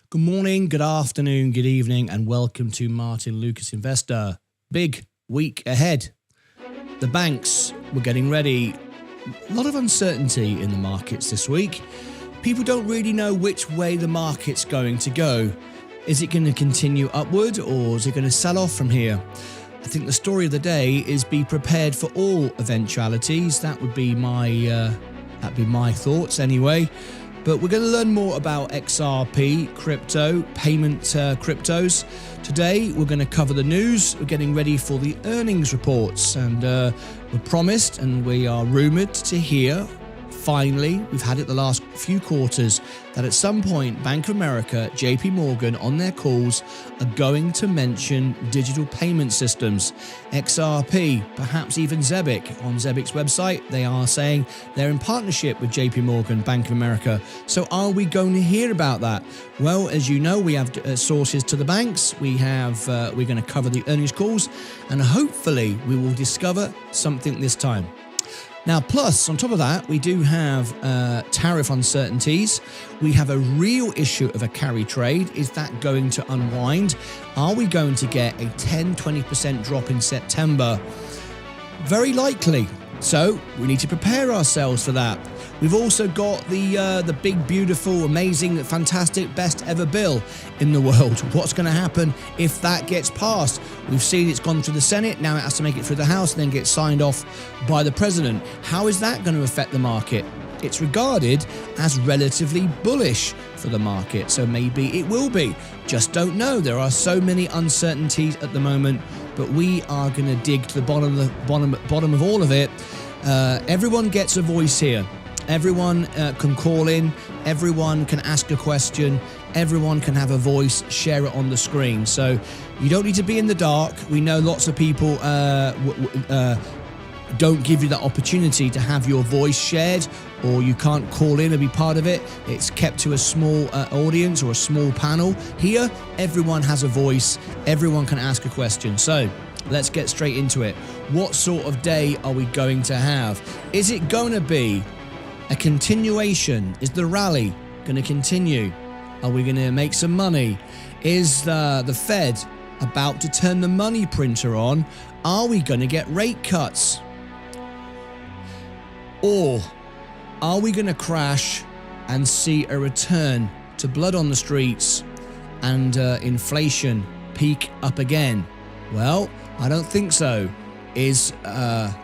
Good morning, good afternoon, good evening, and welcome to Martyn Lucas Investor. Big week ahead. The banks were getting ready. A lot of uncertainty in the markets this week. People don't really know which way the market's going to go. Is it going to continue upward or is it going to sell off from here? I think the story of the day is be prepared for all eventualities. That would be my thoughts anyway. But we're going to learn more about XRP, crypto, payment cryptos. Today, we're going to cover the news. We're getting ready for the earnings reports. And we're promised and we are rumoured to hear, finally, we've had it the last few quarters, that at some point, Bank of America, JP Morgan, on their calls, are going to mention digital payment systems. XRP, perhaps even Zebic. On Zebic's website, they are saying they're in partnership with JP Morgan, Bank of America. So are we going to hear about that? Well, as you know, we have sources to the banks. We're going to cover the earnings calls, and hopefully we will discover something this time. Now, plus, on top of that, we do have tariff uncertainties. We have a real issue of a carry trade. Is that going to unwind? Are we going to get a 10-20% drop in September? Very likely. So we need to prepare ourselves for that. We've also got the big, beautiful, amazing, fantastic, best ever bill in the world. What's going to happen if that gets passed? We've seen it's gone through the Senate. Now it has to make it through the House and then get signed off by the president. How is that going to affect the market? It's regarded as relatively bullish for the market. So maybe it will be. Just don't know. There are so many uncertainties at the moment, but we are going to dig to the bottom of all of it. Everyone gets a voice here. Everyone can call in, everyone can ask a question, everyone can have a voice, share it on the screen. So you don't need to be in the dark. We know lots of people don't give you that opportunity to have your voice shared, or you can't call in and be part of it. It's kept to a small audience or a small panel. Here, everyone has a voice, everyone can ask a question. So let's get straight into it. What sort of day are we going to have? Is it going to be a continuation? Is the rally going to continue? Are we going to make some money? Is the Fed about to turn the money printer on? Are we going to get rate cuts? Or are we going to crash and see a return to blood on the streets and inflation peak up again? Well, I don't think so. Is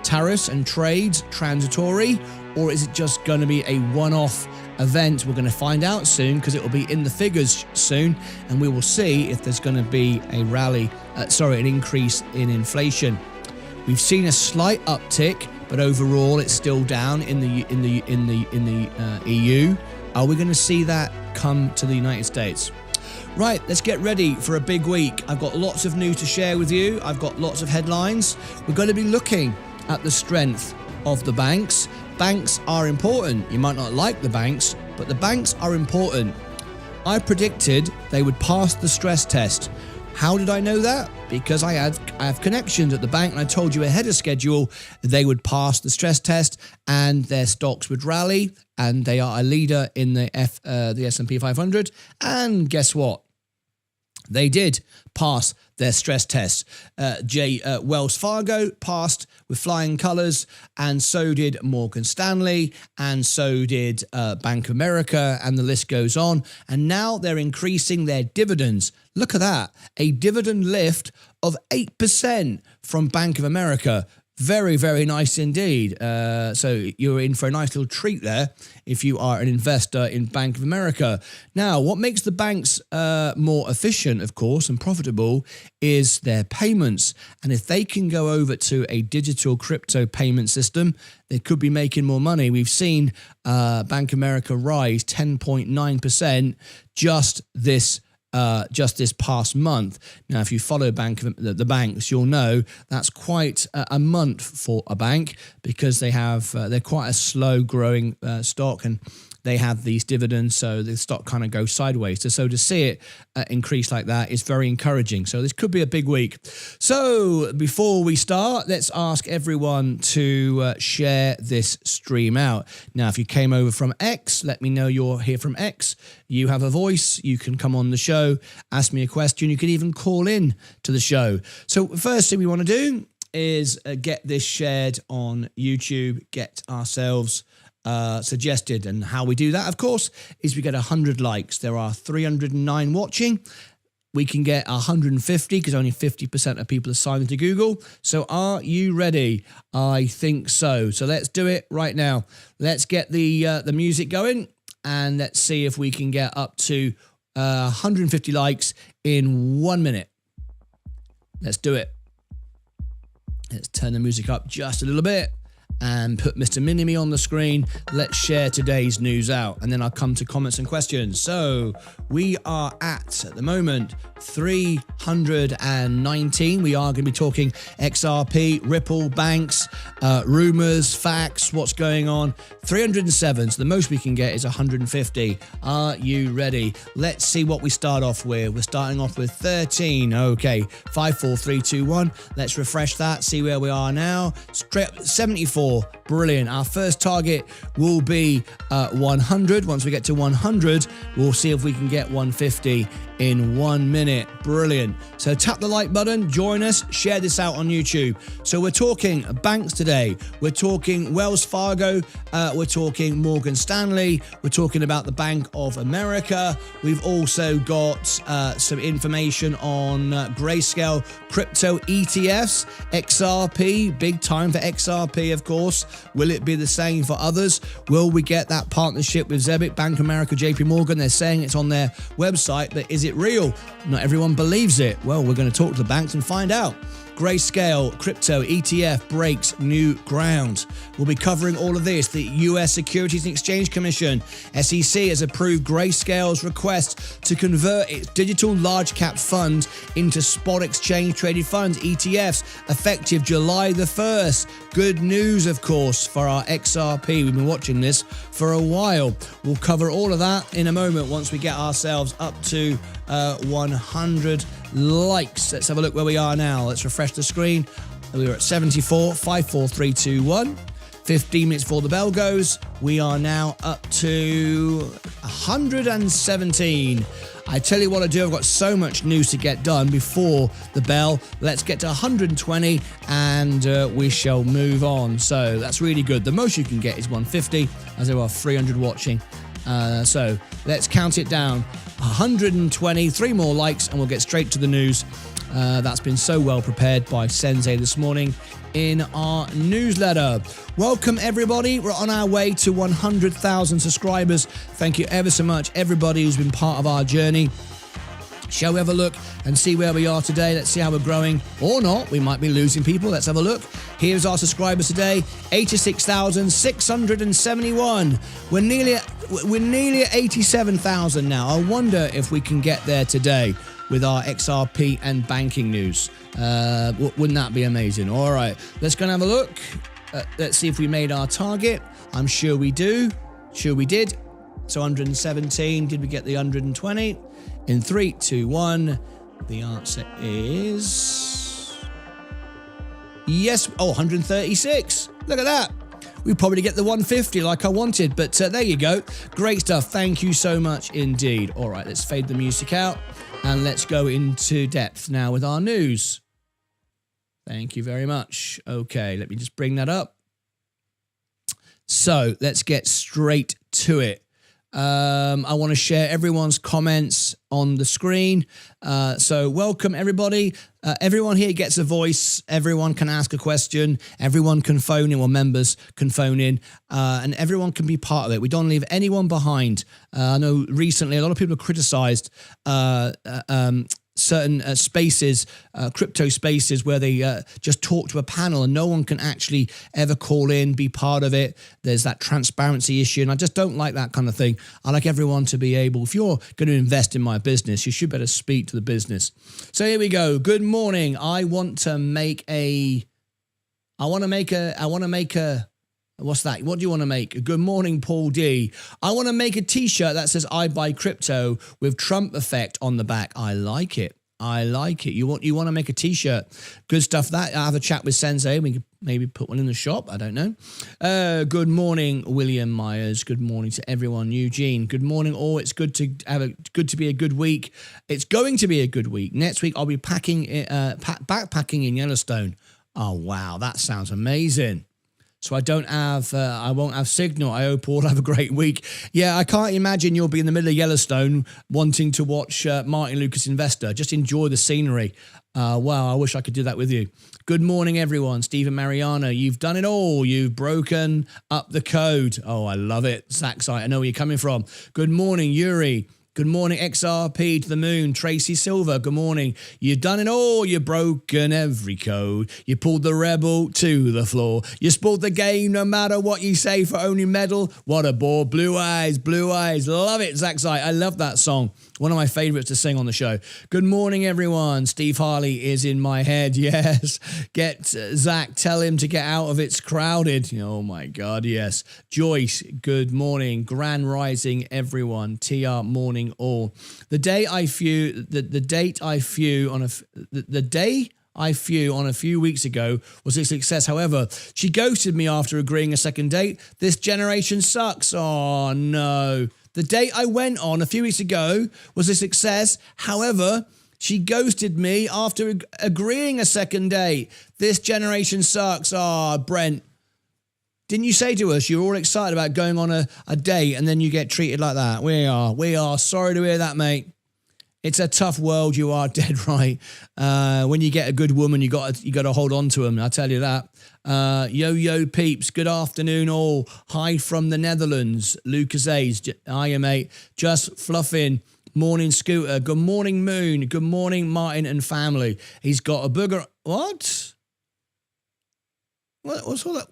tariffs and trades transitory, or is it just going to be a one-off event? We're going to find out soon because it will be in the figures soon, and we will see if there's going to be a an increase in inflation. We've seen a slight uptick, but overall it's still down in the EU. Are we going to see that come to the United States? Right, let's get ready for a big week. I've got lots of news to share with you. I've got lots of headlines. We're going to be looking at the strength of the banks. Banks are important. You might not like the banks, but the banks are important. I predicted they would pass the stress test. How did I know that? Because I have connections at the bank, and I told you ahead of schedule they would pass the stress test and their stocks would rally, and they are a leader in the S&P 500. And guess what? They did pass their stress test. Wells Fargo passed with flying colours, and so did Morgan Stanley, and so did Bank of America, and the list goes on. And now they're increasing their dividends. Look at that, a dividend lift of 8% from Bank of America. Very, very nice indeed. So you're in for a nice little treat there if you are an investor in Bank of America. Now, what makes the banks more efficient, of course, and profitable is their payments. And if they can go over to a digital crypto payment system, they could be making more money. We've seen Bank of America rise 10.9% just this past month. Now, if you follow the banks, you'll know that's quite a month for a bank, because they're quite a slow growing stock, and they have these dividends, so the stock kind of goes sideways. So to see it increase like that is very encouraging. So this could be a big week. So before we start, let's ask everyone to share this stream out. Now, if you came over from X, let me know you're here from X. You have a voice. You can come on the show, ask me a question. You can even call in to the show. So first thing we want to do is get this shared on YouTube, get ourselves suggested. And how we do that, of course, is we get 100 likes. There are 309 watching. We can get 150 because only 50% of people are signed into Google. So are you ready? I think so. So let's do it right now. Let's get the music going and let's see if we can get up to 150 likes in 1 minute. Let's do it. Let's turn the music up just a little bit and put Mr. Minimi on the screen. Let's share today's news out, and then I'll come to comments and questions. So we are at the moment 319. We are going to be talking XRP, Ripple, banks, rumors, facts, what's going on. 307. So the most we can get is 150. Are you ready? Let's see what we start off with. We're starting off with 13. Okay, 5, 4, 3, 2, 1. Let's refresh that. See where we are now. Straight up 74. Brilliant. Our first target will be 100. Once we get to 100, we'll see if we can get 150 in 1 minute. Brilliant. So tap the like button, join us, share this out on YouTube. So we're talking banks today. We're talking Wells Fargo. We're talking Morgan Stanley. We're talking about the Bank of America. We've also got some information on Grayscale crypto ETFs, XRP, big time for XRP, of course. Will it be the same for others? Will we get that partnership with Zebit, Bank of America, JP Morgan? They're saying it's on their website, but is it real? Not everyone believes it. Well, we're going to talk to the banks and find out. Grayscale crypto ETF breaks new ground. We'll be covering all of this. The US Securities and Exchange Commission, SEC, has approved Grayscale's request to convert its digital large cap fund into spot exchange traded funds, ETFs, effective July the 1st. Good news, of course, for our XRP. We've been watching this for a while. We'll cover all of that in a moment once we get ourselves up to 100 likes. Let's have a look where we are now. Let's refresh the screen. We were at 74, 5, 4, 3, 2, 1. 15 minutes before the bell goes. We are now up to 117. I tell you what I do, I've got so much news to get done before the bell. Let's get to 120 and we shall move on. So that's really good. The most you can get is 150 as there are 300 watching. So let's count it down. 120, 3 more likes, and we'll get straight to the news. That's been so well prepared by Sensei this morning in our newsletter. Welcome, everybody. We're on our way to 100,000 subscribers. Thank you ever so much, everybody who's been part of our journey. Shall we have a look and see where we are today? Let's see how we're growing or not. We might be losing people. Let's have a look. Here's our subscribers today, 86,671. We're nearly at 87,000 now. I wonder if we can get there today with our XRP and banking news. Wouldn't that be amazing? All right, let's go and have a look. Let's see if we made our target. I'm sure we do. Sure we did. So 117. Did we get the 120? In 3, 2, 1, the answer is yes. Oh, 136. Look at that. We probably get the 150 like I wanted, but there you go. Great stuff. Thank you so much indeed. All right, let's fade the music out and let's go into depth now with our news. Thank you very much. Okay, let me just bring that up. So let's get straight to it. I want to share everyone's comments on the screen. So welcome, everybody. Everyone here gets a voice. Everyone can ask a question. Everyone can phone in, or members can phone in, and everyone can be part of it. We don't leave anyone behind. I know recently a lot of people have criticized certain spaces, crypto spaces, where they just talk to a panel and no one can actually ever call in, be part of it. There's that transparency issue, and I just don't like that kind of thing. I like everyone to be able, if you're going to invest in my business, you should better speak to the business. So here we go. Good morning. I want to make a What's that? What do you want to make? Good morning, Paul D. I want to make a t-shirt that says I buy crypto with Trump effect on the back. I like it. I like it. You want to make a t-shirt. Good stuff. That I have a chat with Sensei. We could maybe put one in the shop. I don't know. Good morning, William Myers. Good morning to everyone. Eugene. Good morning, all. It's good to be a good week. It's going to be a good week. Next week I'll be backpacking in Yellowstone. Oh wow, that sounds amazing. So I won't have signal. I hope all have a great week. Yeah, I can't imagine you'll be in the middle of Yellowstone wanting to watch Martyn Lucas Investor. Just enjoy the scenery. Wow, I wish I could do that with you. Good morning, everyone. Stephen Mariano, you've done it all. You've broken up the code. Oh, I love it. Saxite, I know where you're coming from. Good morning, Yuri. Good morning, XRP to the moon. Tracy Silver, good morning. You've done it all. You've broken every code. You pulled the rebel to the floor. You spoiled the game no matter what you say for only medal. What a bore. Blue eyes, blue eyes. Love it, Zach Zite. I love that song. One of my favorites to sing on the show. Good morning, everyone. Steve Harley is in my head. Yes. Get Zach, tell him to get out of It's Crowded. Oh, my God, yes. Joyce, good morning. Grand rising, everyone. TR morning all. The day I flew on a few weeks ago was a success. However, she ghosted me after agreeing a second date. This generation sucks. Oh, no. The date I went on a few weeks ago was a success. However, she ghosted me after agreeing a second date. This generation sucks. Ah, Brent. Didn't you say to us you're all excited about going on a date and then you get treated like that? We are. Sorry to hear that, mate. It's a tough world. You are dead right. When you get a good woman, you got to hold on to them. I tell you that. Yo peeps. Good afternoon, all. Hi from the Netherlands. Lucas A's. Hiya, mate. Just fluffing. Morning, Scooter. Good morning, Moon. Good morning, Martyn and family. He's got a booger. What? What's all that?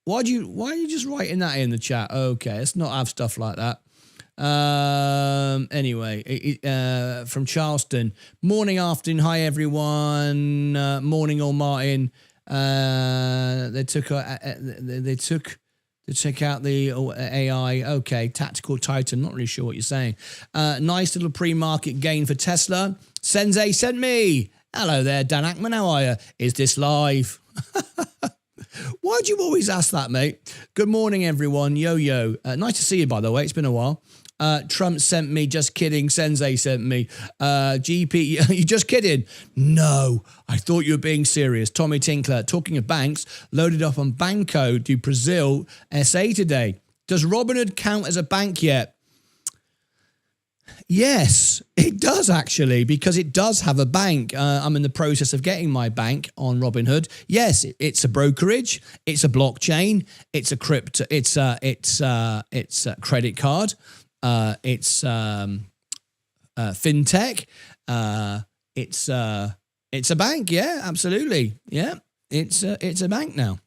Why are you just writing that in the chat? Okay, let's not have stuff like that. Anyway, from Charleston. Morning, afternoon. Hi, everyone. Morning, all, Martyn. They took to check out the AI. Okay, Tactical Titan. Not really sure what you're saying. Nice little pre-market gain for Tesla. Sensei sent me. Hello there, Dan Ackman. How are you? Is this live? Why do you always ask that, mate? Good morning, everyone. Yo. Nice to see you, by the way. It's been a while. Trump sent me. Just kidding. Sensei sent me. GP, you just kidding? No, I thought you were being serious. Tommy Tinkler, talking of banks, loaded up on Banco do Brazil SA today. Does Robinhood count as a bank yet? Yes, it does actually, because it does have a bank. I'm in the process of getting my bank on Robinhood. Yes, it's a brokerage, it's a blockchain, it's a crypto, it's a credit card, it's fintech, it's a bank. Yeah, absolutely. Yeah, it's a bank now.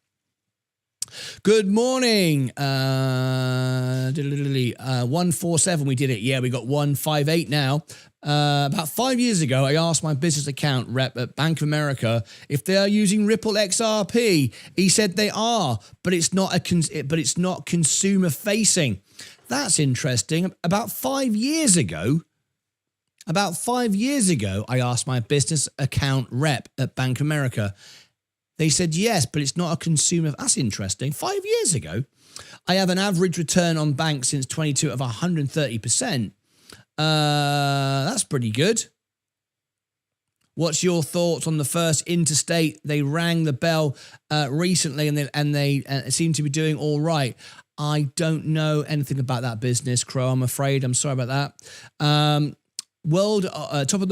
Good morning. 147, we did it. Yeah, we got 158 now. About 5 years ago, I asked my business account rep at Bank of America if they are using Ripple XRP. He said they are, but it's not consumer facing. That's interesting. About 5 years ago, I asked my business account rep at Bank of America. They said yes, but it's not a consumer. That's interesting. 5 years ago, I have an average return on bank since 22 of 130%. That's pretty good. What's your thoughts on the first interstate? They rang the bell recently, and they seem to be doing all right. I don't know anything about that business, Crow. I'm afraid. I'm sorry about that. Top of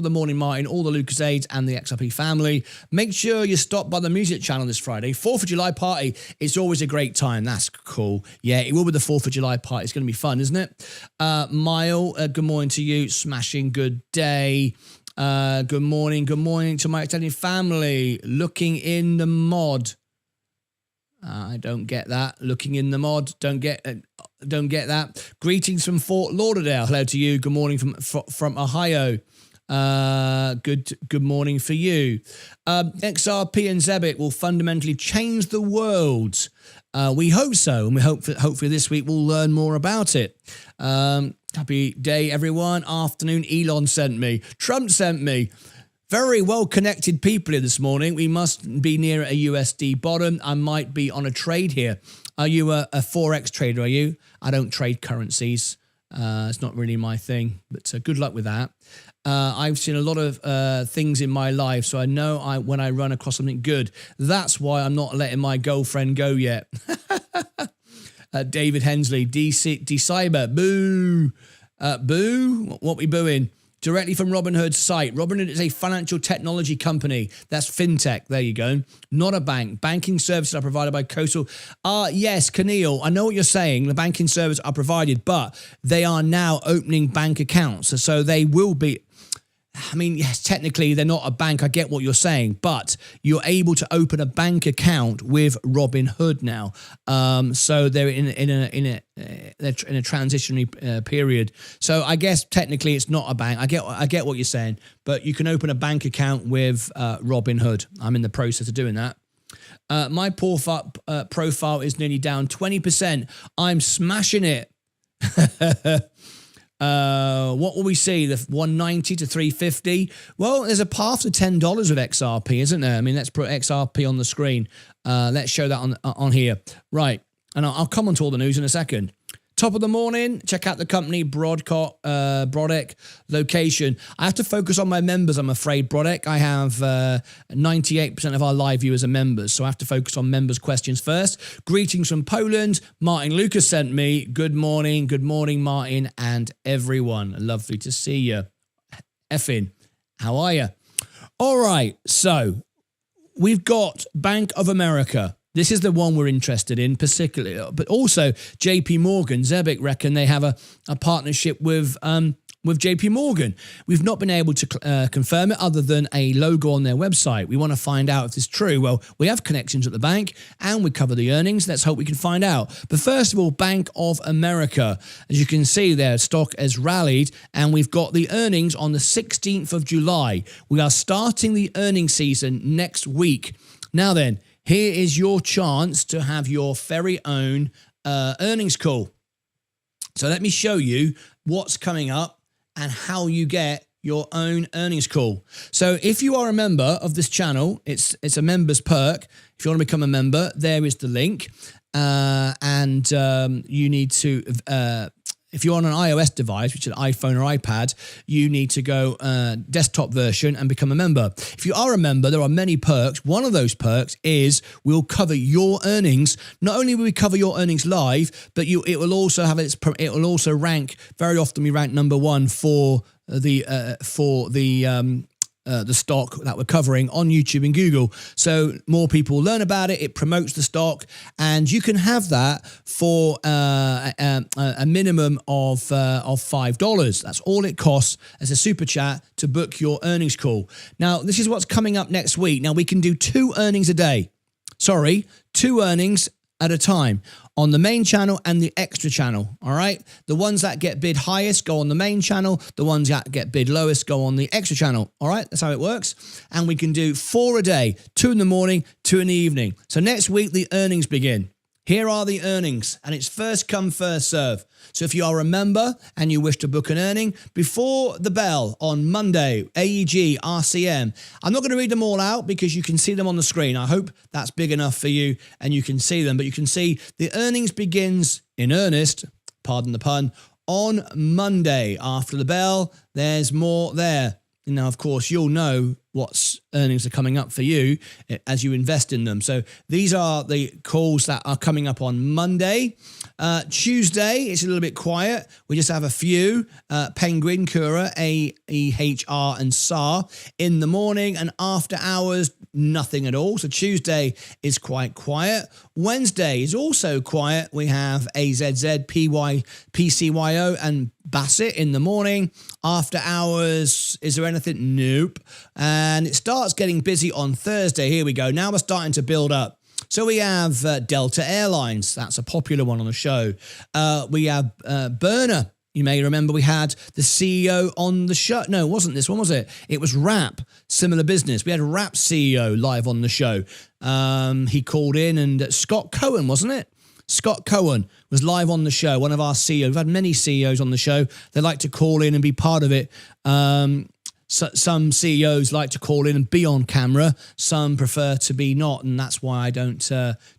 the morning, Martyn, all the Lucas aides and the XRP family. Make sure you stop by the music channel this Friday. 4th of July party. It's always a great time. That's cool. Yeah, it will be the 4th of July party. It's going to be fun, isn't it? Mile, good morning to you. Smashing good day. Good morning to my extended family. Looking in the mod. I don't get that. Looking in the mod. Don't get that. Greetings from Fort Lauderdale. Hello to you. Good morning from Ohio. Good morning for you. XRP and Zebit will fundamentally change the world. We hope so, and we hope that hopefully this week we'll learn more about it. Happy day, everyone. Afternoon. Elon sent me. Trump sent me. Very well-connected people here this morning. We must be near a USD bottom. I might be on a trade here. Are you a Forex trader, are you? I don't trade currencies. It's not really my thing, but good luck with that. I've seen a lot of things in my life, so I know when I run across something good. That's why I'm not letting my girlfriend go yet. David Hensley, D-Cyber, boo. Boo? What we booing? Directly from Robinhood's site. Robinhood is a financial technology company. That's fintech. There you go. Not a bank. Banking services are provided by Coastal. Yes, Keneal, I know what you're saying. The banking services are provided, but they are now opening bank accounts. So they will be... I mean, yes, technically they're not a bank. I get what you're saying, but you're able to open a bank account with Robinhood now. So they're in a transitionary period. So I guess technically it's not a bank. I get what you're saying, but you can open a bank account with Robinhood. I'm in the process of doing that. My profile is nearly down 20%. I'm smashing it. What will we see? The 190 to 350. Well, there's a path to $10 with XRP, isn't there? I mean, let's put XRP on the screen. Let's show that on here. Right. And I'll come on to all the news in a second. Top of the morning, check out the company, Brodek location. I have to focus on my members, I'm afraid, Brodek. I have 98% of our live viewers are members, so I have to focus on members' questions first. Greetings from Poland. Martin Lucas sent me. Good morning, Martin, and everyone. Lovely to see you. Effin, how are you? All right, so we've got Bank of America. This is the one we're interested in, particularly, but also JP Morgan. Zebik reckon they have a partnership with JP Morgan. We've not been able to confirm it other than a logo on their website. We want to find out if this is true. Well, we have connections at the bank and we cover the earnings. Let's hope we can find out. But first of all, Bank of America. As you can see, their stock has rallied and we've got the earnings on the 16th of July. We are starting the earnings season next week. Now then, here is your chance to have your very own earnings call. So let me show you what's coming up and how you get your own earnings call. So if you are a member of this channel, it's a member's perk. If you want to become a member, there is the link. You need to... if you're on an iOS device, which is an iPhone or iPad, you need to go desktop version and become a member. If you are a member, there are many perks. One of those perks is we'll cover your earnings. not only will we cover your earnings live, but it will also have it will also rank. Very often we rank number one for the stock that we're covering on YouTube and Google. So more people learn about it. It promotes the stock, and you can have that for a minimum of $5. That's all it costs as a super chat to book your earnings call. Now, this is what's coming up next week. Now, we can do 2 earnings a day. Sorry, 2 earnings at a time on the main channel and the extra channel. All right. The ones that get bid highest go on the main channel. The ones that get bid lowest go on the extra channel. All right. That's how it works. And we can do 4 a day, 2 in the morning, 2 in the evening. So next week, the earnings begin. Here are the earnings, and it's first come, first serve. So if you are a member and you wish to book an earning before the bell on Monday, AEG, RCM, I'm not going to read them all out because you can see them on the screen. I hope that's big enough for you and you can see them. But you can see the earnings begins in earnest, pardon the pun, on Monday. After the bell, there's more there. Now, of course, you'll know what earnings are coming up for you as you invest in them. So these are the calls that are coming up on Monday. Tuesday, it's a little bit quiet. We just have a few. Penguin, Kura, AEHR, and SAR in the morning, and after hours, nothing at all. So Tuesday is quite quiet. Wednesday is also quiet. We have AZZ, PCYO, and Bassett in the morning. After hours, is there anything? Nope. And it starts getting busy on Thursday. Here we go. Now we're starting to build up. So we have Delta Airlines. That's a popular one on the show. We have Burner. You may remember we had the CEO on the show. No, it wasn't this one, was it? It was Wrap, similar business. We had Wrap CEO live on the show. He called in, and Scott Cohen, wasn't it? Scott Cohen was live on the show, one of our CEOs. We've had many CEOs on the show. They like to call in and be part of it. Some CEOs like to call in and be on camera. Some prefer to be not, and that's why I don't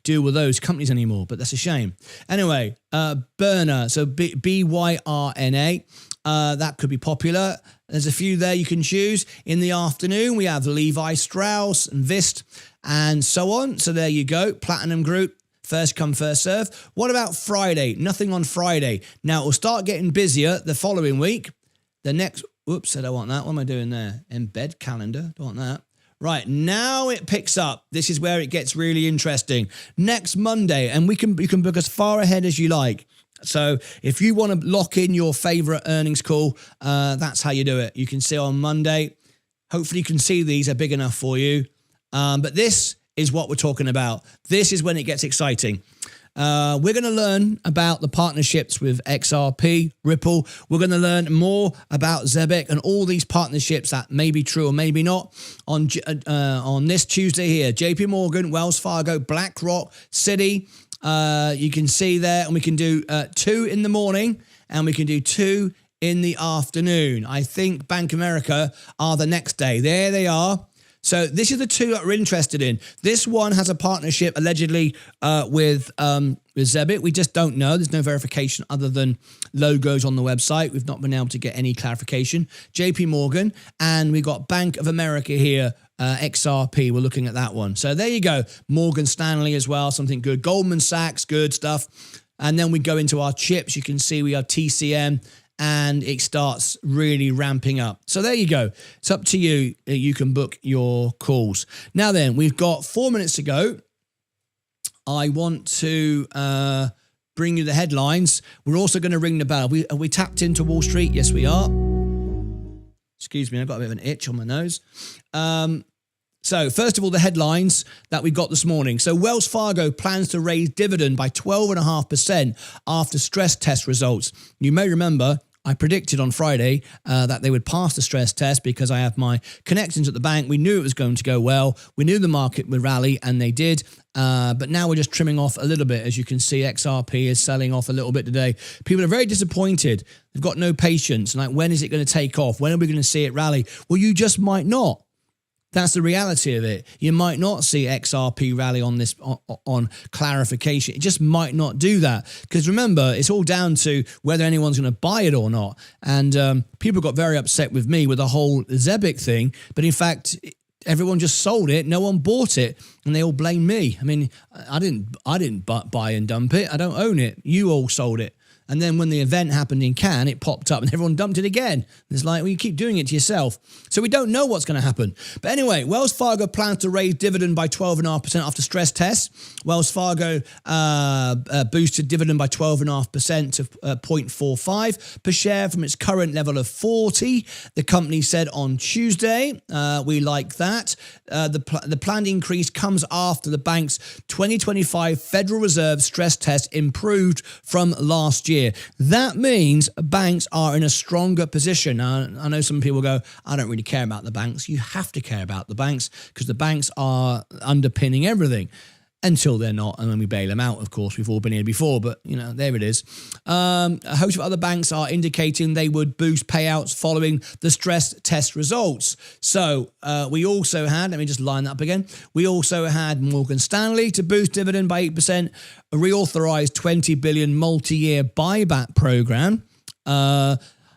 deal with those companies anymore, but that's a shame. Anyway, Burner, so B-Y-R-N-A, that could be popular. There's a few there you can choose. In the afternoon, we have Levi Strauss and Vist and so on. So there you go, Platinum Group. First come, first serve. What about Friday? Nothing on Friday. Now, it will start getting busier the following week. The next, whoops, I don't want that. What am I doing there? Embed calendar, don't want that. Right, now it picks up. This is where it gets really interesting. Next Monday, and you can book as far ahead as you like. So if you want to lock in your favorite earnings call, that's how you do it. You can see on Monday. Hopefully you can see these are big enough for you. But this is what we're talking about. This is when it gets exciting. We're going to learn about the partnerships with XRP, Ripple. We're going to learn more about Zebec and all these partnerships that may be true or maybe not on this Tuesday here. JP Morgan, Wells Fargo, BlackRock, Citi. You can see there, and we can do 2 in the morning and we can do 2 in the afternoon. I think Bank of America are the next day. There they are. So this is the 2 that we're interested in. This one has a partnership allegedly with Zebec. We just don't know. There's no verification other than logos on the website. We've not been able to get any clarification. JP Morgan, and we got Bank of America here, XRP. We're looking at that one. So there you go. Morgan Stanley as well, something good. Goldman Sachs, good stuff. And then we go into our chips. You can see we have TCM. And it starts really ramping up. So there you go. It's up to you. You can book your calls. Now then, we've got 4 minutes to go. I want to bring you the headlines. We're also going to ring the bell. Are we tapped into Wall Street? Yes, we are. Excuse me, I've got a bit of an itch on my nose. So first of all, the headlines that we got this morning. So Wells Fargo plans to raise dividend by 12.5% after stress test results. You may remember I predicted on Friday that they would pass the stress test because I have my connections at the bank. We knew it was going to go well. We knew the market would rally, and they did. But now we're just trimming off a little bit. As you can see, XRP is selling off a little bit today. People are very disappointed. They've got no patience. Like, when is it going to take off? When are we going to see it rally? Well, you just might not. That's the reality of it. You might not see XRP rally on this on clarification. It just might not do that. Because remember, it's all down to whether anyone's going to buy it or not. And people got very upset with me with the whole Zebec thing. But in fact, everyone just sold it. No one bought it. And they all blame me. I mean, I didn't buy and dump it. I don't own it. You all sold it. And then when the event happened in Cannes, it popped up and everyone dumped it again. It's like, well, you keep doing it to yourself. So we don't know what's going to happen. But anyway, Wells Fargo plans to raise dividend by 12.5% after stress tests. Wells Fargo boosted dividend by 12.5% to 0.45 per share from its current level of 40. The company said on Tuesday, we like that. The planned increase comes after the bank's 2025 Federal Reserve stress test improved from last year. That means banks are in a stronger position. I know some people go, I don't really care about the banks. You have to care about the banks because the banks are underpinning everything. Until they're not, and then we bail them out, of course. We've all been here before, but, you know, there it is. A host of other banks are indicating they would boost payouts following the stress test results. So we also had, let me just line that up again. We also had Morgan Stanley to boost dividend by 8%, a reauthorized $20 billion multi-year buyback program.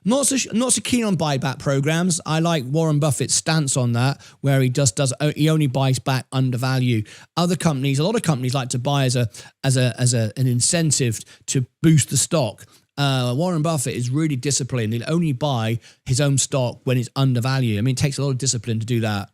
Not so keen on buyback programs. I like Warren Buffett's stance on that, where he he only buys back under value. A lot of companies like to buy as an incentive to boost the stock. Warren Buffett is really disciplined. He'll only buy his own stock when it's undervalued. I mean, it takes a lot of discipline to do that.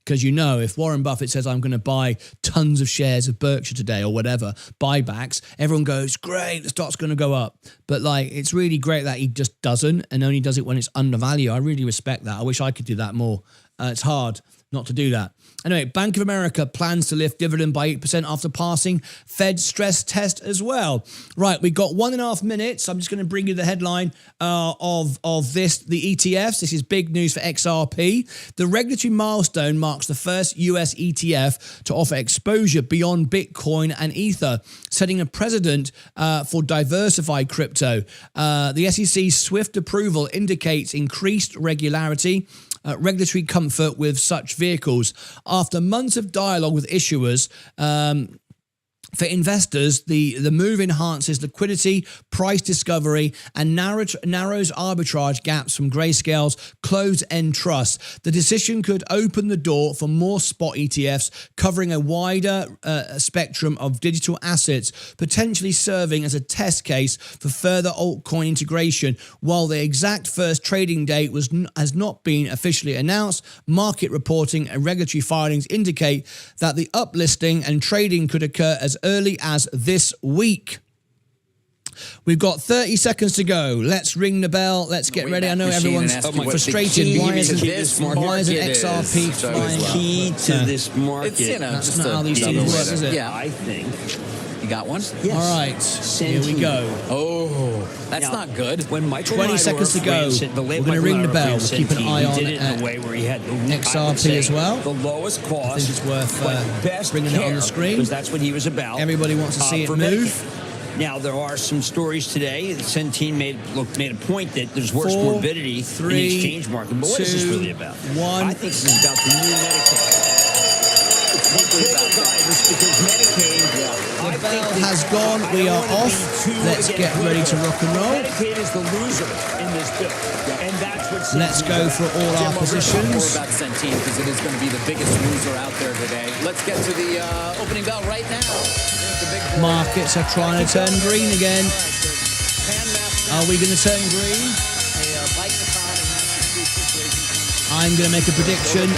Because, you know, if Warren Buffett says, I'm going to buy tons of shares of Berkshire today or whatever, buybacks, everyone goes, great, the stock's going to go up. But, like, it's really great that he just doesn't and only does it when it's undervalued. I really respect that. I wish I could do that more. It's hard. not to do that. Anyway, Bank of America plans to lift dividend by 8% after passing Fed stress test as well. Right, we've got 1.5 minutes. I'm just going to bring you the headline of this, the ETFs. This is big news for XRP. The regulatory milestone marks the first US ETF to offer exposure beyond Bitcoin and Ether, setting a precedent for diversified crypto. The SEC's swift approval indicates increased regularity, regulatory comfort with such vehicles. After months of dialogue with issuers, for investors, the move enhances liquidity, price discovery, and narrows arbitrage gaps from Grayscale's closed-end trust. The decision could open the door for more spot ETFs covering a wider spectrum of digital assets, potentially serving as a test case for further altcoin integration. While the exact first trading date has not been officially announced, market reporting and regulatory filings indicate that the uplisting and trading could occur as early as this week. We've got 30 seconds to go. Let's ring the bell. Let's get ready. I know everyone's frustrated. Why isn't XRP flying? Key to this market. That's not how these things work, is it? Yeah, I think. You got one? Yes. All right. Here we go. Oh, that's not good. When 20 seconds to go. We're going to ring the bell. We'll keep an eye on XRP as well. The lowest cost. I think it's worth bringing it on the screen. Because that's what he was about. Everybody wants to see it move. Now, there are some stories today. The Centene made a point that there's worse morbidity in the exchange market. But what is this really about? I think this is about the new Medicaid. The bell has gone. We are off. Let's get ready to rock and roll. Medicaid is the loser in this bill. And that's what let's go for all our positions. More about Centene because it is going to be the biggest loser out there today. Let's get to the opening bell right now. Markets are trying to turn green again. Are we going to turn green? I'm going to make a prediction.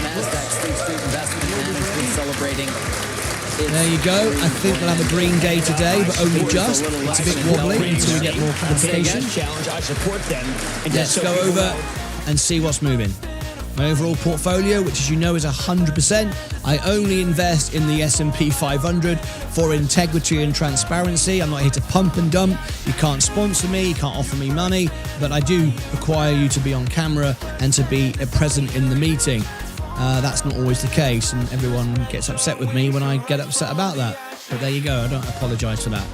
There you go. I think we'll have a green day today, but only just. It's a bit wobbly until we get more clarification. Let's go over and see what's moving. My overall portfolio, which as you know is 100%. I only invest in the S&P 500 for integrity and transparency. I'm not here to pump and dump. You can't sponsor me, you can't offer me money, but I do require you to be on camera and to be present in the meeting. That's not always the case, and everyone gets upset with me when I get upset about that. But there you go, I don't apologise for that.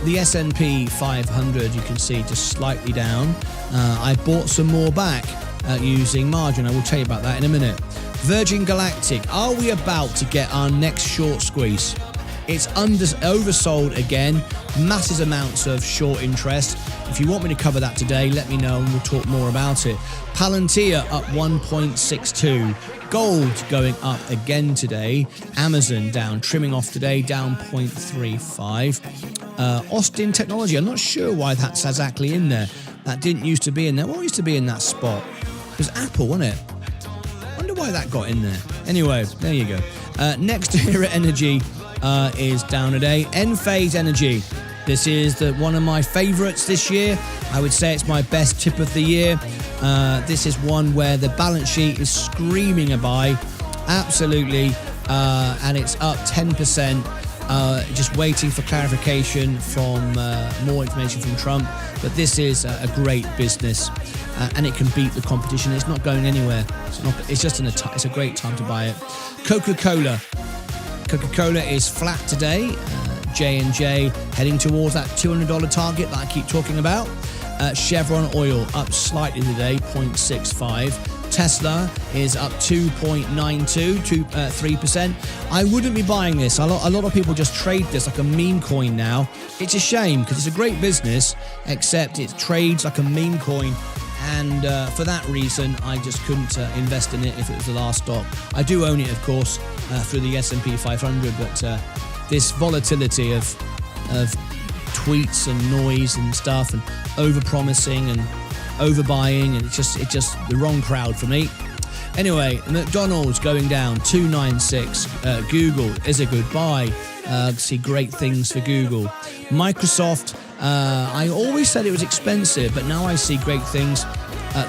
The S&P 500, you can see, just slightly down. I bought some more back using margin. I will tell you about that in a minute. Virgin Galactic, are we about to get our next short squeeze? It's oversold again, massive amounts of short interest. If you want me to cover that today, let me know and we'll talk more about it. Palantir up 1.62. Gold going up again today. Amazon down, trimming off today, down 0.35. Austin Technology, I'm not sure why that's exactly in there. That didn't used to be in there. What used to be in that spot? It was Apple, wasn't it? I wonder why that got in there. Anyway, there you go. Next Era Energy is down today. Enphase Energy. This is one of my favorites this year. I would say it's my best tip of the year. This is one where the balance sheet is screaming a buy. Absolutely. And it's up 10%. Just waiting for clarification from more information from Trump. But this is a great business. And it can beat the competition. It's not going anywhere. It's a great time to buy it. Coca-Cola. Coca-Cola is flat today. J&J heading towards that $200 target that I keep talking about. Chevron Oil up slightly today, 0.65. Tesla is up 2.92%. I wouldn't be buying this. A lot of people just trade this like a meme coin now. It's a shame because it's a great business, except it trades like a meme coin. And for that reason, I just couldn't invest in it if it was the last stock. I do own it, of course, through the S&P 500, but this volatility of tweets and noise and stuff and over-promising and overbuying, and it's just the wrong crowd for me. Anyway, McDonald's going down 296. Google is a good buy. See great things for Google. Microsoft, I always said it was expensive, but now I see great things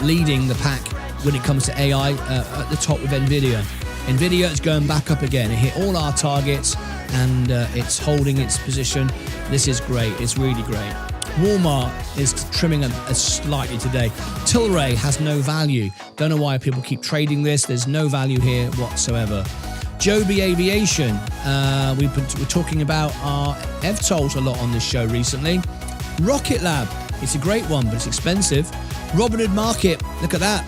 leading the pack when it comes to AI at the top with NVIDIA. NVIDIA is going back up again. It hit all our targets and it's holding its position. This is great. It's really great. Walmart is trimming slightly today. Tilray has no value. Don't know why people keep trading this. There's no value here whatsoever. Joby Aviation. We're talking about our EVTOLs a lot on this show recently. Rocket Lab. It's a great one, but it's expensive. Robinhood Market. Look at that.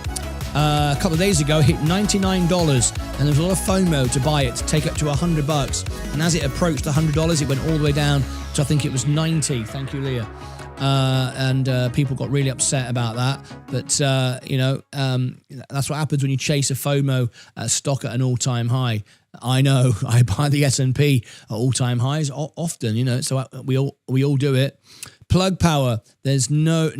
A couple of days ago, hit $99, and there was a lot of FOMO to buy it, to take up to $100. And as it approached $100, it went all the way down to, I think it was 90. Thank you, Leah. And people got really upset about that. But, that's what happens when you chase a FOMO stock at an all-time high. I know, I buy the S&P at all-time highs often, so we all do it. Plug Power, there's no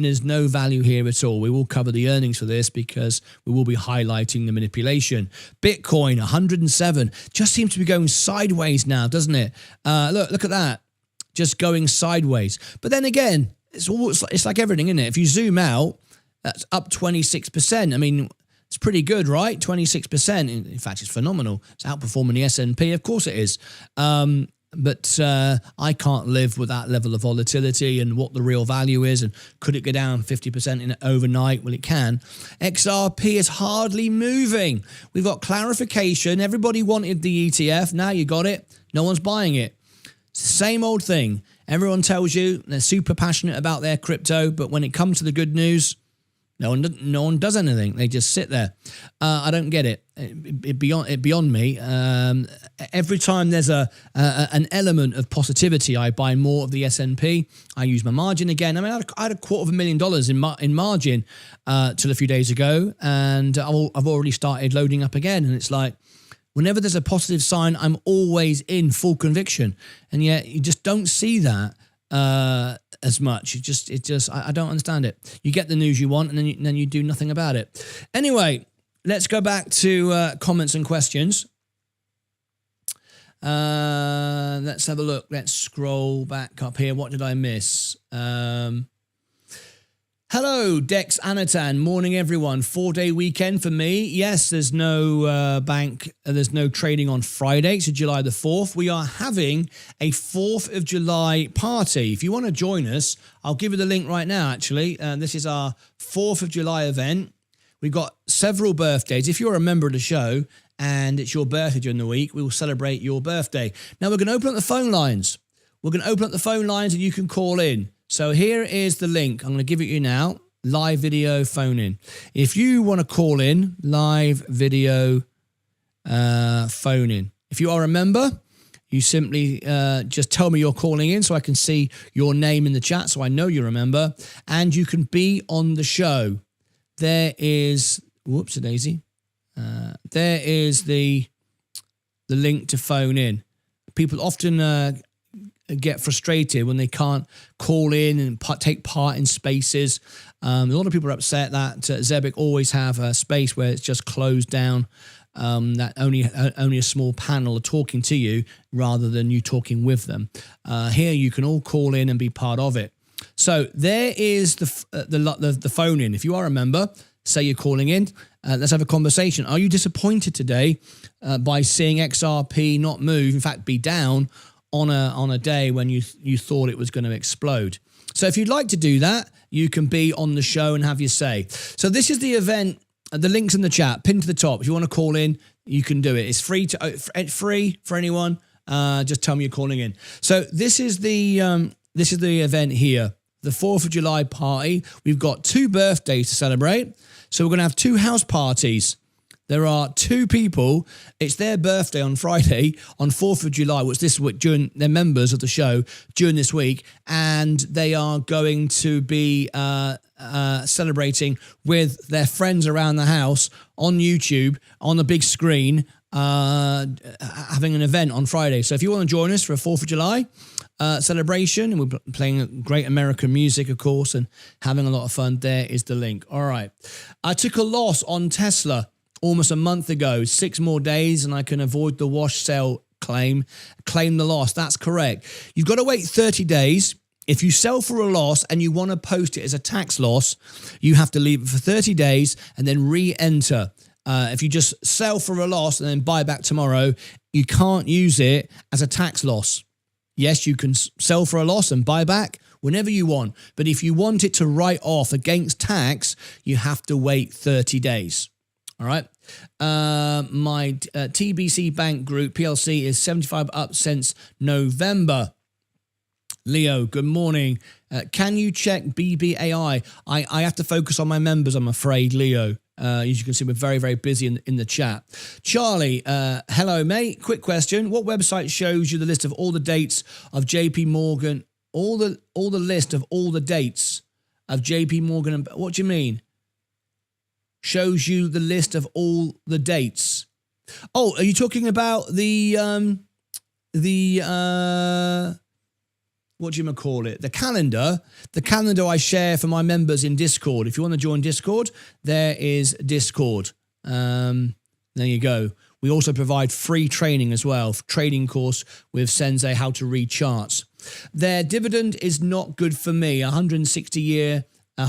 value here at all. We will cover the earnings for this because we will be highlighting the manipulation. Bitcoin, 107, just seems to be going sideways now, doesn't it? Look at that, just going sideways. But then again, it's like everything, isn't it? If you zoom out, that's up 26%. I mean, it's pretty good, right? 26%. In fact, it's phenomenal. It's outperforming the S&P. Of course it is. But I can't live with that level of volatility and what the real value is. And could it go down 50% in overnight? Well, it can. XRP is hardly moving. We've got clarification. Everybody wanted the ETF. Now you got it. No one's buying it. Same old thing. Everyone tells you they're super passionate about their crypto, but when it comes to the good news, no one does anything. They just sit there. I don't get it. It beyond me. Every time there's an element of I buy more of the S&P. I use my margin again. I mean, I had $250,000 in margin till a few days ago, and I've already started loading up again. And it's like, whenever there's a positive sign, I'm always in full conviction, and yet you just don't see that as much. I don't understand it. You get the news you want, and then you do nothing about it. Anyway, let's go back to comments and questions. Let's have a look. Let's scroll back up here. What did I miss? Hello, Dex Anatan. Morning, everyone. 4-day weekend for me. Yes, there's no there's no trading on Friday, so July the 4th. We are having a 4th of July party. If you want to join us, I'll give you the link right now, actually. This is our 4th of July event. We've got several birthdays. If you're a member of the show and it's your birthday during the week, we will celebrate your birthday. Now, we're going to open up the phone lines. And you can call in. So here is the link. I'm going to give it you now. Live video phone in. If you want to call in, live video phone in. If you are a member, you simply just tell me you're calling in so I can see your name in the chat so I know you're a member. And you can be on the show. There is, whoops-a-daisy. There is the link to phone in. People often get frustrated when they can't call in and take part in spaces. A lot of people are upset that Zebic always have a space where it's just closed down, that only a small panel are talking to you rather than you talking with them. Here you can all call in and be part of it. So there is the phone in. If you are a member, say you're calling in, let's have a conversation. Are you disappointed today by seeing XRP not move, in fact be down on a day when you thought it was going to explode? So if you'd like to do that, you can be on the show and have your say. So this is the event. The link's in the chat, pinned to the top. If you want to call in, you can do it. It's free for anyone. Just tell me you're calling in. So this is the event here, the 4th of July party. We've got 2 birthdays to celebrate. So we're going to have 2 house parties. There are 2 people. It's their birthday on Friday, on 4th of July, which this week, during they're members of the show during this week, and they are going to be celebrating with their friends around the house on YouTube on the big screen, having an event on Friday. So if you want to join us for a 4th of July celebration, and we're playing great American music, of course, and having a lot of fun, there is the link. All right. I took a loss on Tesla almost a month ago. 6 more days and I can avoid the wash sale claim the loss. That's correct. You've got to wait 30 days If you sell for a loss and you want to post it as a tax loss, you have to leave it for 30 days and then re-enter. If you just sell for a loss and then buy back tomorrow, you can't use it as a tax loss. Yes, you can sell for a loss and buy back whenever you want. But if you want it to write off against tax, you have to wait 30 days. All right. My TBC Bank Group PLC is 75 up since November. Leo, good morning. Can you check BBAI? I have to focus on my members, I'm afraid, Leo. As you can see, we're very, very busy in the chat. Charlie, hello, mate. Quick question. What website shows you the list of all the dates of JP Morgan, all the list of all the dates of JP Morgan? What do you mean? Shows you the list of all the dates. Oh, are you talking about the what do you call it? The calendar I share for my members in Discord. If you want to join Discord, there is Discord. There you go. We also provide free training as well, trading course with Sensei, how to read charts. Their dividend is not good for me. 160 a year. Their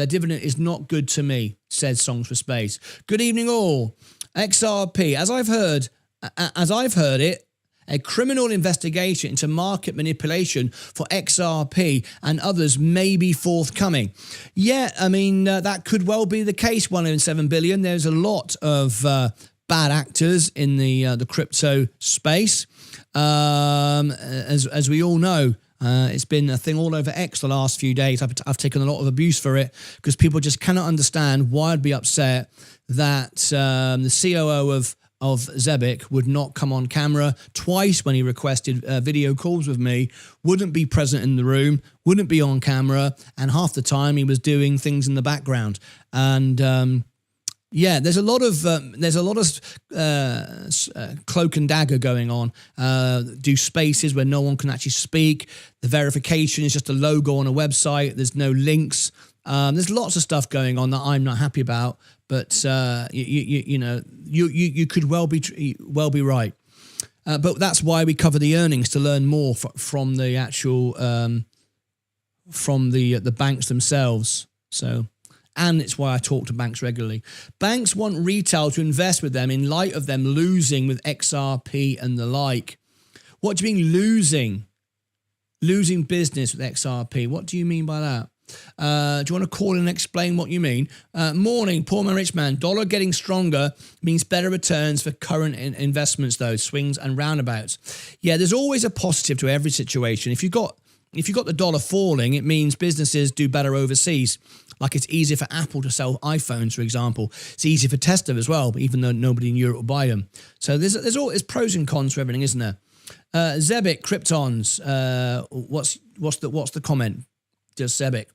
dividend is not good to me, says Songs for Space. Good evening all. XRP, as I've heard it, a criminal investigation into market manipulation for XRP and others may be forthcoming. Yeah, I mean, that could well be the case, 1 in 7 billion. There's a lot of bad actors in the crypto space. As we all know, it's been a thing all over X the last few days. I've taken a lot of abuse for it because people just cannot understand why I'd be upset that the COO of Zebic would not come on camera twice when he requested video calls with me, wouldn't be present in the room, wouldn't be on camera, and half the time he was doing things in the background. And yeah, there's a lot of cloak and dagger going on. Do spaces where no one can actually speak. The verification is just a logo on a website. There's no links. There's lots of stuff going on that I'm not happy about. But you could well be right. But that's why we cover the earnings, to learn more from the actual from the banks themselves. So. And it's why I talk to banks regularly. Banks want retail to invest with them in light of them losing with XRP and the like. What do you mean losing? Losing business with XRP. What do you mean by that? Do you want to call in and explain what you mean? Morning, poor man, rich man. Dollar getting stronger means better returns for current investments, though. Swings and roundabouts. Yeah, there's always a positive to every situation. If you've got the dollar falling, it means businesses do better overseas. Like it's easier for Apple to sell iPhones, for example. It's easier for Tesla as well, even though nobody in Europe will buy them. So there's pros and cons for everything, isn't there? Zebic, Kryptons. What's the comment? Just Zebic.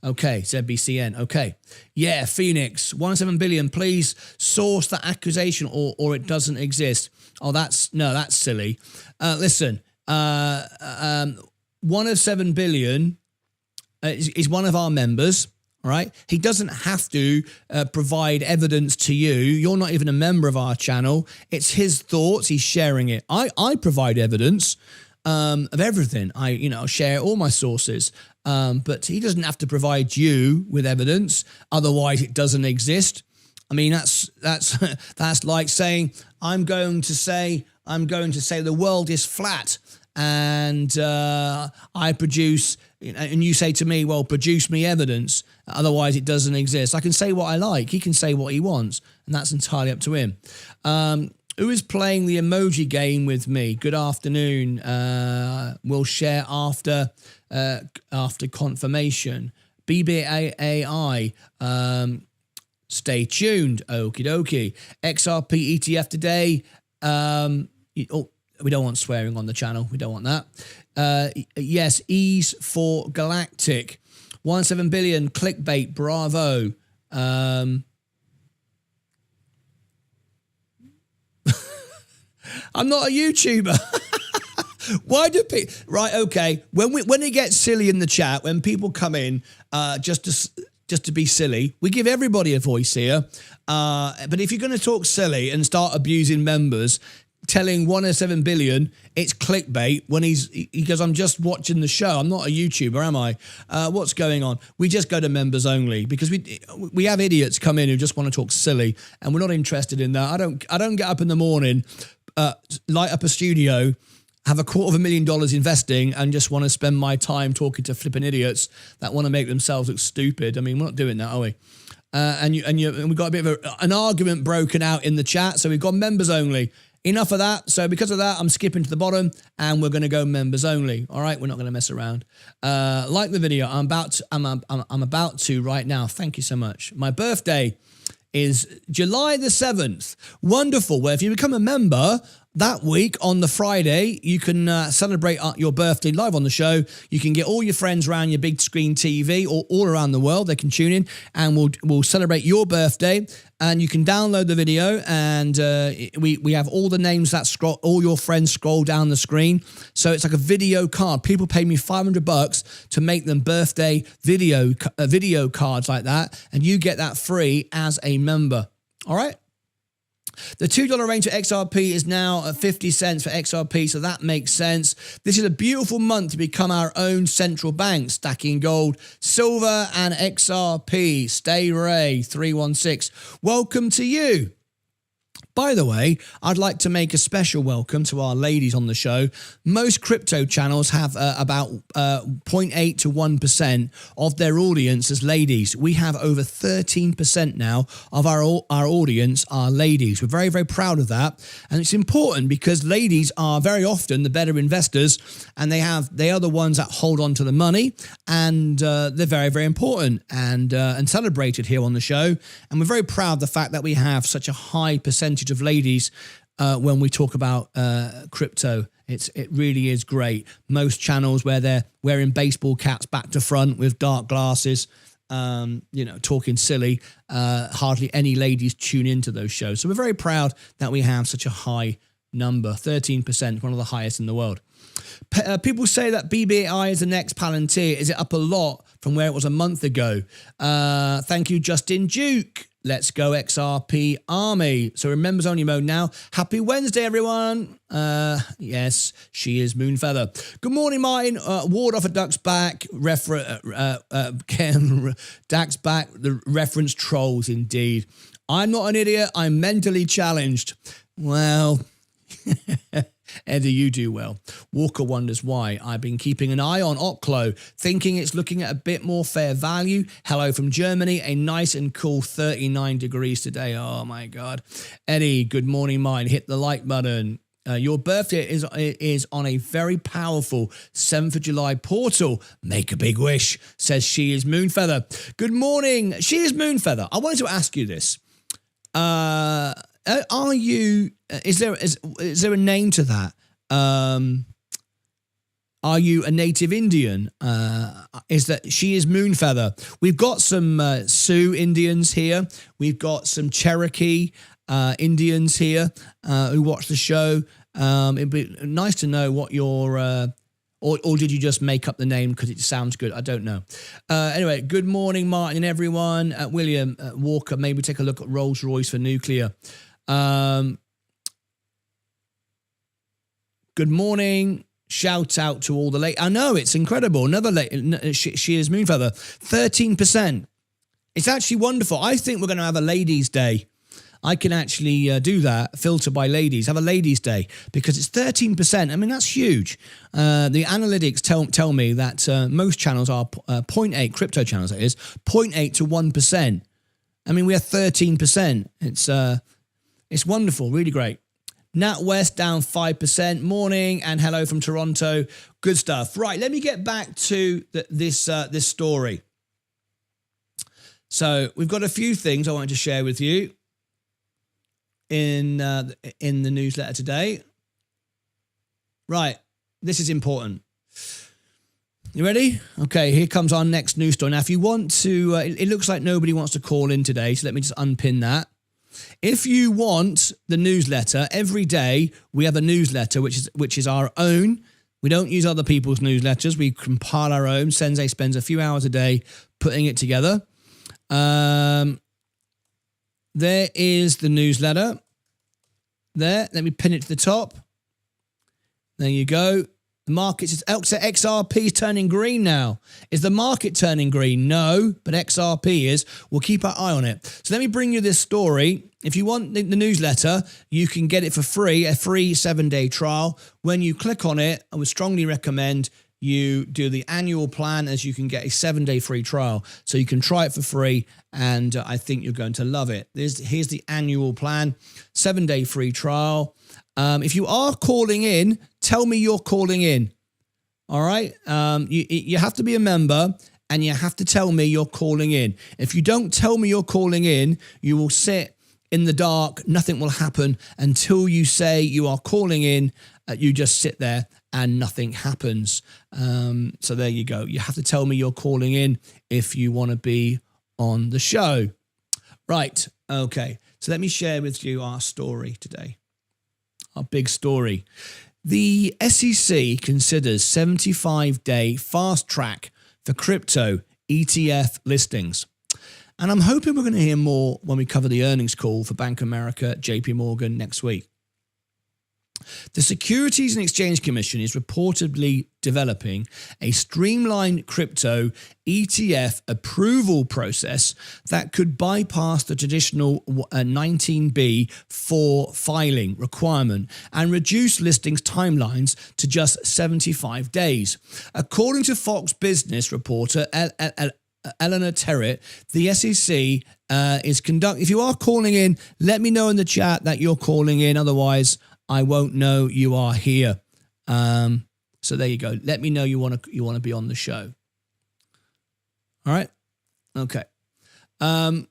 Okay, ZBCN. Okay. Yeah, Phoenix. 1.7 billion. Please source that accusation or it doesn't exist. Oh, that's silly. Listen, 1.7 billion is one of our members. All right. He doesn't have to provide evidence to you. You're not even a member of our channel. It's his thoughts. He's sharing it. I provide evidence of everything. I share all my sources. But he doesn't have to provide you with evidence. Otherwise, it doesn't exist. I mean, that's like saying I'm going to say the world is flat, and I produce. And you say to me, well, produce me evidence. Otherwise, it doesn't exist. I can say what I like. He can say what he wants. And that's entirely up to him. Who is playing the emoji game with me? Good afternoon. We'll share after confirmation. BBAI. Stay tuned. Okie dokie. XRP ETF today. We don't want swearing on the channel. We don't want that. Yes, Ease for Galactic. 1.7 billion, clickbait, bravo. I'm not a YouTuber. Why do people... Right, okay. When it gets silly in the chat, when people come in just to be silly, we give everybody a voice here. But if you're going to talk silly and start abusing members... telling 107 billion it's clickbait when he goes, I'm just watching the show. I'm not a YouTuber, am I? What's going on? We just go to members only because we have idiots come in who just want to talk silly, and we're not interested in that. I don't get up in the morning, light up a studio, have $250,000 investing, and just want to spend my time talking to flipping idiots that want to make themselves look stupid. I mean, we're not doing that, are we? And we've got a bit of an argument broken out in the chat, so we've got members only. Enough of that. So because of that, I'm skipping to the bottom, and we're going to go members only. All right, we're not going to mess around. Like the video. I'm about to right now. Thank you so much. My birthday is July the 7th. Wonderful. Where if you become a member that week on the Friday, you can celebrate your birthday live on the show. You can get all your friends around your big screen TV or all around the world. They can tune in, and we'll celebrate your birthday. And you can download the video, and we have all the names that all your friends scroll down the screen. So it's like a video card. People pay me $500 to make them birthday video cards like that, and you get that free as a member. All right. The $2 range for XRP is now at 50 cents for XRP, so that makes sense. This is a beautiful month to become our own central bank, stacking gold, silver, and XRP. Stay Ray 316. Welcome to you. By the way, I'd like to make a special welcome to our ladies on the show. Most crypto channels have about 0.8 to 1% of their audience as ladies. We have over 13% now of our audience are ladies. We're very, very proud of that. And it's important because ladies are very often the better investors, and they are the ones that hold on to the money, and they're very, very important and celebrated here on the show. And we're very proud of the fact that we have such a high percentage of ladies when we talk about crypto. It really is great. Most channels where they're wearing baseball caps back to front with dark glasses, talking silly, hardly any ladies tune into those shows. So we're very proud that we have such a high number, 13%, one of the highest in the world. People say that BBI is the next Palantir. Is it up a lot from where it was a month ago? Thank you, Justin Duke. Let's go XRP Army. So we're in members only mode now. Happy Wednesday, everyone. Yes, she is Moonfeather. Good morning, Martyn. Ward off a Duck's back. Duck's back. The reference trolls, indeed. I'm not an idiot. I'm mentally challenged. Well... Eddie, you do well. Walker wonders why. I've been keeping an eye on Oklo, thinking it's looking at a bit more fair value. Hello from Germany. A nice and cool 39 degrees today. Oh, my God. Eddie, good morning, mine. Hit the like button. Your birthday is on a very powerful 7th of July portal. Make a big wish, says She Is Moonfeather. Good morning. She Is Moonfeather. I wanted to ask you this. Are you? Is there a name to that? Are you a native Indian? Is that She Is Moonfeather? We've got some Sioux Indians here. We've got some Cherokee Indians here who watch the show. It'd be nice to know what your or did you just make up the name because it sounds good? I don't know. Anyway, good morning, Martyn and everyone. William Walker, maybe take a look at Rolls-Royce for nuclear. Good morning. Shout out to all the late. I know, it's incredible. Another late. She Is Moonfeather. 13%. It's actually wonderful. I think we're going to have a ladies' day. I can actually do that, filter by ladies, have a ladies' day, because it's 13%. I mean, that's huge. The analytics tell me that most channels are 0.8, crypto channels that is, 0.8 to 1%. I mean, we are 13%. It's wonderful, really great. NatWest down 5%. Morning and hello from Toronto. Good stuff. Right, let me get back to this story. So we've got a few things I wanted to share with you in the newsletter today. Right, this is important. You ready? Okay, here comes our next news story. Now, if you want to, it looks like nobody wants to call in today, so let me just unpin that. If you want the newsletter, every day we have a newsletter which is our own. We don't use other people's newsletters. We compile our own. Sensei spends a few hours a day putting it together. There is the newsletter. there. Let me pin it to the top. There you go. The market is XRP is turning green now. Is the market turning green? No, but XRP is. We'll keep our eye on it. So let me bring you this story. If you want the newsletter, you can get it for free, a free 7-day trial. When you click on it, I would strongly recommend you do the annual plan, as you can get a 7-day free trial. So you can try it for free, and I think you're going to love it. Here's the annual plan, 7-day free trial. If you are calling in, tell me you're calling in. All right. You have to be a member, and you have to tell me you're calling in. If you don't tell me you're calling in, you will sit in the dark. Nothing will happen until you say you are calling in. You just sit there and nothing happens. So there you go. You have to tell me you're calling in if you want to be on the show. Right. Okay. So let me share with you our story today. Our big story. The SEC considers 75-day fast track for crypto ETF listings. And I'm hoping we're going to hear more when we cover the earnings call for Bank of America, JP Morgan next week. The Securities and Exchange Commission is reportedly developing a streamlined crypto ETF approval process that could bypass the traditional 19B4 filing requirement and reduce listings timelines to just 75 days. According to Fox Business reporter Eleanor Terrett, the SEC is conducting. If you are calling in, let me know in the chat that you're calling in. Otherwise, I won't know you are here. So there you go. Let me know you want to be on the show. All right. Okay. The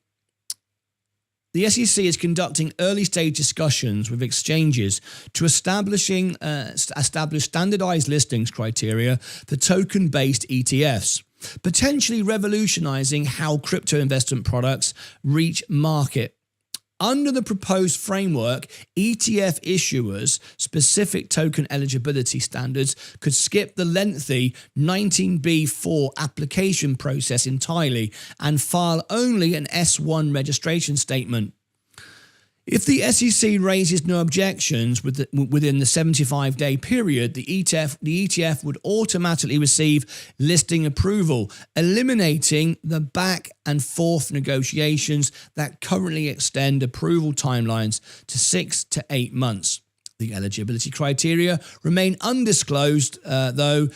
SEC is conducting early stage discussions with exchanges to establish standardized listings criteria for token-based ETFs, potentially revolutionizing how crypto investment products reach market. Under the proposed framework, ETF issuers' specific token eligibility standards could skip the lengthy 19B4 application process entirely and file only an S1 registration statement. If the SEC raises no objections within the 75-day period, the ETF would automatically receive listing approval, eliminating the back and forth negotiations that currently extend approval timelines to 6 to 8 months. The eligibility criteria remain undisclosed, though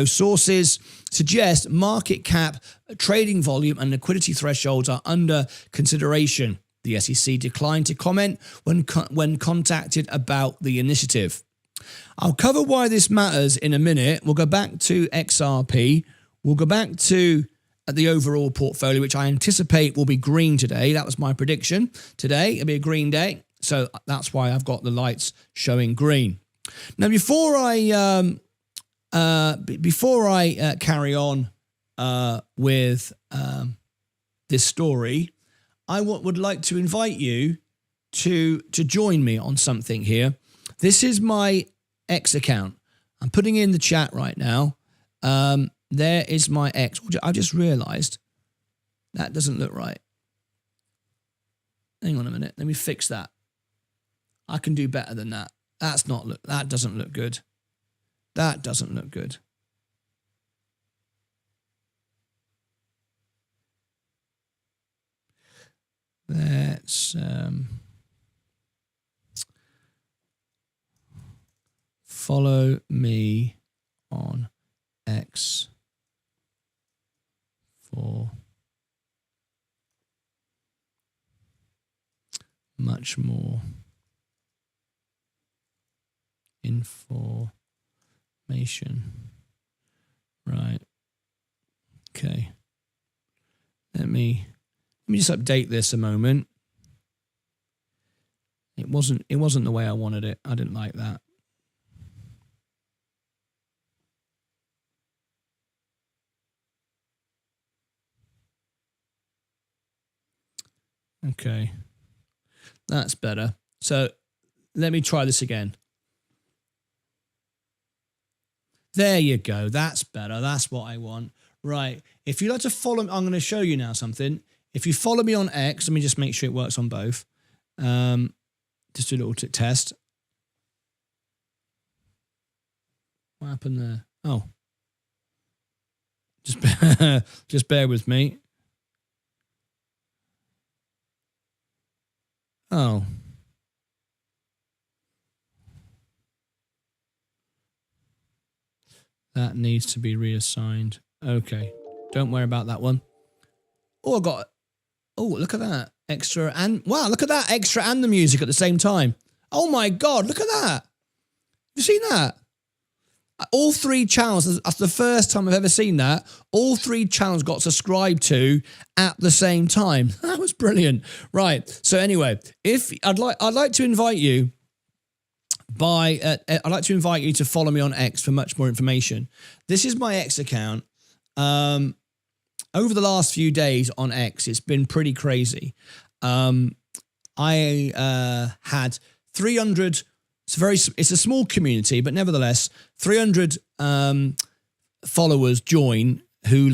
sources suggest market cap, trading volume, and liquidity thresholds are under consideration. The SEC declined to comment when contacted about the initiative. I'll cover why this matters in a minute. We'll go back to XRP. We'll go back to the overall portfolio, which I anticipate will be green today. That was my prediction. Today, it'll be a green day. So that's why I've got the lights showing green. Now, before I carry on with this story, I would like to invite you to join me on something here. This is my X account. I'm putting in the chat right now. There is my X. I just realized that doesn't look right. Hang on a minute. Let me fix that. I can do better than that. That doesn't look good. That doesn't look good. Let's follow me on X for much more information. Right. Okay. Let me just update this a moment. It wasn't the way I wanted it. I didn't like that. Okay. That's better. So let me try this again. There you go. That's better. That's what I want. Right. If you'd like to follow, I'm going to show you now something. If you follow me on X, let me just make sure it works on both. Just a little test. What happened there? Oh. Just bear with me. Oh. That needs to be reassigned. Okay. Don't worry about that one. Oh, I got... Oh, look at that. Extra and... Wow, look at that. Extra and the music at the same time. Oh my God, look at that. You seen that? All three channels, that's the first time I've ever seen that. All three channels got subscribed to at the same time. That was brilliant. Right. So anyway, if I'd like to invite you I'd like to invite you to follow me on X for much more information. This is my X account. Over the last few days on X, it's been pretty crazy. I had 300. It's a small community, but nevertheless, 300 followers join who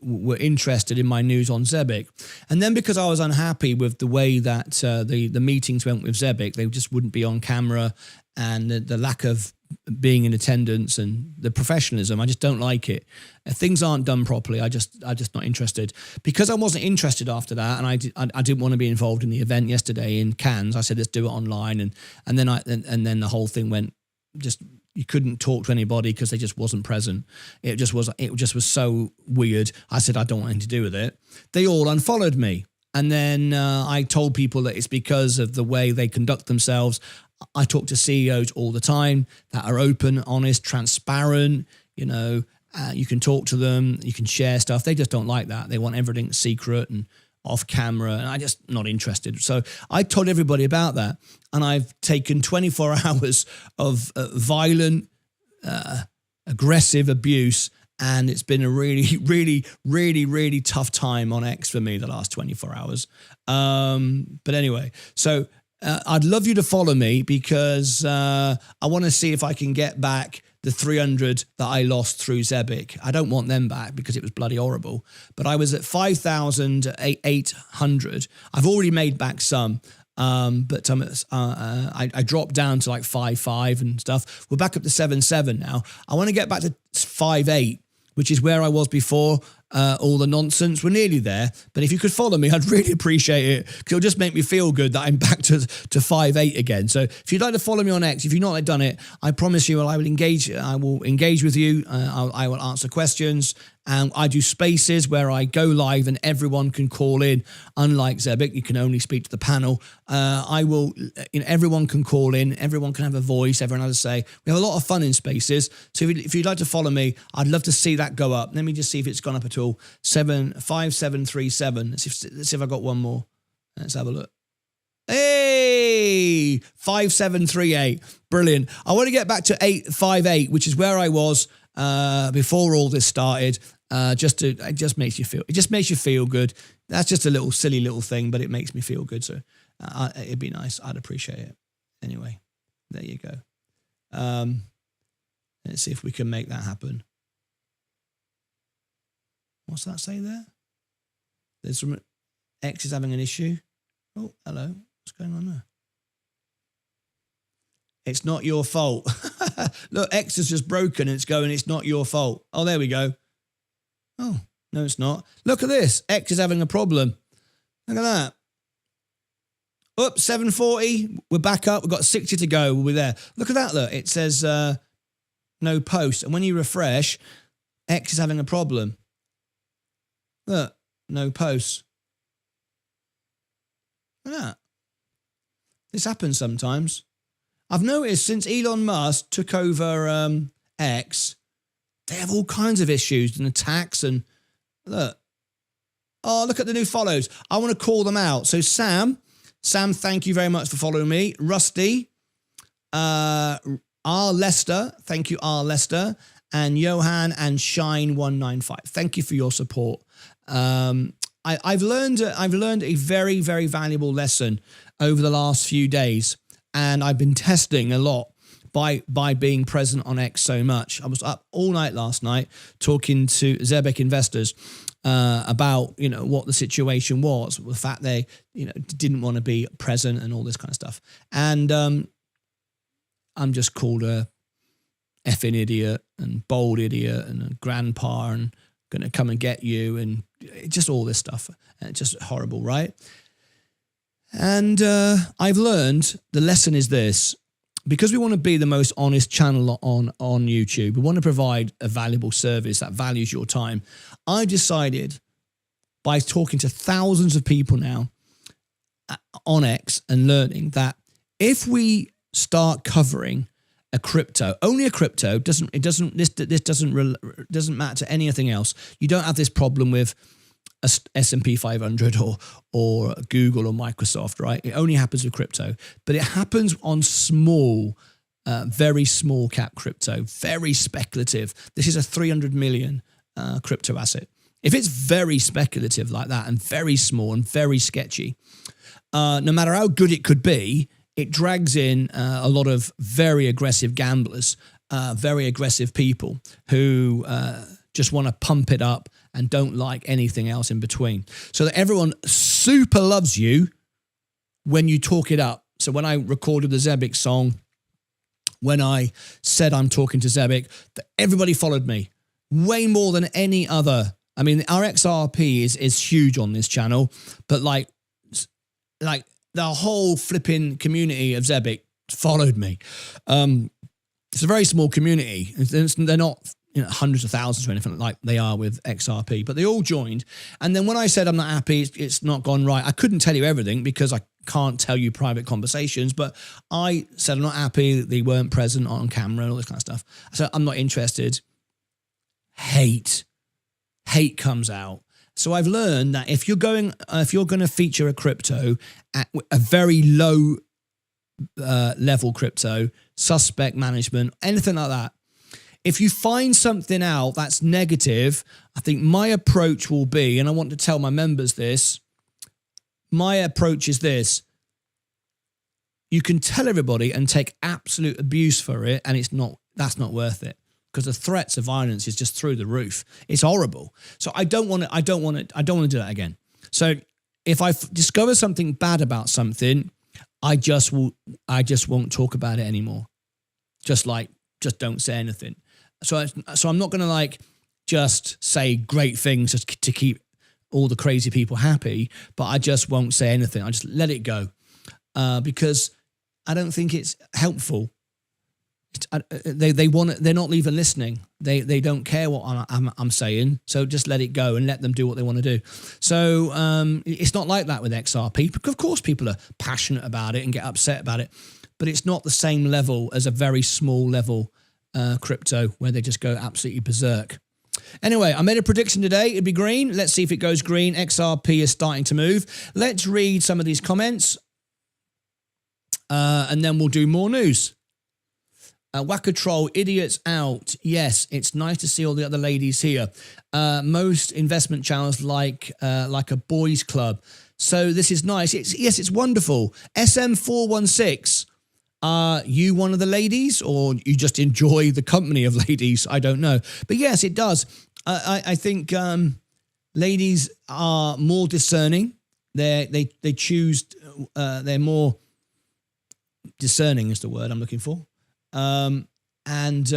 were interested in my news on Zebic. And then because I was unhappy with the way that the meetings went with Zebic, they just wouldn't be on camera, and the lack of being in attendance and the professionalism, I just don't like it. If things aren't done properly, I'm just not interested. Because I wasn't interested after that, and I didn't want to be involved in the event yesterday in Cannes. I said, let's do it online, and then the whole thing went just. You couldn't talk to anybody because they just wasn't present. It just was so weird. I said, I don't want anything to do with it. They all unfollowed me. And then I told people that it's because of the way they conduct themselves. I talk to CEOs all the time that are open, honest, transparent. You know, you can talk to them, you can share stuff. They just don't like that. They want everything secret and off camera, and I'm just not interested. So I told everybody about that, and I've taken 24 hours of violent, aggressive abuse, and it's been a really, really, really, really tough time on X for me the last 24 hours. But anyway, so I'd love you to follow me because I want to see if I can get back the 300 that I lost through Zebic. I don't want them back because it was bloody horrible. But I was at 5,800. I've already made back some, but I dropped down to like 5.5 and stuff. We're back up to 7.7 now. I want to get back to 5.8, which is where I was before all the nonsense. We're nearly there, but if you could follow me, I'd really appreciate it because it'll just make me feel good that I'm back to 5.8 again. So if you'd like to follow me on X, if you've not done it, I promise you I will engage with you. I will answer questions. And I do spaces where I go live and everyone can call in. Unlike Zebic, you can only speak to the panel. Everyone can call in. Everyone can have a voice. Everyone has a say. We have a lot of fun in spaces. So if you'd like to follow me, I'd love to see that go up. Let me just see if it's gone up at all. 5737. Let's see if I got one more. Let's have a look. Hey, 5738. Brilliant. I want to get back to 858, which is where I was before all this started. It just makes you feel good. That's just a little silly little thing, but it makes me feel good. So it'd be nice. I'd appreciate it. Anyway, there you go. Let's see if we can make that happen. What's that say there? There's some X is having an issue. Oh, hello. What's going on there? It's not your fault. Look, X is just broken and it's going, it's not your fault. Oh, there we go. Oh, no, it's not. Look at this. X is having a problem. Look at that. Up, 740. We're back up. We've got 60 to go. We'll be there. Look at that, look. It says no post. And when you refresh, X is having a problem. Look, no posts. Look at that. This happens sometimes. I've noticed since Elon Musk took over X, they have all kinds of issues and attacks and look. Oh, look at the new follows. I want to call them out. So Sam, thank you very much for following me. Rusty, R. Lester, thank you, R. Lester, and Johan and Shine195. Thank you for your support. I've learned a very, very valuable lesson over the last few days, and I've been testing a lot by being present on X so much. I was up all night last night talking to Zebic investors, about, what the situation was, the fact they, didn't want to be present and all this kind of stuff. And I'm just called a effing idiot and bold idiot and a grandpa and going to come and get you and just all this stuff. And it's just horrible, right? And I've learned the lesson is this. Because we want to be the most honest channel on YouTube, we want to provide a valuable service that values your time. I decided by talking to thousands of people now on X and learning that if we start covering a crypto, only a crypto, this doesn't matter to anything else. You don't have this problem with a S&P 500 or Google or Microsoft, right? It only happens with crypto, but it happens on small, very small cap crypto, very speculative. This is a 300 million crypto asset. If it's very speculative like that and very small and very sketchy, no matter how good it could be, it drags in a lot of very aggressive gamblers, very aggressive people who just want to pump it up and don't like anything else in between. So that everyone super loves you when you talk it up. So when I recorded the Zebic song, when I said I'm talking to Zebic, everybody followed me way more than any other. I mean, our XRP is huge on this channel, but like the whole flipping community of Zebic followed me. It's a very small community. They're not hundreds of thousands or anything like they are with XRP, but they all joined. And then when I said I'm not happy, it's not gone right, I couldn't tell you everything because I can't tell you private conversations, but I said I'm not happy that they weren't present on camera and all this kind of stuff. So I'm not interested. Hate comes out. So I've learned that if you're going to feature a crypto at a very low level crypto, suspect management, anything like that, if you find something out that's negative, I think my approach will be, and I want to tell my members this, my approach is this: you can tell everybody and take absolute abuse for it, and that's not worth it, because the threats of violence is just through the roof. It's horrible. So I don't want to do that again. So if I discover something bad about something, I just won't talk about it anymore. Just don't say anything. So I'm not going to just say great things just to keep all the crazy people happy, but I just won't say anything. I just let it go because I don't think it's helpful. They're not even listening. They don't care what I'm saying. So just let it go and let them do what they want to do. So it's not like that with XRP. Of course, people are passionate about it and get upset about it, but it's not the same level as a very small level crypto where they just go absolutely berserk. Anyway, I made a prediction today. It'd be green. Let's see if it goes green. XRP is starting to move. Let's read some of these comments and then we'll do more news. Wackatroll, idiots out. Yes, it's nice to see all the other ladies here. Most investment channels like a boys club. So this is nice. It's wonderful. SM416. Are you one of the ladies, or you just enjoy the company of ladies? I don't know. But yes, it does. I think ladies are more discerning. They choose. They're more discerning is the word I'm looking for. At the end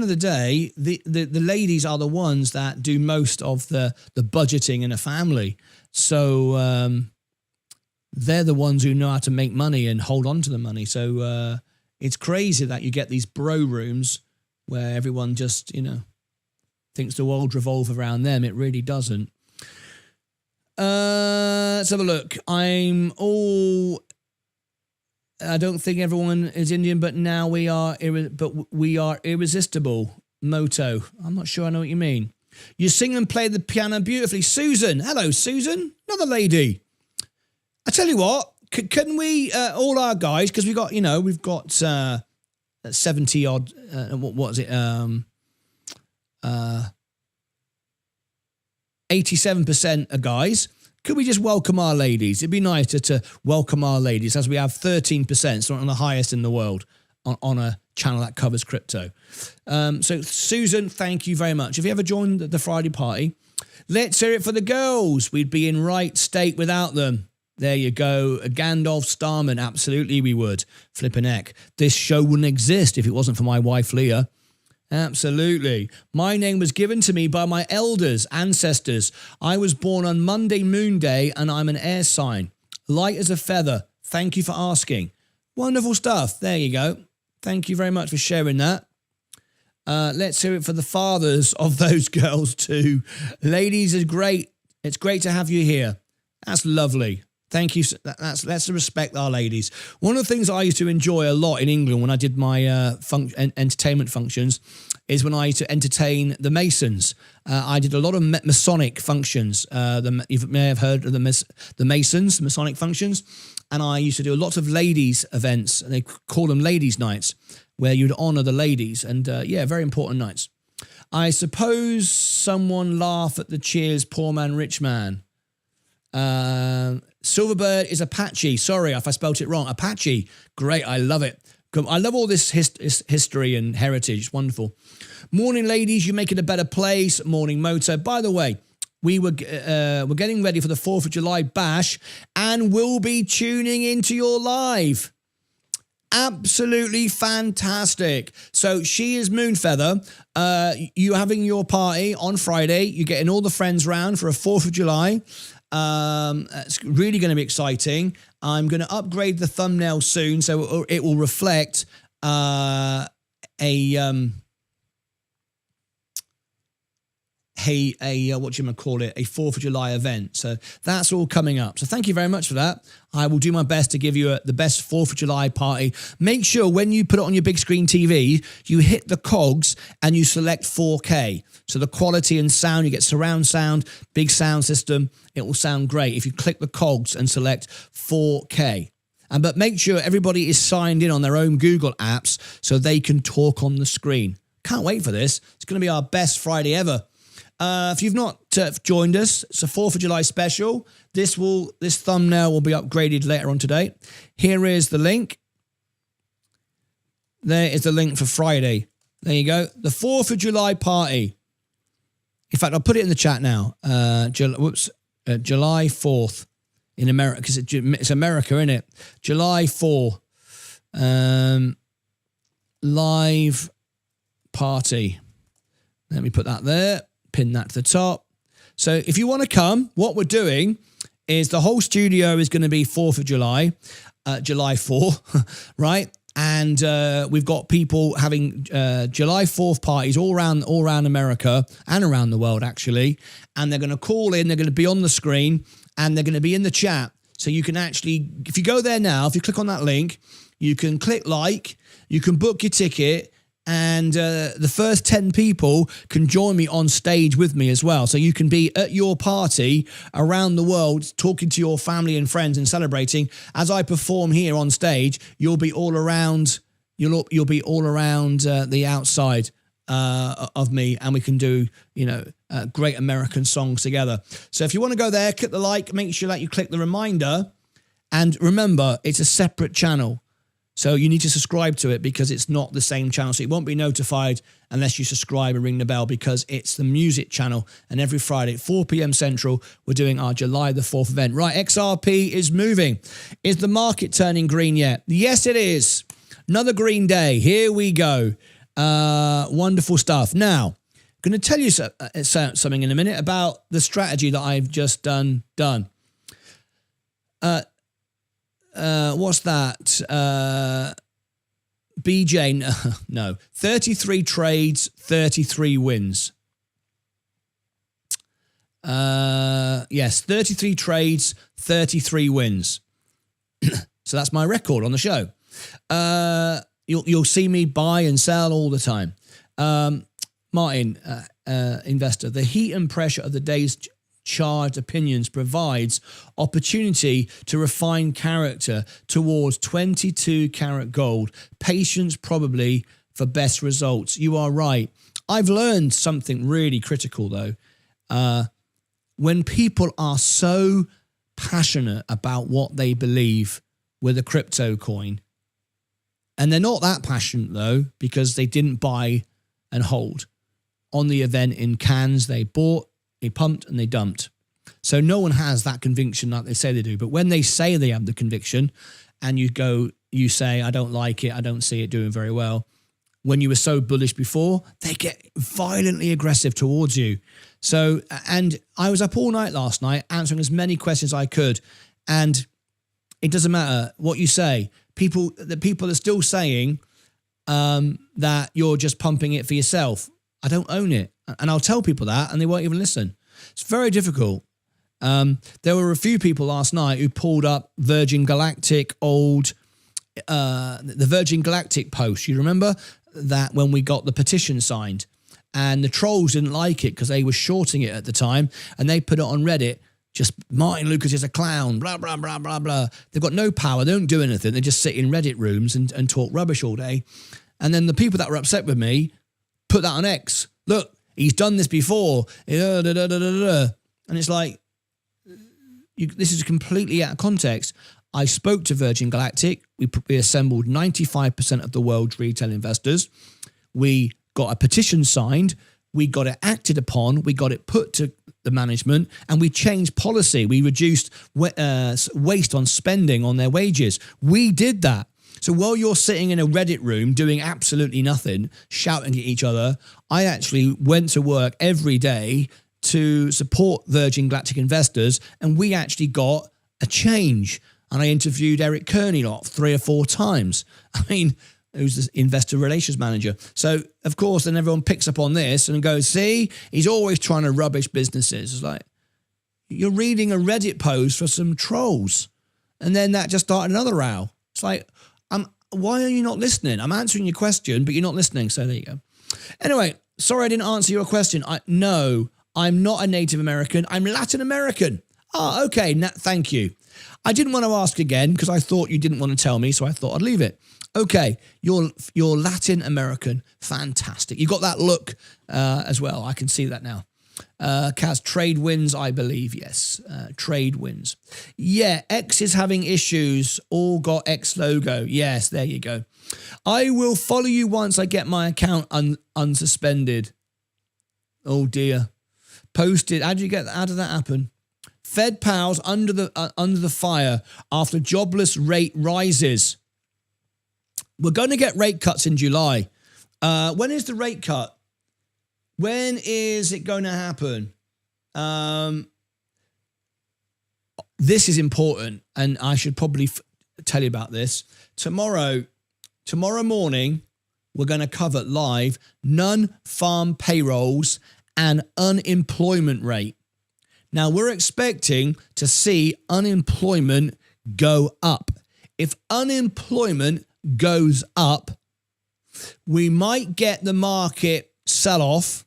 of the day, the ladies are the ones that do most of the budgeting in a family. So they're the ones who know how to make money and hold on to the money. So it's crazy that you get these bro rooms where everyone just, thinks the world revolves around them. It really doesn't. Let's have a look. I don't think everyone is Indian, but now we are irresistible. Moto. I'm not sure I know what you mean. You sing and play the piano beautifully. Susan. Hello, Susan. Another lady. I tell you what, can we, all our guys, because we've got 70 odd, what is it? 87% are guys. Could we just welcome our ladies? It'd be nicer to welcome our ladies, as we have 13%, so on the highest in the world. on a channel that covers crypto. So Susan, thank you very much. Have you ever joined the Friday party? Let's hear it for the girls. We'd be in right state without them. There you go. Gandalf Starman. Absolutely we would. Flippin' heck. This show wouldn't exist if it wasn't for my wife, Leah. Absolutely. My name was given to me by my elders, ancestors. I was born on Monday Moon Day and I'm an air sign. Light as a feather. Thank you for asking. Wonderful stuff. There you go. Thank you very much for sharing that. Let's hear it for the fathers of those girls too. Ladies is great. It's great to have you here. That's lovely. Thank you. Let's respect our ladies. One of the things I used to enjoy a lot in England when I did my entertainment functions is when I used to entertain the Masons. I did a lot of Masonic functions. You may have heard of the Masons, Masonic functions. And I used to do lots of ladies events. And they call them ladies' nights, where you'd honour the ladies. And yeah, very important nights. I suppose someone laugh at the cheers, poor man, rich man. Silverbird is Apache. Sorry if I spelt it wrong. Apache. Great. I love it. I love all this history and heritage. It's wonderful. Morning, ladies. You make it a better place. Morning, Moto. By the way, we're getting ready for the 4th of July bash and we'll be tuning into your live. Absolutely fantastic. So she is Moonfeather. You having your party on Friday. You're getting all the friends round for a 4th of July. It's really going to be exciting. I'm going to upgrade the thumbnail soon so it will reflect a 4th of July event. So that's all coming up. So thank you very much for that. I will do my best to give you the best 4th of July party. Make sure when you put it on your big screen TV, you hit the cogs and you select 4K. So the quality and sound, you get surround sound, big sound system. It will sound great if you click the cogs and select 4K. But make sure everybody is signed in on their own Google apps so they can talk on the screen. Can't wait for this. It's going to be our best Friday ever. If you've not joined us, it's a 4th of July special. This thumbnail will be upgraded later on today. Here is the link. There is the link for Friday. There you go. The 4th of July party. In fact, I'll put it in the chat now. July 4th in America, because it's America, isn't it? July 4. Live party. Let me put that there. Pin that to the top. So if you want to come, what we're doing is the whole studio is going to be 4th of July, July 4, right? And we've got people having July 4th parties all around America and around the world, actually. And they're going to call in, they're going to be on the screen, and they're going to be in the chat. So you can actually, if you go there now, if you click on that link, you can click like, you can book your ticket, and the first 10 people can join me on stage with me as well. So you can be at your party around the world, talking to your family and friends and celebrating. As I perform here on stage, you'll be all around. You'll be all around the outside of me, and we can do great American songs together. So if you want to go there, click the like. Make sure that you click the reminder, and remember, it's a separate channel. So you need to subscribe to it because it's not the same channel. So it won't be notified unless you subscribe and ring the bell, because it's the music channel. And every Friday at 4 p.m. Central, we're doing our July the 4th event. Right, XRP is moving. Is the market turning green yet? Yes, it is. Another green day. Here we go. Wonderful stuff. Now, I'm going to tell you something in a minute about the strategy that I've just done. What's that? BJ, no. 33 trades, 33 wins. Yes, 33 trades, 33 wins. So that's my record on the show. You'll see me buy and sell all the time. Martyn, investor, the heat and pressure of the day's charged opinions provides opportunity to refine character towards 22 karat gold. Patience probably for best results. You are right. I've learned something really critical though. When people are so passionate about what they believe with a crypto coin, And they're not that passionate, though, because they didn't buy and hold. On the event in Cannes, they bought, they pumped, and they dumped. So no one has that conviction like they say they do. But when they say they have the conviction and you say, I don't like it, I don't see it doing very well, when you were so bullish before, they get violently aggressive towards you. So, and I was up all night last night answering as many questions as I could. And it doesn't matter what you say. The people are still saying that you're just pumping it for yourself. I don't own it. And I'll tell people that and they won't even listen. It's very difficult. There were a few people last night who pulled up Virgin Galactic the Virgin Galactic post. You remember that when we got the petition signed and the trolls didn't like it because they were shorting it at the time and they put it on Reddit. Just Martyn Lucas is a clown, blah, blah, blah, blah, blah. They've got no power. They don't do anything. They just sit in Reddit rooms and talk rubbish all day. And then the people that were upset with me put that on X. Look, he's done this before. And it's like, this is completely out of context. I spoke to Virgin Galactic. We assembled 95% of the world's retail investors. We got a petition signed. We got it acted upon. We got it put to the management and we changed policy. We reduced waste on spending on their wages. We did that. So while you're sitting in a Reddit room doing absolutely nothing, shouting at each other, I actually went to work every day to support Virgin Galactic investors and we actually got a change. And I interviewed Eric Kearney 3 or 4 times. I mean, who's the investor relations manager. So, of course, then everyone picks up on this and goes, see, he's always trying to rubbish businesses. It's like, you're reading a Reddit post for some trolls. And then that just started another row. It's like, why are you not listening? I'm answering your question, but you're not listening. So there you go. Anyway, sorry I didn't answer your question. No, I'm not a Native American. I'm Latin American. Oh, okay. Thank you. I didn't want to ask again because I thought you didn't want to tell me, so I thought I'd leave it. Okay, you're Latin American. Fantastic. You got that look as well. I can see that now. Kaz, trade wins, I believe. Yes, trade wins. Yeah, X is having issues. All got X logo. Yes, there you go. I will follow you once I get my account unsuspended. Oh, dear. Posted. How did that happen? Fed pals under the fire after jobless rate rises. We're going to get rate cuts in July. When is the rate cut? When is it going to happen? This is important, and I should probably tell you about this. Tomorrow morning, we're going to cover live non-farm payrolls and unemployment rate. Now, we're expecting to see unemployment go up. If unemployment goes up, we might get the market sell-off,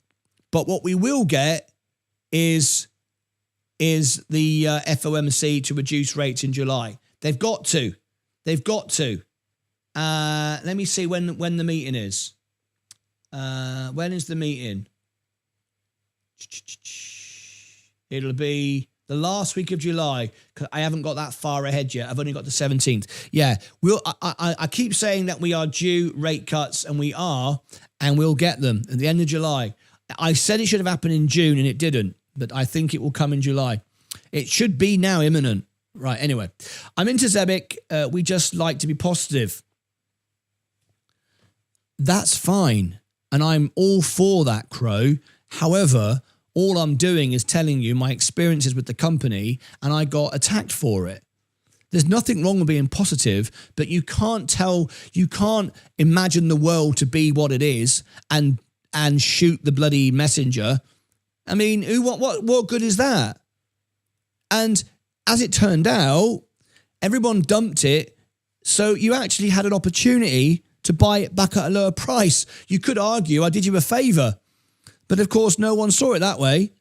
but what we will get is the FOMC to reduce rates in July. They've got to. Let me see when the meeting is. When is the meeting? It'll be the last week of July. I haven't got that far ahead yet. I've only got the 17th. Yeah, I keep saying that we are due rate cuts, and we are, and we'll get them at the end of July. I said it should have happened in June, and it didn't, but I think it will come in July. It should be now imminent. Right, anyway. I'm into Zebic. We just like to be positive. That's fine, and I'm all for that, Crow. However, all I'm doing is telling you my experiences with the company, and I got attacked for it. There's nothing wrong with being positive, but you can't imagine the world to be what it is and shoot the bloody messenger. I mean, what good is that? And as it turned out, everyone dumped it, so you actually had an opportunity to buy it back at a lower price. You could argue I did you a favor. But of course, no one saw it that way.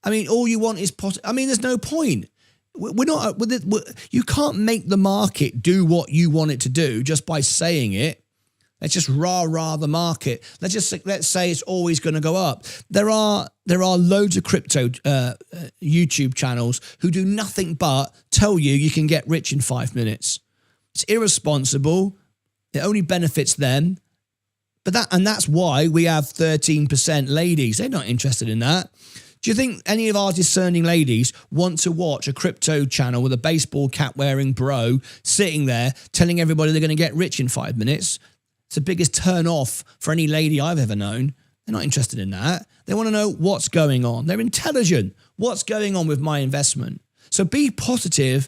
I mean, all you want is there's no point. You can't make the market do what you want it to do just by saying it. Let's just rah the market. Let's say it's always going to go up. There are loads of crypto YouTube channels who do nothing but tell you can get rich in 5 minutes. It's irresponsible. It only benefits them. But that's why we have 13% ladies. They're not interested in that. Do you think any of our discerning ladies want to watch a crypto channel with a baseball cap wearing bro sitting there telling everybody they're going to get rich in 5 minutes? It's the biggest turn off for any lady I've ever known. They're not interested in that. They want to know what's going on. They're intelligent. What's going on with my investment? So be positive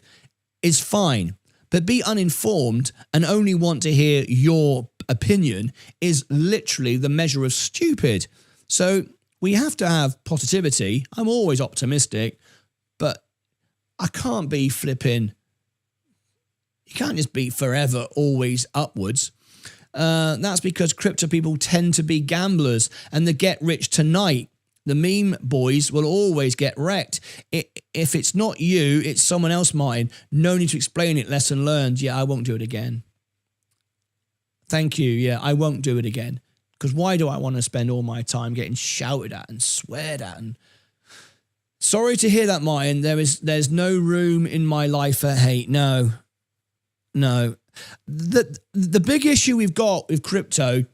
is fine, but be uninformed and only want to hear your opinion is literally the measure of stupid. So we have to have positivity. I'm always optimistic, but I can't be flipping. You can't just be forever always upwards. That's because crypto people tend to be gamblers and they get rich tonight. The meme boys will always get wrecked. If it's not you, it's someone else, Martyn. No need to explain it. Lesson learned. Yeah, I won't do it again. Thank you. Yeah, I won't do it again. Because why do I want to spend all my time getting shouted at and sweared at? And sorry to hear that, Martyn. There's no room in my life for hate. No. The big issue we've got with crypto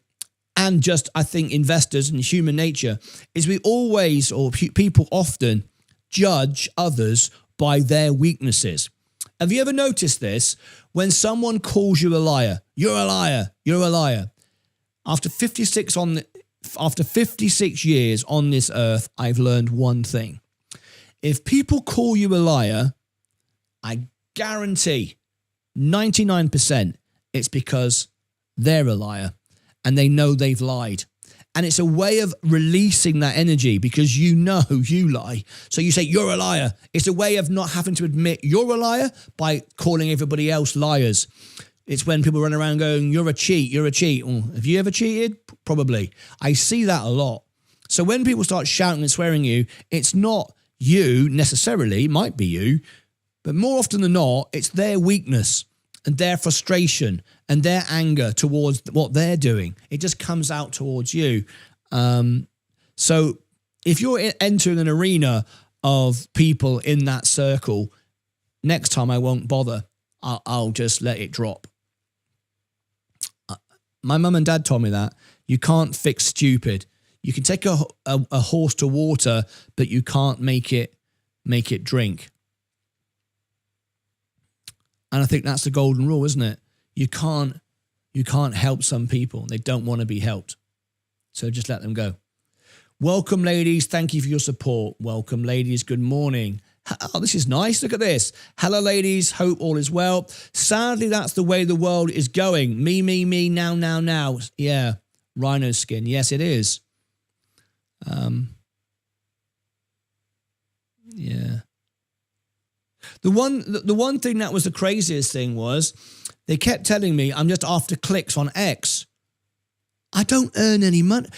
and just, I think, investors and human nature is we always, or people often, judge others by their weaknesses. Have you ever noticed this? When someone calls you a liar, you're a liar, you're a liar. After 56 years on this earth, I've learned one thing. If people call you a liar, I guarantee 99% it's because they're a liar and they know they've lied. And it's a way of releasing that energy because you know you lie. So you say, you're a liar. It's a way of not having to admit you're a liar by calling everybody else liars. It's when people run around going, you're a cheat, you're a cheat. Well, have you ever cheated? Probably. I see that a lot. So when people start shouting and swearing you, it's not you necessarily, it might be you, but more often than not, it's their weakness and their frustration and their anger towards what they're doing. It just comes out towards you. So if you're entering an arena of people in that circle, next time I won't bother. I'll just let it drop. My mum and dad told me that. You can't fix stupid. You can take a horse to water, but you can't make it drink. And I think that's the golden rule, isn't it? You can't help some people. They don't want to be helped. So just let them go. Welcome, ladies. Thank you for your support. Welcome, ladies. Good morning. Oh, this is nice. Look at this. Hello, ladies. Hope all is well. Sadly, that's the way the world is going. Me, now. Yeah. Rhino skin. Yes, it is. Yeah. The one thing that was the craziest thing was they kept telling me I'm just after clicks on X. I don't earn any money.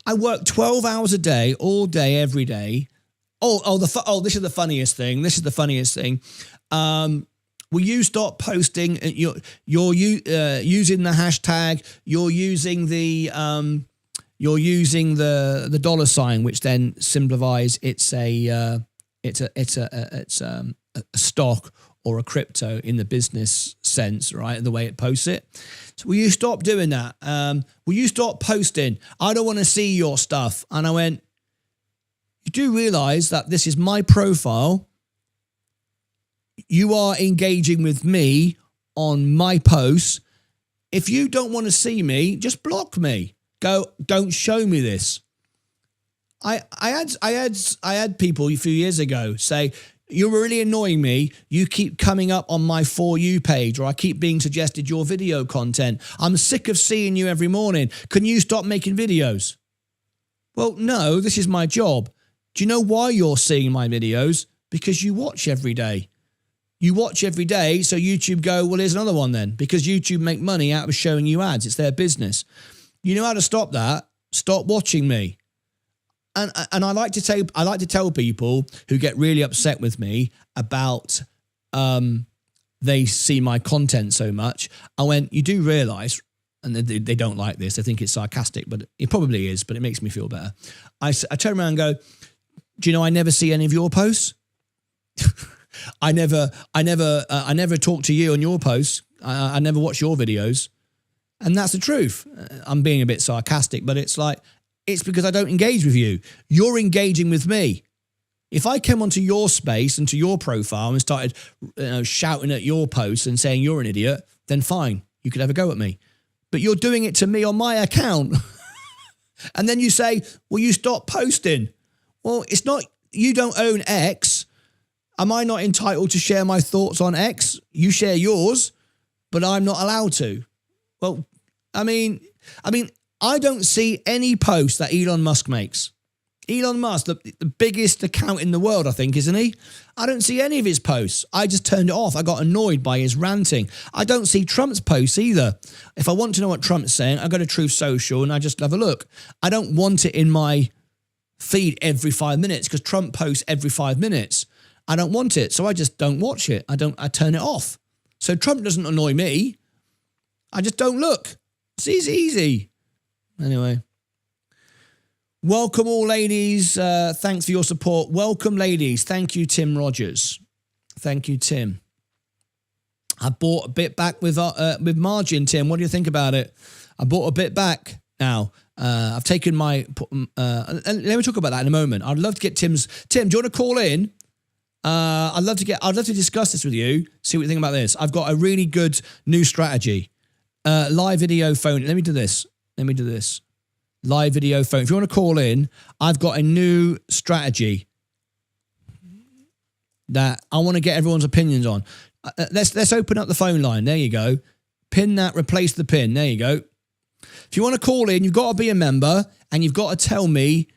I work 12 hours a day, all day, every day. This is the funniest thing. Will you stop posting? You're using the hashtag. You're using the dollar sign, which then simplifies it's a stock or a crypto in the business sense, right? The way it posts it. So will you stop doing that? Will you stop posting? I don't want to see your stuff. And I went, you do realize that this is my profile. You are engaging with me on my posts. If you don't want to see me, just block me. Don't show me this. I had people a few years ago say, you're really annoying me. You keep coming up on my For You page, or I keep being suggested your video content. I'm sick of seeing you every morning. Can you stop making videos? Well, no, this is my job. Do you know why you're seeing my videos? Because you watch every day. You watch every day, so YouTube go, well, here's another one then. Because YouTube make money out of showing you ads. It's their business. You know how to stop that? Stop watching me. And I like to tell people who get really upset with me about they see my content so much. I went, you do realise, and they don't like this. They think it's sarcastic, but it probably is. But it makes me feel better. I turn around and go, do you know I never see any of your posts? I never talk to you on your posts. I never watch your videos. And that's the truth. I'm being a bit sarcastic, but it's like, it's because I don't engage with you. You're engaging with me. If I came onto your space and to your profile and started shouting at your posts and saying you're an idiot, then fine, you could have a go at me. But you're doing it to me on my account. And then you say, well, you stop posting. Well, it's not, you don't own X. Am I not entitled to share my thoughts on X? You share yours, but I'm not allowed to. Well, I mean, I don't see any post that Elon Musk makes. Elon Musk, the biggest account in the world, I think, isn't he? I don't see any of his posts. I just turned it off. I got annoyed by his ranting. I don't see Trump's posts either. If I want to know what Trump's saying, I go to Truth Social and I just have a look. I don't want it in my feed every 5 minutes because Trump posts every 5 minutes. I don't want it, so I just don't watch it. I turn it off. So Trump doesn't annoy me. I just don't look. It's easy. Anyway. Welcome all, ladies. Thanks for your support. Welcome, ladies. Thank you, Tim Rogers. Thank you, Tim. I bought a bit back with margin, Tim. What do you think about it? I bought a bit back now. I've taken my... let me talk about that in a moment. I'd love to get Tim's... Tim, do you want to call in? I'd love to discuss this with you. See what you think about this. I've got a really good new strategy. Live video phone. Let me do this. Live video phone. If you want to call in, I've got a new strategy that I want to get everyone's opinions on. Let's open up the phone line. There you go. Pin that, replace the pin. There you go. If you want to call in, you've got to be a member and you've got to tell me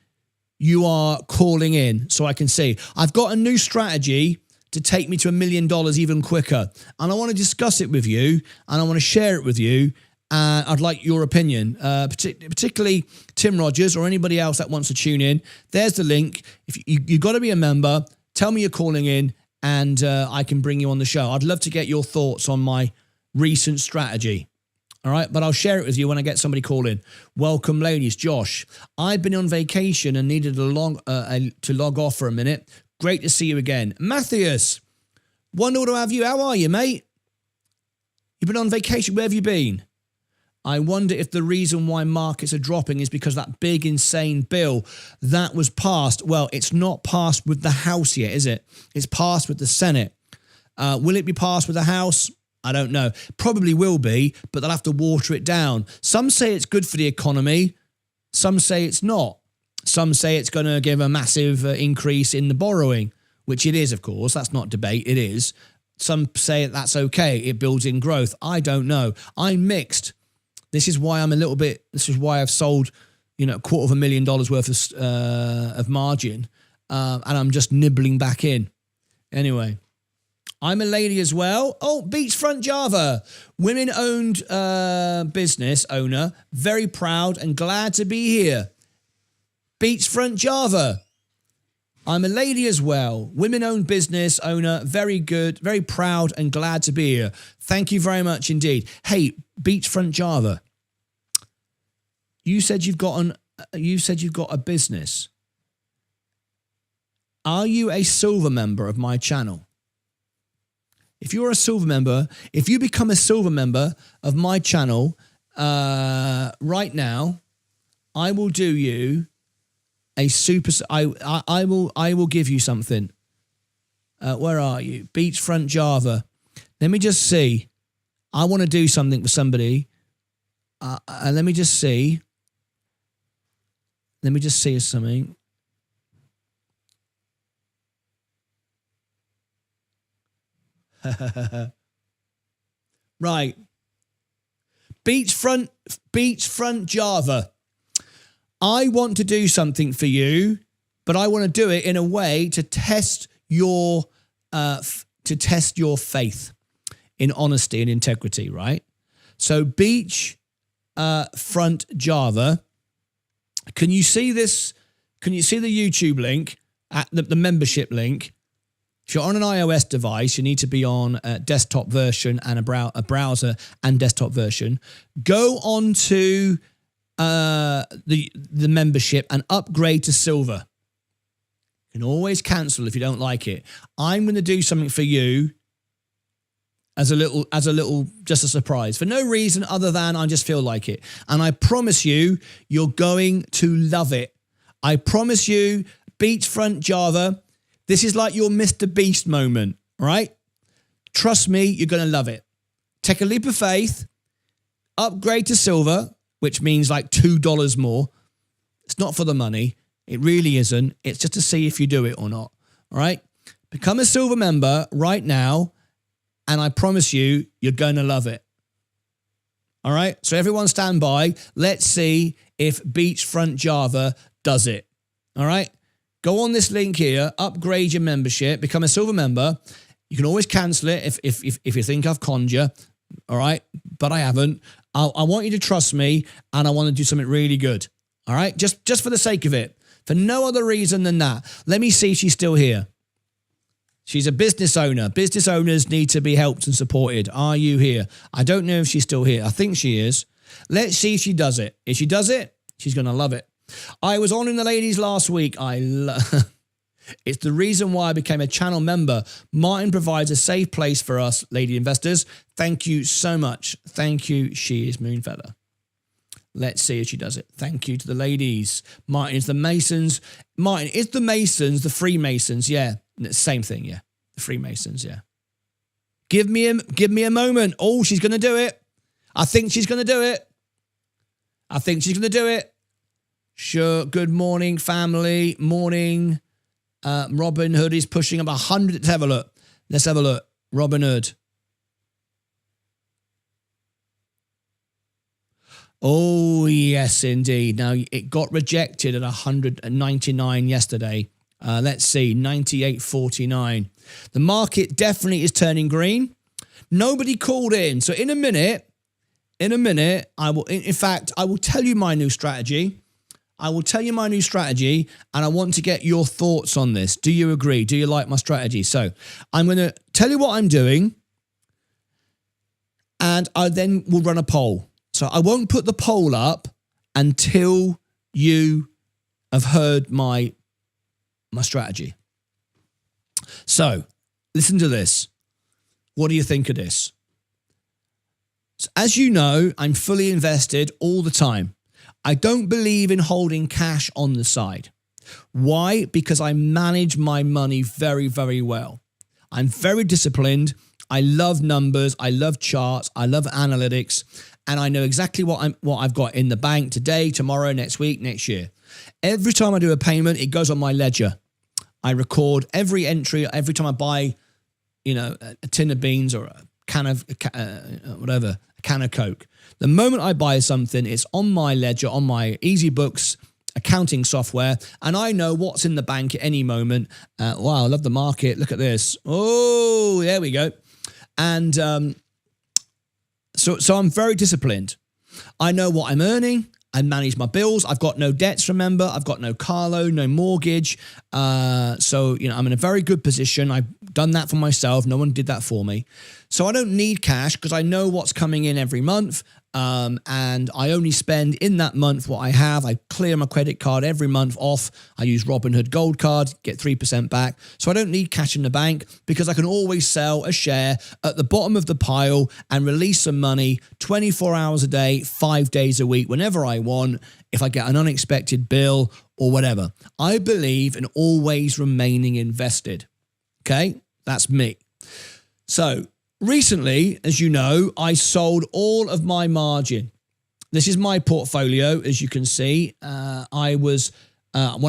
you are calling in so I can see. I've got a new strategy to take me to $1 million even quicker. And I want to discuss it with you and I want to share it with you. I'd like your opinion, particularly Tim Rogers or anybody else that wants to tune in. There's the link. If you've got to be a member, tell me you're calling in and I can bring you on the show. I'd love to get your thoughts on my recent strategy. All right, but I'll share it with you when I get somebody call in. Welcome, ladies. Josh, I've been on vacation and needed to log off for a minute. Great to see you again. Matthias, wonderful to have you. How are you, mate? You've been on vacation. Where have you been? I wonder if the reason why markets are dropping is because that big, insane bill that was passed. Well, it's not passed with the House yet, is it? It's passed with the Senate. Will it be passed with the House? I don't know. Probably will be, but they'll have to water it down. Some say it's good for the economy. Some say it's not. Some say it's going to give a massive increase in the borrowing, which it is, of course. That's not debate. It is. Some say that's okay. It builds in growth. I don't know. I'm mixed. This is why I've sold, $250,000 worth of margin, and I'm just nibbling back in. Anyway, I'm a lady as well. Oh, Beachfront Java, women-owned business owner, very proud and glad to be here. Beachfront Java, I'm a lady as well, women-owned business owner, very good, very proud and glad to be here. Thank you very much indeed. Hey, Beachfront Java, you said you've got a business. Are you a silver member of my channel? If you're a silver member, if you become a silver member of my channel right now, I will do you a super. I will give you something. Where are you? Beachfront Java. Let me just see. I want to do something for somebody. Let me just see. Let me just see something. Right. Beachfront Java. I want to do something for you, but I want to do it in a way to test your faith in honesty and integrity, right? So Beachfront Java. Can you see this? Can you see the YouTube link at the membership link? If you're on an iOS device, you need to be on a desktop version and a browser and desktop version. Go on to the membership and upgrade to silver. You can always cancel if you don't like it. I'm going to do something for you as a little, just a surprise for no reason other than I just feel like it. And I promise you, you're going to love it. I promise you, beachfront Java, this is like your Mr. Beast moment, right? Trust me, you're going to love it. Take a leap of faith, upgrade to silver, which means like $2 more. It's not for the money. It really isn't. It's just to see if you do it or not. All right? Become a silver member right now, and I promise you, you're going to love it. All right? So everyone stand by. Let's see if Beachfront Java does it. All right? Go on this link here, upgrade your membership, become a silver member. You can always cancel it if you think I've conned you. All right? But I haven't. I want you to trust me, and I want to do something really good. All right? Just for the sake of it. For no other reason than that. Let me see if she's still here. She's a business owner. Business owners need to be helped and supported. Are you here? I don't know if she's still here. I think she is. Let's see if she does it. If she does it, she's going to love it. I was on in the ladies last week. It's the reason why I became a channel member. Martyn provides a safe place for us, lady investors. Thank you so much. Thank you. She is Moonfeather. Let's see if she does it. Thank you to the ladies. Martyn is the Masons. Martyn is the Masons, the Freemasons. Yeah, same thing. Yeah, the Freemasons. Yeah. Give me a moment. Oh, she's going to do it. I think she's going to do it. I think she's going to do it. Sure. Good morning, family. Morning. Robin Hood is pushing up 100. Let's have a look. Let's have a look. Robin Hood. Oh, yes, indeed. Now, it got rejected at 199 yesterday. Let's see, 98.49. The market definitely is turning green. Nobody called in. So in a minute, I will, in fact, I will tell you my new strategy. I will tell you my new strategy, and I want to get your thoughts on this. Do you agree? Do you like my strategy? So I'm going to tell you what I'm doing, and I then will run a poll. So I won't put the poll up until you have heard my strategy. So listen to this. What do you think of this? So as you know, I'm fully invested all the time. I don't believe in holding cash on the side. Why? Because I manage my money very, very well. I'm very disciplined. I love numbers. I love charts. I love analytics. And I know exactly what I've got in the bank today, tomorrow, next week, next year. Every time I do a payment, it goes on my ledger. I record every entry. Every time I buy, a tin of beans or a can of whatever, a can of Coke. The moment I buy something, it's on my ledger, on my EasyBooks accounting software, and I know what's in the bank at any moment. Wow, I love the market. Look at this. Oh, there we go. And So I'm very disciplined. I know what I'm earning. I manage my bills. I've got no debts, remember. I've got no car loan, no mortgage. So I'm in a very good position. I've done that for myself. No one did that for me. So I don't need cash because I know what's coming in every month. And I only spend in that month what I have. I clear my credit card every month off. I use Robinhood Gold Card, get 3% back. So I don't need cash in the bank because I can always sell a share at the bottom of the pile and release some money 24 hours a day, 5 days a week, whenever I want, if I get an unexpected bill or whatever. I believe in always remaining invested. Okay, that's me. So recently, as you know, I sold all of my margin. This is my portfolio, as you can see. When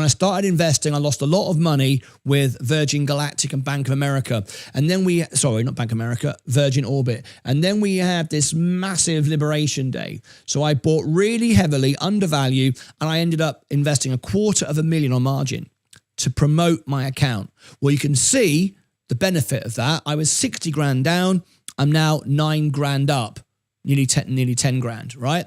I started investing, I lost a lot of money with Virgin Galactic and Bank of America. And then not Bank of America, Virgin Orbit. And then we had this massive liberation day. So I bought really heavily, undervalued, and I ended up investing $250,000 on margin to promote my account. Well, you can see the benefit of that. I was 60 grand down. I'm now 9 grand up, nearly 10 grand, right?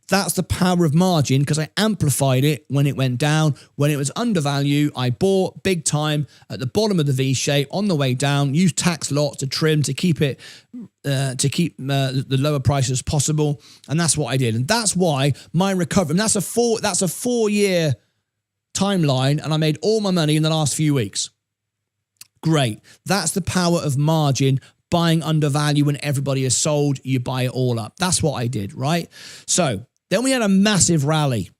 That's the power of margin because I amplified it when it went down. When it was undervalued, I bought big time at the bottom of the V shape on the way down, used tax lots to trim to keep it, the lower prices possible. And that's what I did. And that's why my recovery, and that's a 4-year timeline and I made all my money in the last few weeks. Great. That's the power of margin, buying undervalue when everybody is sold, you buy it all up. That's what I did, right? So then we had a massive rally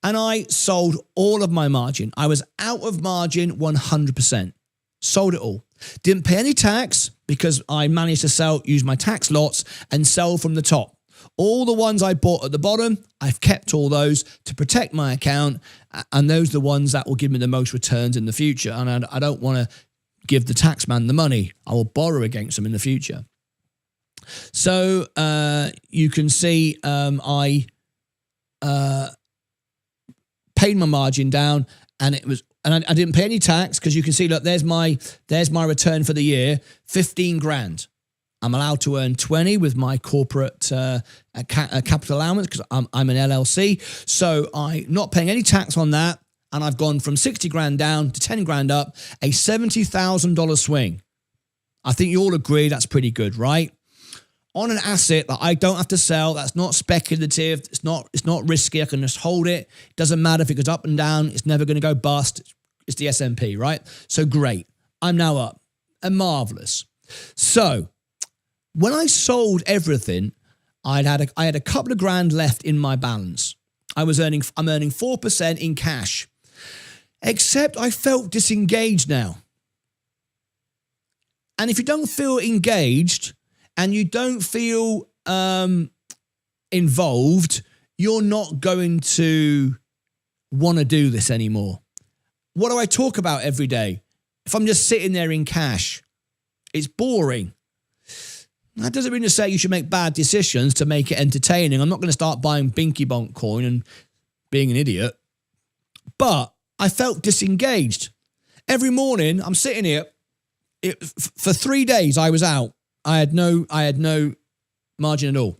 and I sold all of my margin. I was out of margin 100%. Sold it all. Didn't pay any tax because I managed to use my tax lots and sell from the top. All the ones I bought at the bottom, I've kept all those to protect my account, and those are the ones that will give me the most returns in the future. And I don't want to give the tax man the money. I will borrow against them in the future. So you can see I paid my margin down, and I didn't pay any tax because you can see, look, there's my return for the year, 15 grand. I'm allowed to earn 20 with my corporate capital allowance because I'm an LLC. So I'm not paying any tax on that. And I've gone from 60 grand down to 10 grand up, a $70,000 swing. I think you all agree that's pretty good, right? On an asset that I don't have to sell, that's not speculative, it's not risky, I can just hold it. It doesn't matter if it goes up and down, it's never going to go bust. It's the S&P, right? So great. I'm now up. And marvelous. So when I sold everything, I had a couple of grand left in my balance. I'm earning 4% in cash. Except I felt disengaged now. And if you don't feel engaged and you don't feel involved, you're not going to want to do this anymore. What do I talk about every day? If I'm just sitting there in cash, it's boring. That doesn't mean to say you should make bad decisions to make it entertaining. I'm not going to start buying Binky Bonk coin and being an idiot. But I felt disengaged. Every morning I'm sitting here. For 3 days I was out. I had no margin at all.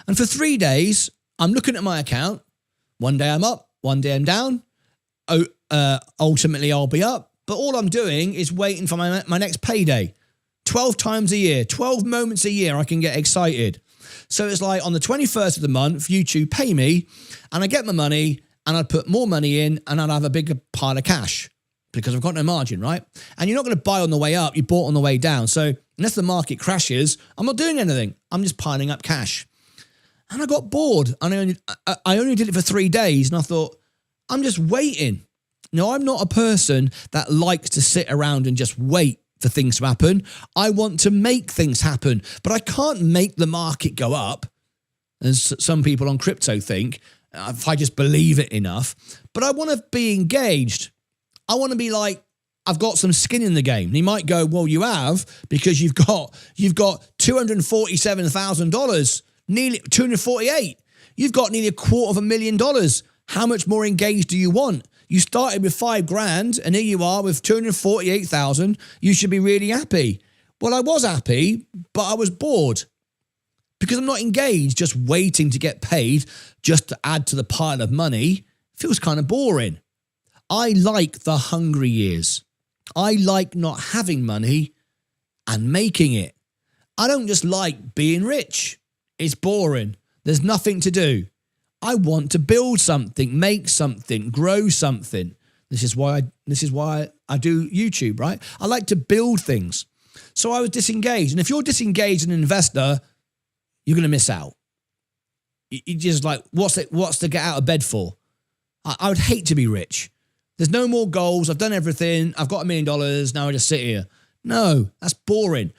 And for 3 days I'm looking at my account. One day I'm up, one day I'm down. Ultimately I'll be up. But all I'm doing is waiting for my next payday. 12 times a year, 12 moments a year I can get excited. So it's like on the 21st of the month, YouTube pay me and I get my money and I'd put more money in and I'd have a bigger pile of cash because I've got no margin, right? And you're not going to buy on the way up, you bought on the way down. So unless the market crashes, I'm not doing anything. I'm just piling up cash. And I got bored and I only did it for 3 days and I thought, I'm just waiting. No, I'm not a person that likes to sit around and just wait for things to happen. I want to make things happen, but I can't make the market go up, as some people on crypto think, if I just believe it enough. But I want to be engaged. I want to be like, I've got some skin in the game. And you might go, well, you have, because you've got $247,000, nearly 248. You've got nearly $250,000. How much more engaged do you want? You started with 5 grand and here you are with 248,000. You should be really happy. Well, I was happy, but I was bored because I'm not engaged, just waiting to get paid just to add to the pile of money. Feels kind of boring. I like the hungry years. I like not having money and making it. I don't just like being rich. It's boring. There's nothing to do. I want to build something, make something, grow something. This is why I do YouTube, right? I like to build things. So I was disengaged. And if you're disengaged as an investor, you're going to miss out. You just like, what's to get out of bed for? I would hate to be rich. There's no more goals. I've done everything. I've got $1 million. Now I just sit here. No, that's boring.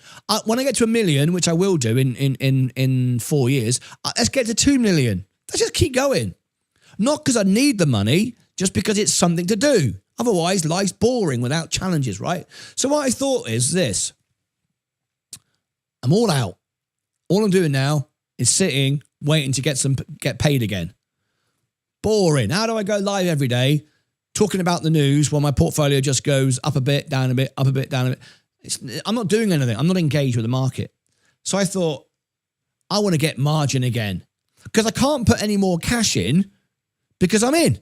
When I get to 1 million, which I will do in 4 years, let's get to 2 million. Let's just keep going. Not because I need the money, just because it's something to do. Otherwise, life's boring without challenges, right? So what I thought is this. I'm all out. All I'm doing now is sitting, waiting to get paid again. Boring. How do I go live every day talking about the news while my portfolio just goes up a bit, down a bit, up a bit, down a bit? I'm not doing anything. I'm not engaged with the market. So I thought, I want to get margin again. Because I can't put any more cash in because I'm in.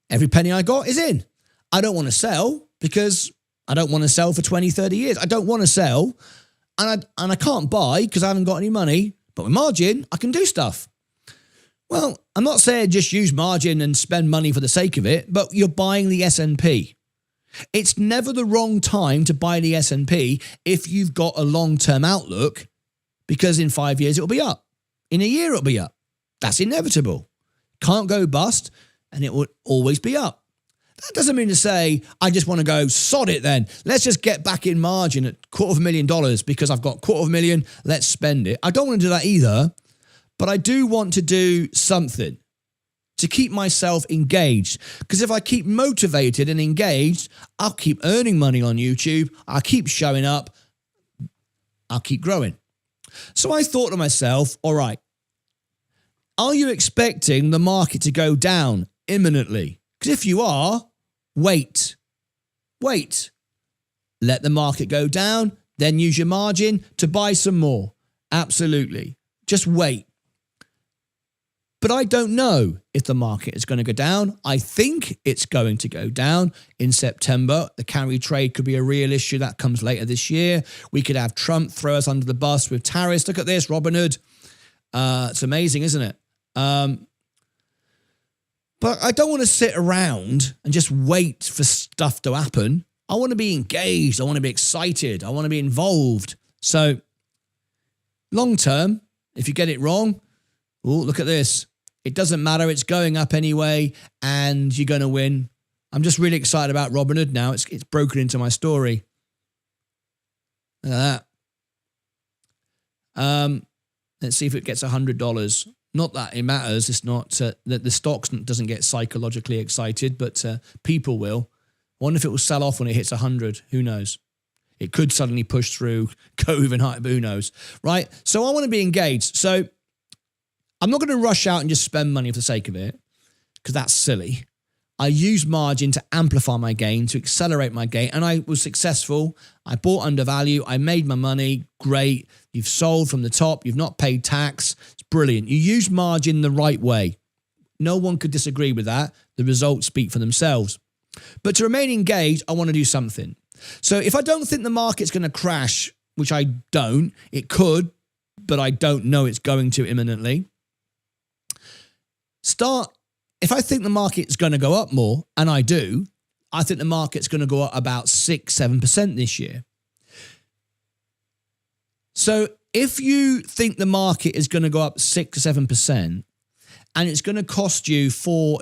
Every penny I got is in. I don't want to sell because I don't want to sell for 20, 30 years. I don't want to sell and I can't buy because I haven't got any money. But with margin, I can do stuff. Well, I'm not saying just use margin and spend money for the sake of it, but you're buying the S&P. It's never the wrong time to buy the S&P if you've got a long-term outlook, because in 5 years it'll be up. In a year it'll be up. That's inevitable. Can't go bust, and it will always be up. That doesn't mean to say, I just want to go, sod it then. Let's just get back in margin at $250,000 because I've got $250,000, let's spend it. I don't want to do that either, but I do want to do something to keep myself engaged. Because if I keep motivated and engaged, I'll keep earning money on YouTube, I'll keep showing up, I'll keep growing. So I thought to myself, all right, are you expecting the market to go down imminently? Because if you are, wait. Let the market go down, then use your margin to buy some more. Absolutely. Just wait. But I don't know if the market is going to go down. I think it's going to go down in September. The carry trade could be a real issue. That comes later this year. We could have Trump throw us under the bus with tariffs. Look at this, Robinhood. It's amazing, isn't it? But I don't want to sit around and just wait for stuff to happen. I want to be engaged. I want to be excited. I want to be involved. So long term, if you get it wrong, oh, look at this. It doesn't matter. It's going up anyway, and you're going to win. I'm just really excited about Robinhood now. It's broken into my story. Look at that. Let's see if it gets $100. Not that it matters. It's not that the stock doesn't get psychologically excited, but people will. I wonder if it will sell off when it hits 100. Who knows? It could suddenly push through, go even higher, but who knows? Right? So I want to be engaged. So I'm not going to rush out and just spend money for the sake of it, because that's silly. I use margin to amplify my gain, to accelerate my gain, and I was successful. I bought under value. I made my money. Great. You've sold from the top. You've not paid tax. It's brilliant. You use margin the right way. No one could disagree with that. The results speak for themselves. But to remain engaged, I want to do something. So if I don't think the market's going to crash, which I don't, it could, but I don't know it's going to imminently. If I think the market's going to go up more, and I do, I think the market's going to go up about 6-7% this year. So if you think the market is going to go up 6-7%, and it's going to cost you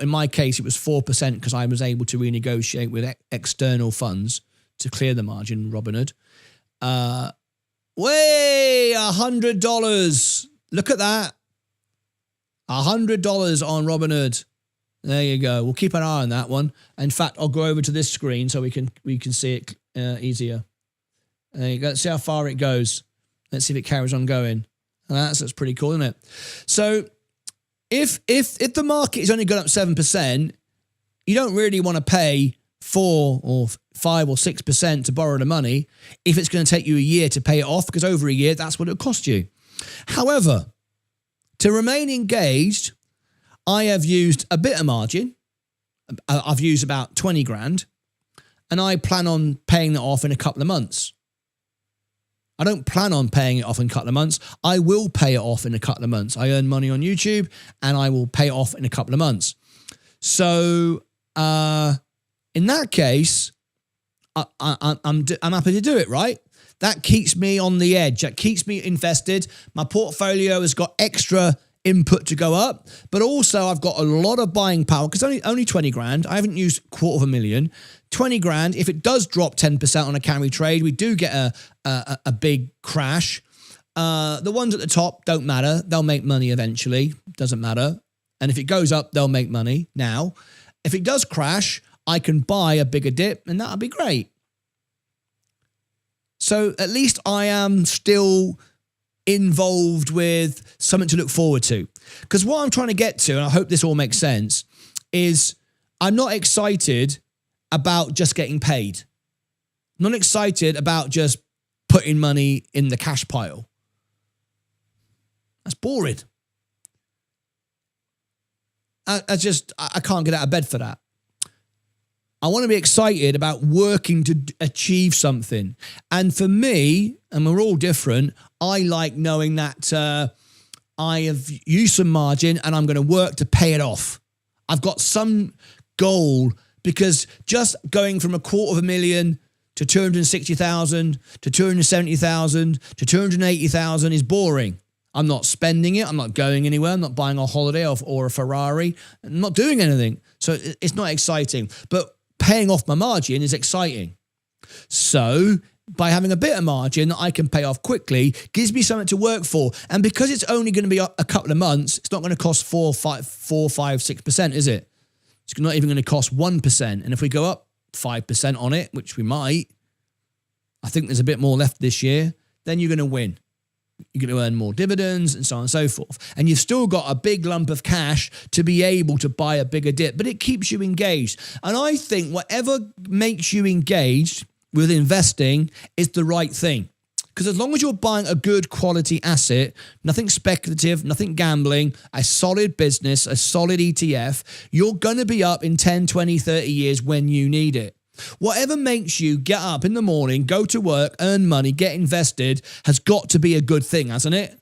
in my case, it was 4% because I was able to renegotiate with external funds to clear the margin, Robinhood. $100. Look at that. $100 on Robinhood. There you go. We'll keep an eye on that one. In fact, I'll go over to this screen so we can see it easier. There you go. Let's see how far it goes. Let's see if it carries on going. And that's pretty cool, isn't it? So if the market is only going up 7%, you don't really want to pay 4 or 5 or 6% to borrow the money if it's going to take you a year to pay it off, because over a year, that's what it'll cost you. However, to remain engaged, I have used a bit of margin. I've used about 20 grand, and I plan on paying that off in a couple of months. I don't plan on paying it off in a couple of months. I will pay it off in a couple of months. I earn money on YouTube, and I will pay it off in a couple of months. So in that case, I'm happy to do it, right? That keeps me on the edge. That keeps me invested. My portfolio has got extra input to go up, but also I've got a lot of buying power because only 20 grand. I haven't used $250,000. 20 grand. If it does drop 10% on a carry trade, we do get a big crash. The ones at the top don't matter. They'll make money eventually. Doesn't matter. And if it goes up, they'll make money now. If it does crash, I can buy a bigger dip, and that'll be great. So at least I am still involved with something to look forward to. Because what I'm trying to get to, and I hope this all makes sense, is I'm not excited about just getting paid. I'm not excited about just putting money in the cash pile. That's boring. I can't get out of bed for that. I want to be excited about working to achieve something. And for me, and we're all different, I like knowing that I have used some margin and I'm going to work to pay it off. I've got some goal, because just going from $250,000 to 260,000 to 270,000 to 280,000 is boring. I'm not spending it. I'm not going anywhere. I'm not buying a holiday or a Ferrari. I'm not doing anything. So it's not exciting. But paying off my margin is exciting. So by having a bit of margin that I can pay off quickly gives me something to work for. And because it's only going to be a couple of months, it's not going to cost 4, 5, 6%, is it? It's not even going to cost 1%. And if we go up 5% on it, which we might, I think there's a bit more left this year, then you're going to win. You're going to earn more dividends and so on and so forth. And you've still got a big lump of cash to be able to buy a bigger dip, but it keeps you engaged. And I think whatever makes you engaged with investing is the right thing. Because as long as you're buying a good quality asset, nothing speculative, nothing gambling, a solid business, a solid ETF, you're going to be up in 10, 20, 30 years when you need it. Whatever makes you get up in the morning, go to work, earn money, get invested has got to be a good thing, hasn't it?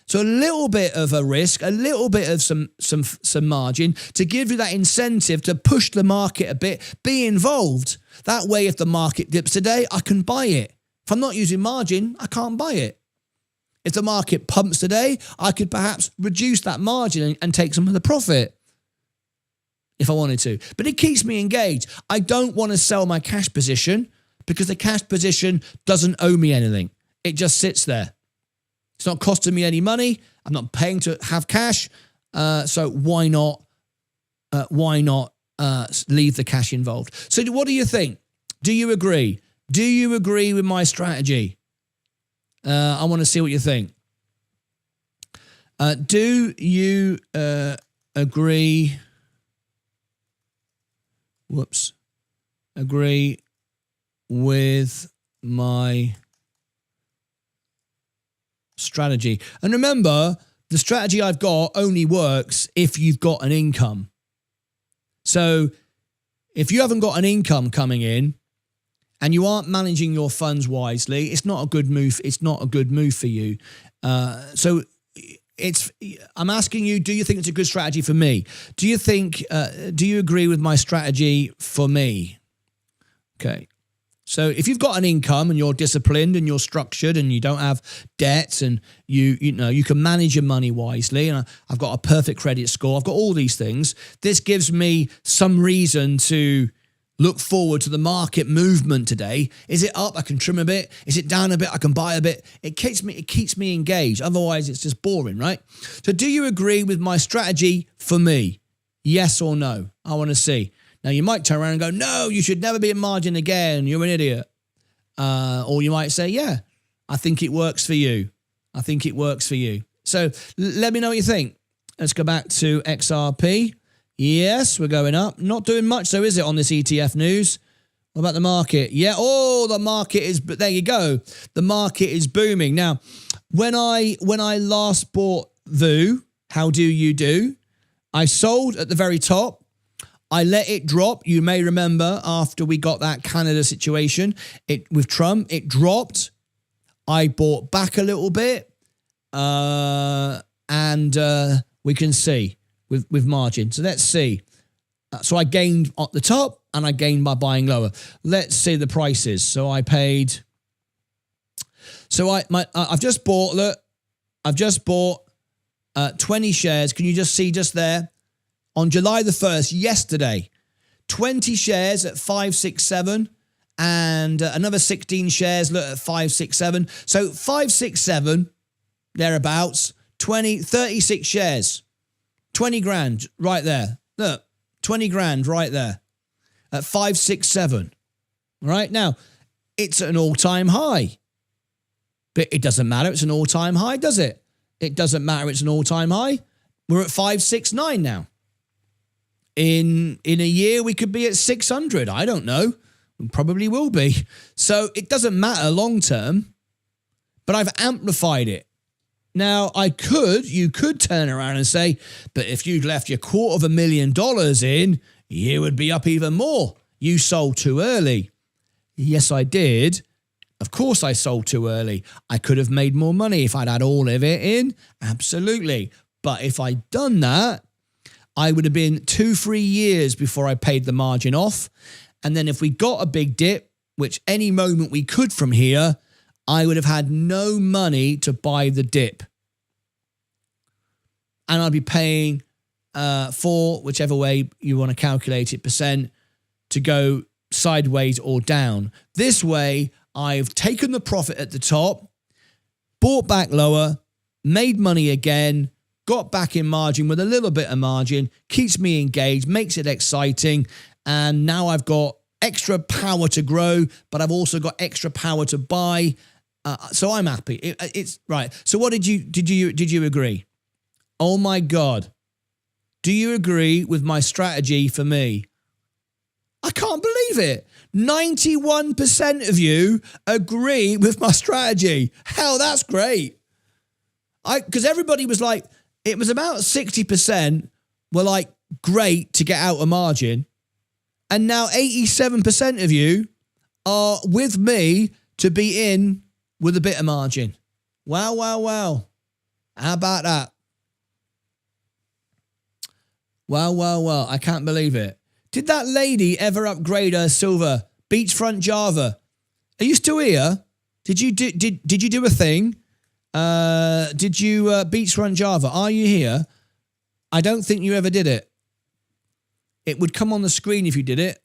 So a little bit of a risk, a little bit of some margin to give you that incentive to push the market a bit, be involved. That way, if the market dips today, I can buy it. If I'm not using margin, I can't buy it. If the market pumps today, I could perhaps reduce that margin and take some of the profit if I wanted to. But it keeps me engaged. I don't want to sell my cash position because the cash position doesn't owe me anything. It just sits there. It's not costing me any money. I'm not paying to have cash. So why not leave the cash involved? So what do you think? Do you agree? Do you agree with my strategy? I want to see what you think. Do you agree? Agree with my strategy. And remember, the strategy I've got only works if you've got an income. So if you haven't got an income coming in and you aren't managing your funds wisely, it's not a good move. It's not a good move for you. I'm asking you, do you think it's a good strategy for me? Do you agree with my strategy for me? Okay. So if you've got an income and you're disciplined and you're structured and you don't have debts and you can manage your money wisely, and I've got a perfect credit score, I've got all these things, this gives me some reason to look forward to the market movement today. Is it up? I can trim a bit. Is it down a bit? I can buy a bit. It keeps me engaged. Otherwise, it's just boring, right? So do you agree with my strategy for me? Yes or no? I want to see. Now, you might turn around and go, no, you should never be in margin again. You're an idiot. Or you might say, yeah, I think it works for you. I think it works for you. So let me know what you think. Let's go back to XRP. Yes, we're going up. Not doing much, though, is it, on this ETF news? What about the market? Yeah, the market is, but there you go. The market is booming. Now, when I last bought VU, how do you do? I sold at the very top. I let it drop. You may remember after we got that Canada situation with Trump, it dropped. I bought back a little bit, and we can see with margin. So let's see. So I gained at the top and I gained by buying lower. Let's see the prices. So I paid. So I've just bought. Look, I've just bought 20 shares. Can you just see just there? On July the 1st, yesterday, 20 shares at 567 and another 16 shares at 567. So 567, thereabouts, 36 shares, 20 grand right there. Look, 20 grand right there at 567. Right now, it's an all-time high. But it doesn't matter. It's an all-time high, does it? It doesn't matter. It's an all-time high. We're at 569 now. In a year, we could be at 600. I don't know. We probably will be. So it doesn't matter long term, but I've amplified it. Now, you could turn around and say, but if you'd left your $250,000 in, you would be up even more. You sold too early. Yes, I did. Of course I sold too early. I could have made more money if I'd had all of it in. Absolutely. But if I'd done that, I would have been 2-3 years before I paid the margin off. And then if we got a big dip, which any moment we could from here, I would have had no money to buy the dip. And I'd be paying for, whichever way you want to calculate it, percent to go sideways or down. This way, I've taken the profit at the top, bought back lower, made money again, got back in margin with a little bit of margin, keeps me engaged, makes it exciting, and now I've got extra power to grow, but I've also got extra power to buy. So I'm happy. It's right. So what did you agree? Oh my God. Do you agree with my strategy for me? I can't believe it. 91% of you agree with my strategy. Hell, that's great. Because everybody was like, it was about 60% were like, great to get out of margin. And now 87% of you are with me to be in with a bit of margin. Wow, wow, wow. How about that? Wow, wow, wow. I can't believe it. Did that lady ever upgrade her silver beachfront Java? Are you still here? Did you do a thing? Did you beachfront Java? Are you here? I don't think you ever did it. It would come on the screen if you did it.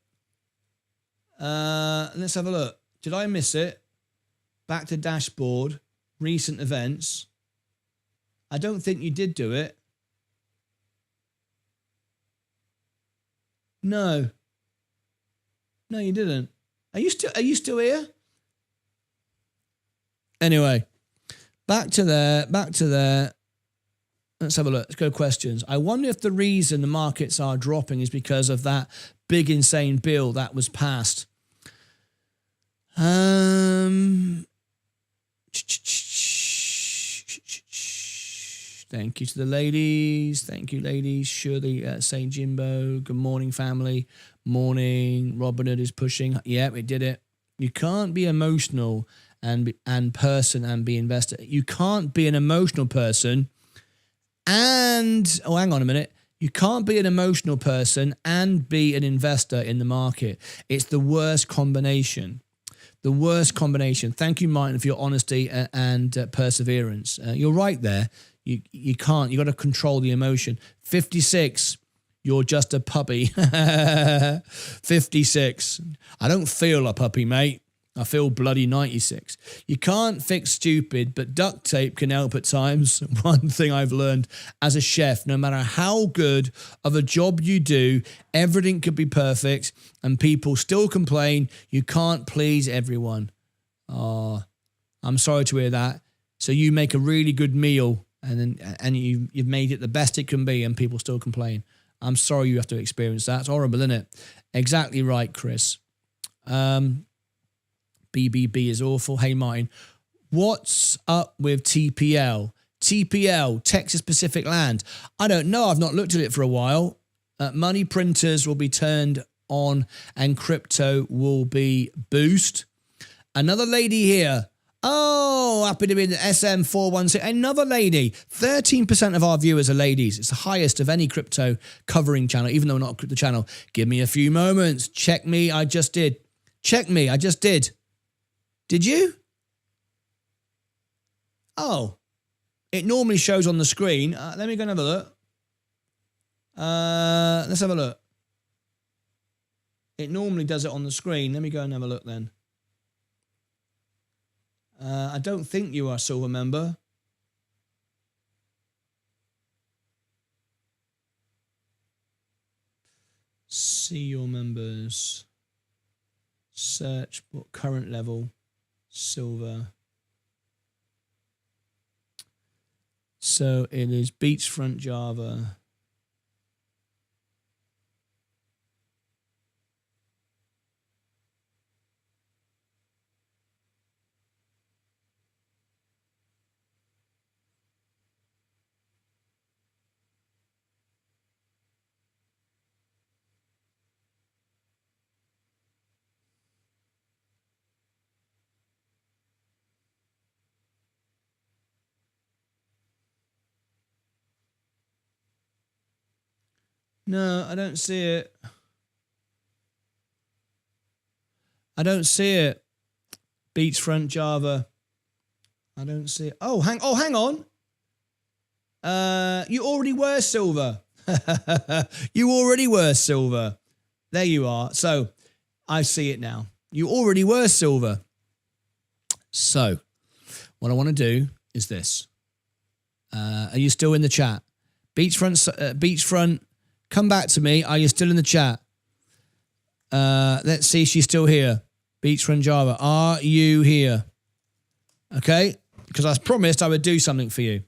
Let's have a look. Did I miss it? Back to dashboard, recent events. I don't think you did do it. No. No, you didn't. Are you still here? Anyway, back to there. Let's have a look. Let's go questions. I wonder if the reason the markets are dropping is because of that big, insane bill that was passed. Thank you to the ladies. Thank you, ladies. Shirley saying Jimbo. Good morning, family. Morning. Robin Hood is pushing. Yeah, we did it. You can't be emotional and person and be investor. You can't be an emotional person and, oh, hang on a minute. You can't be an emotional person and be an investor in the market. It's the worst combination. The worst combination. Thank you, Martyn, for your honesty and perseverance. You're right there. You can't. You got to control the emotion. 56. You're just a puppy. 56. I don't feel a puppy, mate. I feel bloody 96. You can't fix stupid, but duct tape can help at times. One thing I've learned as a chef, no matter how good of a job you do, everything could be perfect and people still complain. You can't please everyone. Oh, I'm sorry to hear that. So you make a really good meal and you've made it the best it can be and people still complain. I'm sorry you have to experience that. It's horrible, isn't it? Exactly right, Chris. BBB is awful. Hey, Martyn, what's up with TPL? TPL, Texas Pacific Land. I don't know. I've not looked at it for a while. Money printers will be turned on and crypto will be boost. Another lady here. Oh, happy to be in the SM416. Another lady. 13% of our viewers are ladies. It's the highest of any crypto covering channel, even though we're not a crypto channel. Give me a few moments. Check me. I just did. Check me. I just did. Did you? Oh, it normally shows on the screen. Let me go and have a look. Let's have a look. It normally does it on the screen. Let me go and have a look then. I don't think you are a silver member. See your members. Search what current level. Silver. So it is beachfront Java. No, I don't see it. I don't see it. Beachfront Java. I don't see it. Oh, hang on. You already were silver. You already were silver. There you are. So I see it now. You already were silver. So what I want to do is this. Are you still in the chat? Beachfront, come back to me. Are you still in the chat? Let's see if she's still here. Beachfront Java, are you here? Okay, because I promised I would do something for you.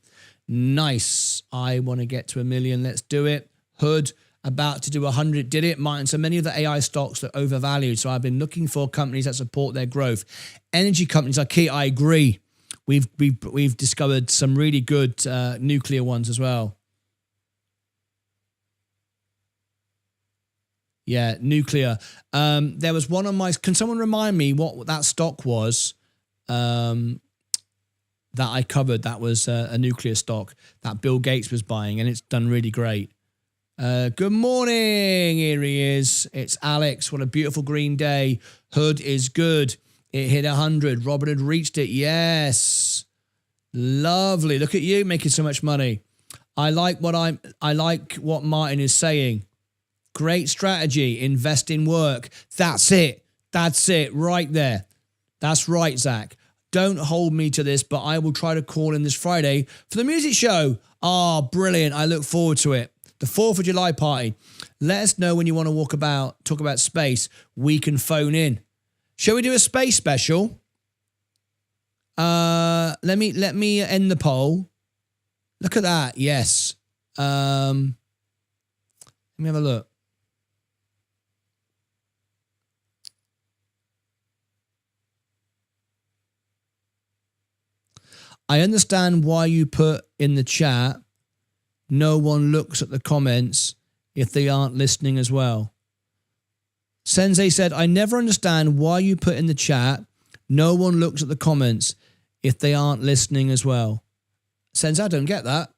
Nice. I want to get to 1 million. Let's do it. Hood, about to do 100. Did it, Martyn? So many of the AI stocks are overvalued. So I've been looking for companies that support their growth. Energy companies are key. I agree. We've discovered some really good nuclear ones as well. Yeah, nuclear. There was one on my... Can someone remind me what that stock was that I covered? That was a nuclear stock that Bill Gates was buying, and it's done really great. Good morning. Here he is. It's Alex. What a beautiful green day. Hood is good. It hit 100. Robert had reached it. Yes. Lovely. Look at you making so much money. I like what Martyn is saying. Great strategy. Invest in work. That's it. That's it right there. That's right, Zach. Don't hold me to this, but I will try to call in this Friday for the music show. Ah, brilliant. I look forward to it. The 4th of July party. Let us know when you want to talk about space. We can phone in. Shall we do a space special? Let me end the poll. Look at that. Yes. Let me have a look. I understand why you put in the chat, no one looks at the comments if they aren't listening as well. Sensei said, I never understand why you put in the chat, no one looks at the comments if they aren't listening as well. Sensei, I don't get that.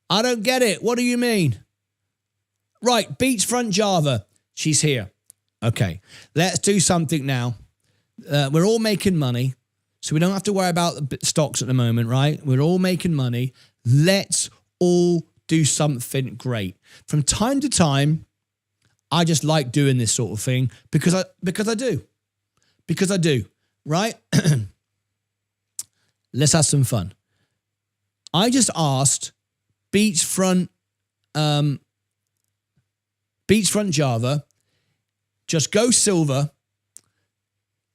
I don't get it. What do you mean? Right, Beachfront Java. She's here. Okay, let's do something now. We're all making money. So we don't have to worry about the stocks at the moment, right? We're all making money. Let's all do something great. From time to time, I just like doing this sort of thing because I do. Because I do, right? Let's have some fun. I just asked Beachfront Java, just go silver,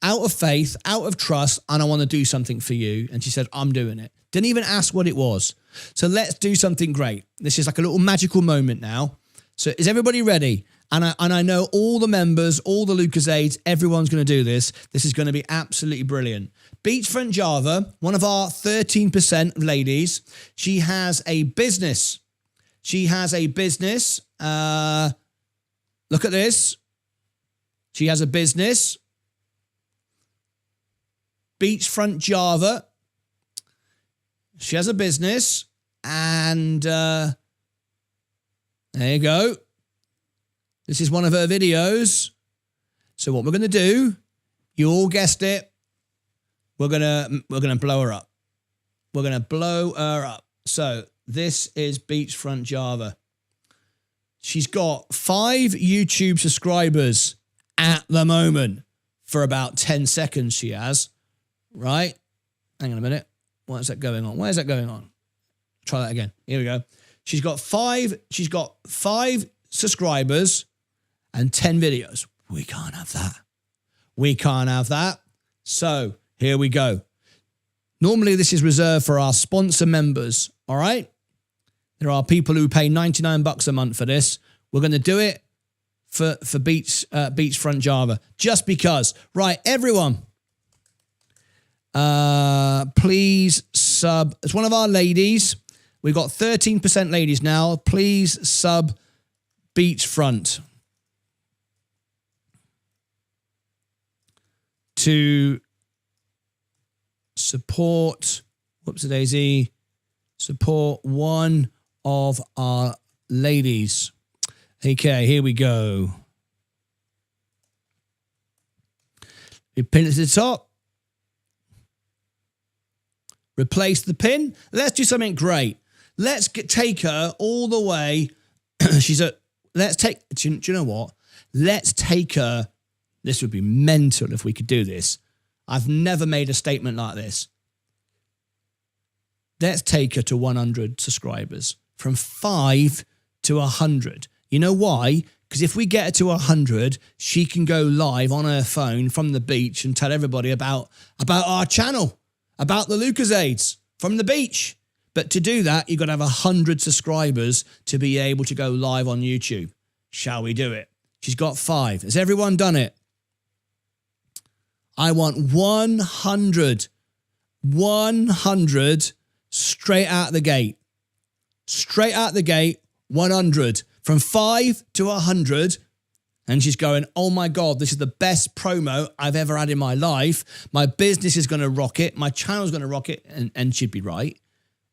out of faith, out of trust, and I want to do something for you. And she said, I'm doing it. Didn't even ask what it was. So let's do something great. This is like a little magical moment now. So is everybody ready? And I know all the members, all the Lucasades, everyone's going to do this. This is going to be absolutely brilliant. Beachfront Java, one of our 13% ladies, she has a business. She has a business. Look at this. She has a business. Beachfront Java. She has a business. And there you go. This is one of her videos. So what we're going to do, you all guessed it, we're going to blow her up. We're going to blow her up. So this is Beachfront Java. She's got 5 YouTube subscribers at the moment for about 10 seconds she has, right? Hang on a minute. Why is that going on? Why is that going on? Try that again. Here we go. She's got 5 subscribers and 10 videos. We can't have that. We can't have that. So here we go. Normally this is reserved for our sponsor members, all right? There are people who pay $99 a month for this. We're going to do it for Beachfront Java just because. Right, everyone. Please sub. It's one of our ladies. We've got 13% ladies now. Please sub Beachfront to support, whoops-a-daisy, support one of our ladies. Okay, here we go. We pin it to the top. Replace the pin. Let's do something great. Let's take her all the way. Do you know what? Let's take her. This would be mental if we could do this. I've never made a statement like this. Let's take her to 100 subscribers. From 5 to 100. You know why? Because if we get her to 100, she can go live on her phone from the beach and tell everybody about our channel, about the Lucasades from the beach. But to do that, you've got to have 100 subscribers to be able to go live on YouTube. Shall we do it? She's got 5. Has everyone done it? I want 100. 100 straight out the gate. Straight out the gate, 100. From 5 to 100. And she's going, oh my God, this is the best promo I've ever had in my life. My business is going to rock it. My channel's going to rock it. And she'd be right.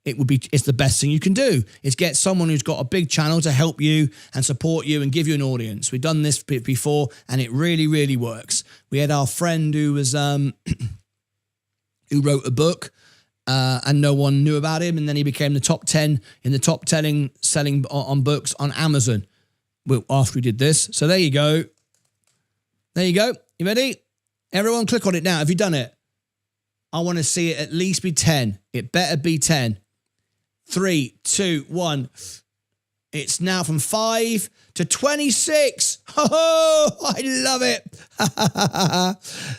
It's the best thing you can do. Is get someone who's got a big channel to help you and support you and give you an audience. We've done this before and it really, really works. We had our friend who was, who wrote a book and no one knew about him. And then he became the top 10 in the top 10 selling on books on Amazon after we did this. So there you go. There you go. You ready? Everyone click on it now. Have you done it? I want to see it at least be 10. It better be 10. 3, 2, 1. It's now from 5 to 26. Oh, I love it.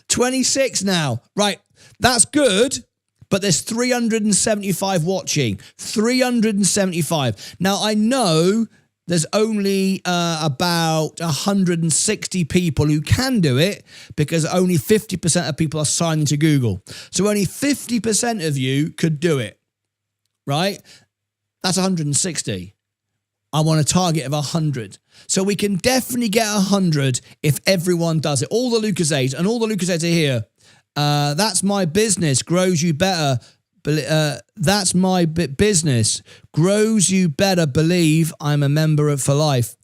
26 now. Right. That's good. But there's 375 watching. 375. Now, I know there's only about 160 people who can do it because only 50% of people are signed into Google. So only 50% of you could do it, right? That's 160. I want a target of 100. So we can definitely get 100 if everyone does it. All the Lucasades, and all the Lucasades are here. That's my business, grows you better. That's my business, grows you better, believe I'm a member of for life.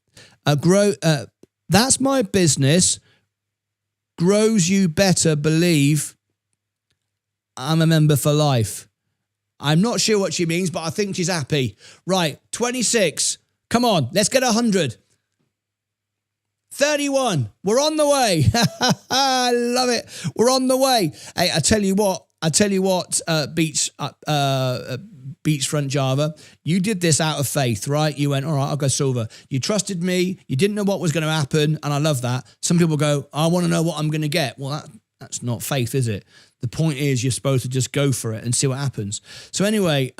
That's my business, grows you better, believe I'm a member for life. I'm not sure what she means, but I think she's happy. Right, 26. Come on, let's get 100. 31. We're on the way. I love it. We're on the way. Hey, I tell you what, Beachfront Java, you did this out of faith, right? You went, all right, I'll go silver. You trusted me. You didn't know what was going to happen. And I love that. Some people go, I want to know what I'm going to get. Well, that's not faith, is it? The point is you're supposed to just go for it and see what happens. So anyway,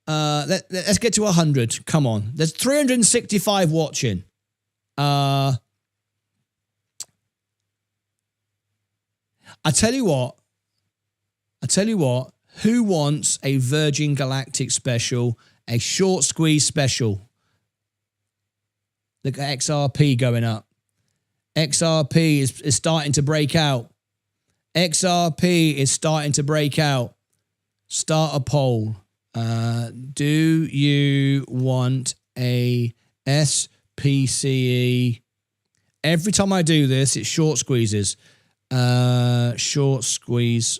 let's get to 100. Come on. There's 365 watching. I tell you what, who wants a Virgin Galactic special, a short squeeze special? Look at XRP going up. XRP is starting to break out. XRP is starting to break out. Start a poll. Do you want a SPCE? Every time I do this, it's short squeezes. Short squeeze.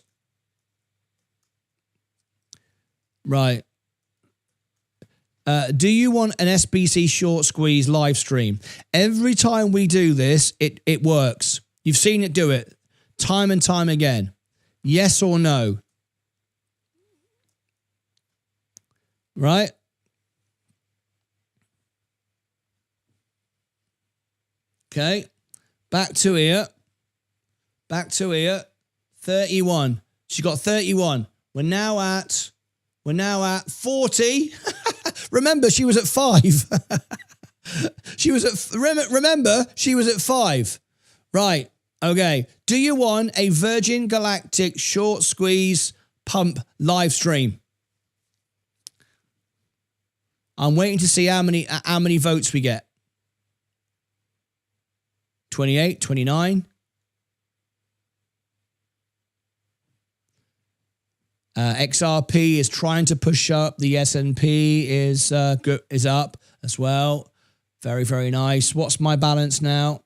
Right. Do you want an SBC short squeeze live stream? Every time we do this, it works. You've seen it do it time and time again. Yes or no? Right? Okay. Back to here. 31. She got 31. We're now at 40. Remember, she was at 5. Remember, she was at 5. Right. Okay. Do you want a Virgin Galactic short squeeze pump live stream? I'm waiting to see how many votes we get. 28, 29. XRP is trying to push up. The S&P is up. as well. Very, very nice. What's my balance now?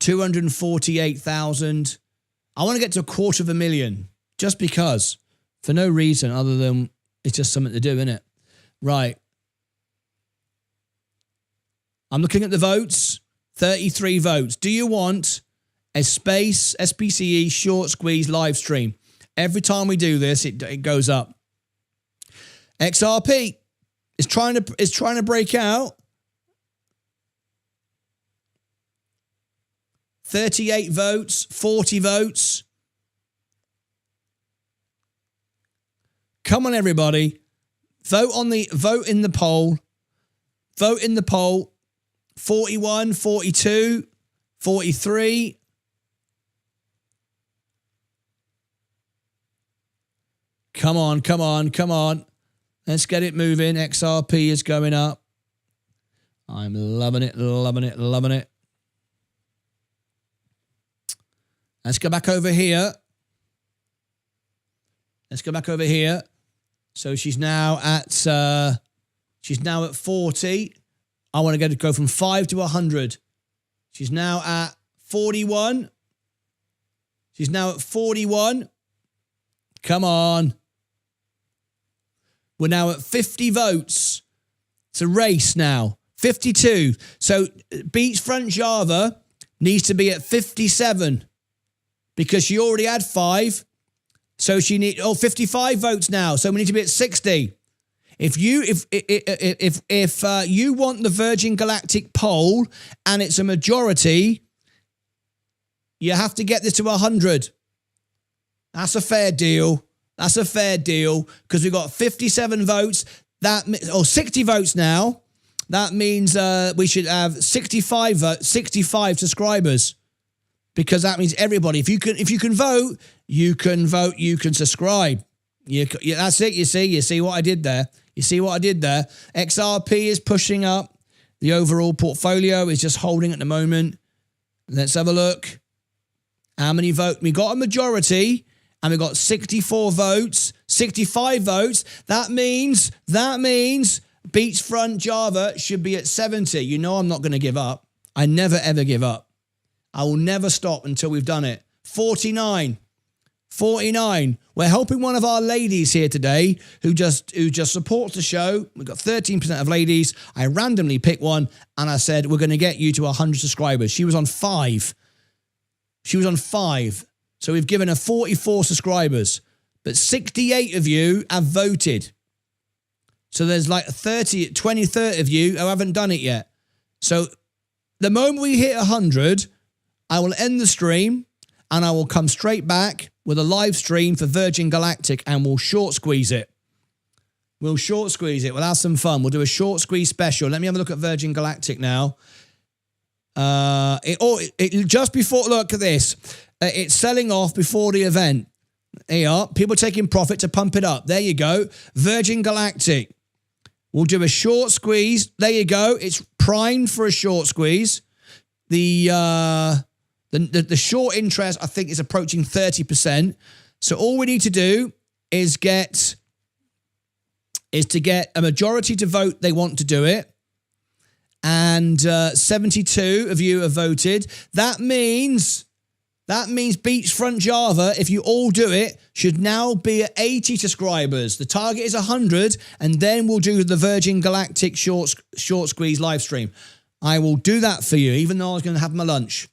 248,000. I want to get to 250,000 just because, for no reason other than it's just something to do, isn't it? Right. I'm looking at the votes. 33 votes. Do you want a space SPCE short squeeze live stream? Every time we do this, it goes up. XRP is trying to break out. 38 votes, 40 votes. Come on, everybody. Vote in the poll. Vote in the poll. 41, 42, 43. Come on, come on, come on. Let's get it moving. XRP is going up. I'm loving it, loving it, loving it. Let's go back over here. Let's go back over here. So she's now at 40. I want to go from 5 to 100. She's now at 41. She's now at 41. Come on. We're now at 50 votes. It's a race now. 52. So Beachfront Java needs to be at 57 because she already had 5. So she needs 55 votes now. So we need to be at 60. If you want the Virgin Galactic poll and it's a majority, you have to get this to 100. That's a fair deal. That's a fair deal because we've got 57 votes. 60 votes now. That means we should have 65 subscribers because that means everybody. If you can vote, you can subscribe. That's it. You see what I did there. You see what I did there? XRP is pushing up. The overall portfolio is just holding at the moment. Let's have a look. How many votes? We got a majority and we got 64 votes, 65 votes. That means Beachfront Java should be at 70. You know I'm not going to give up. I never, ever give up. I will never stop until we've done it. 49. 49. We're helping one of our ladies here today who just supports the show. We've got 13% of ladies. I randomly picked one and I said, we're going to get you to 100 subscribers. She was on 5. She was on 5. So we've given her 44 subscribers. But 68 of you have voted. So there's like 30 of you who haven't done it yet. So the moment we hit 100, I will end the stream and I will come straight back with a live stream for Virgin Galactic and we'll short squeeze it. We'll short squeeze it. We'll have some fun. We'll do a short squeeze special. Let me have a look at Virgin Galactic now. Just before, look at this. It's selling off before the event. There you are. People taking profit to pump it up. There you go. Virgin Galactic. We'll do a short squeeze. There you go. It's primed for a short squeeze. The short interest, I think, is approaching 30%. So all we need to do is to get a majority to vote they want to do it. And 72 of you have voted. That means Beachfront Java, if you all do it, should now be at 80 subscribers. The target is 100, and then we'll do the Virgin Galactic short squeeze live stream. I will do that for you, even though I was going to have my lunch.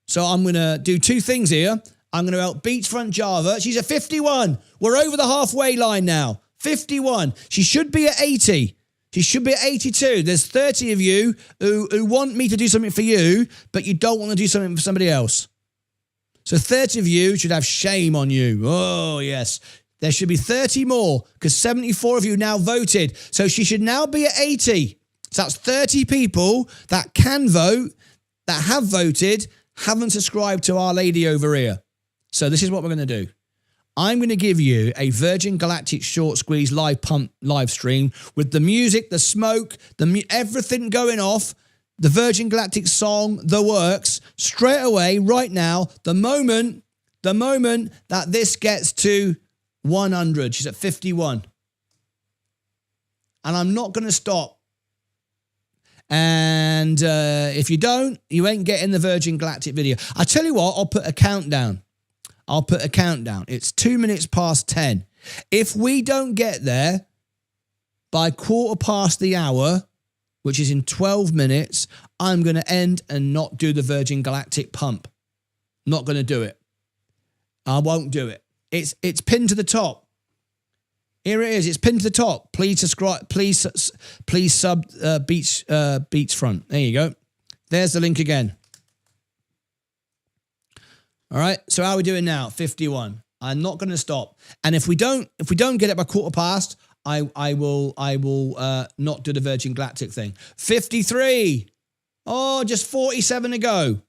So I'm going to do 2 things here. I'm going to help Beachfront Java. She's at 51. We're over the halfway line now. 51. She should be at 80. She should be at 82. There's 30 of you who want me to do something for you, but you don't want to do something for somebody else. So 30 of you should have shame on you. Oh, yes. There should be 30 more because 74 of you now voted. So she should now be at 80. So that's 30 people that can vote, that have voted, haven't subscribed to our lady over here. So this is what we're going to do. I'm going to give you a Virgin Galactic short squeeze live stream with the music, the smoke, everything going off, the Virgin Galactic song, the works, straight away, right now, the moment that this gets to 100. She's at 51. And I'm not going to stop And if you don't, you ain't getting the Virgin Galactic video. I tell you what, I'll put a countdown. It's 2 minutes past 10. If we don't get there by 1:15, which is in 12 minutes, I'm going to end and not do the Virgin Galactic pump. Not going to do it. I won't do it. It's pinned to the top. Here it is. It's pinned to the top. Please subscribe. Please sub Beachfront. There you go. There's the link again. All right. So how are we doing now? 51. I'm not going to stop. And if we don't get it by 1:15, I will not do the Virgin Galactic thing. 53. Oh, just 47 to go.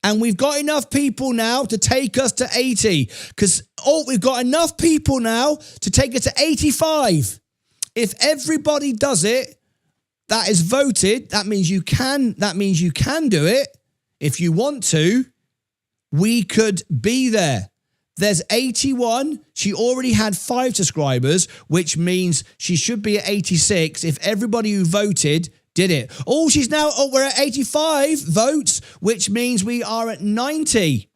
And we've got enough people now to take us to 80. We've got enough people now to take us to 85. If everybody does it, that is voted. That means you can do it. If you want to, we could be there. There's 81. She already had 5 subscribers, which means she should be at 86 if everybody who voted did it. We're at 85 votes, which means we are at 90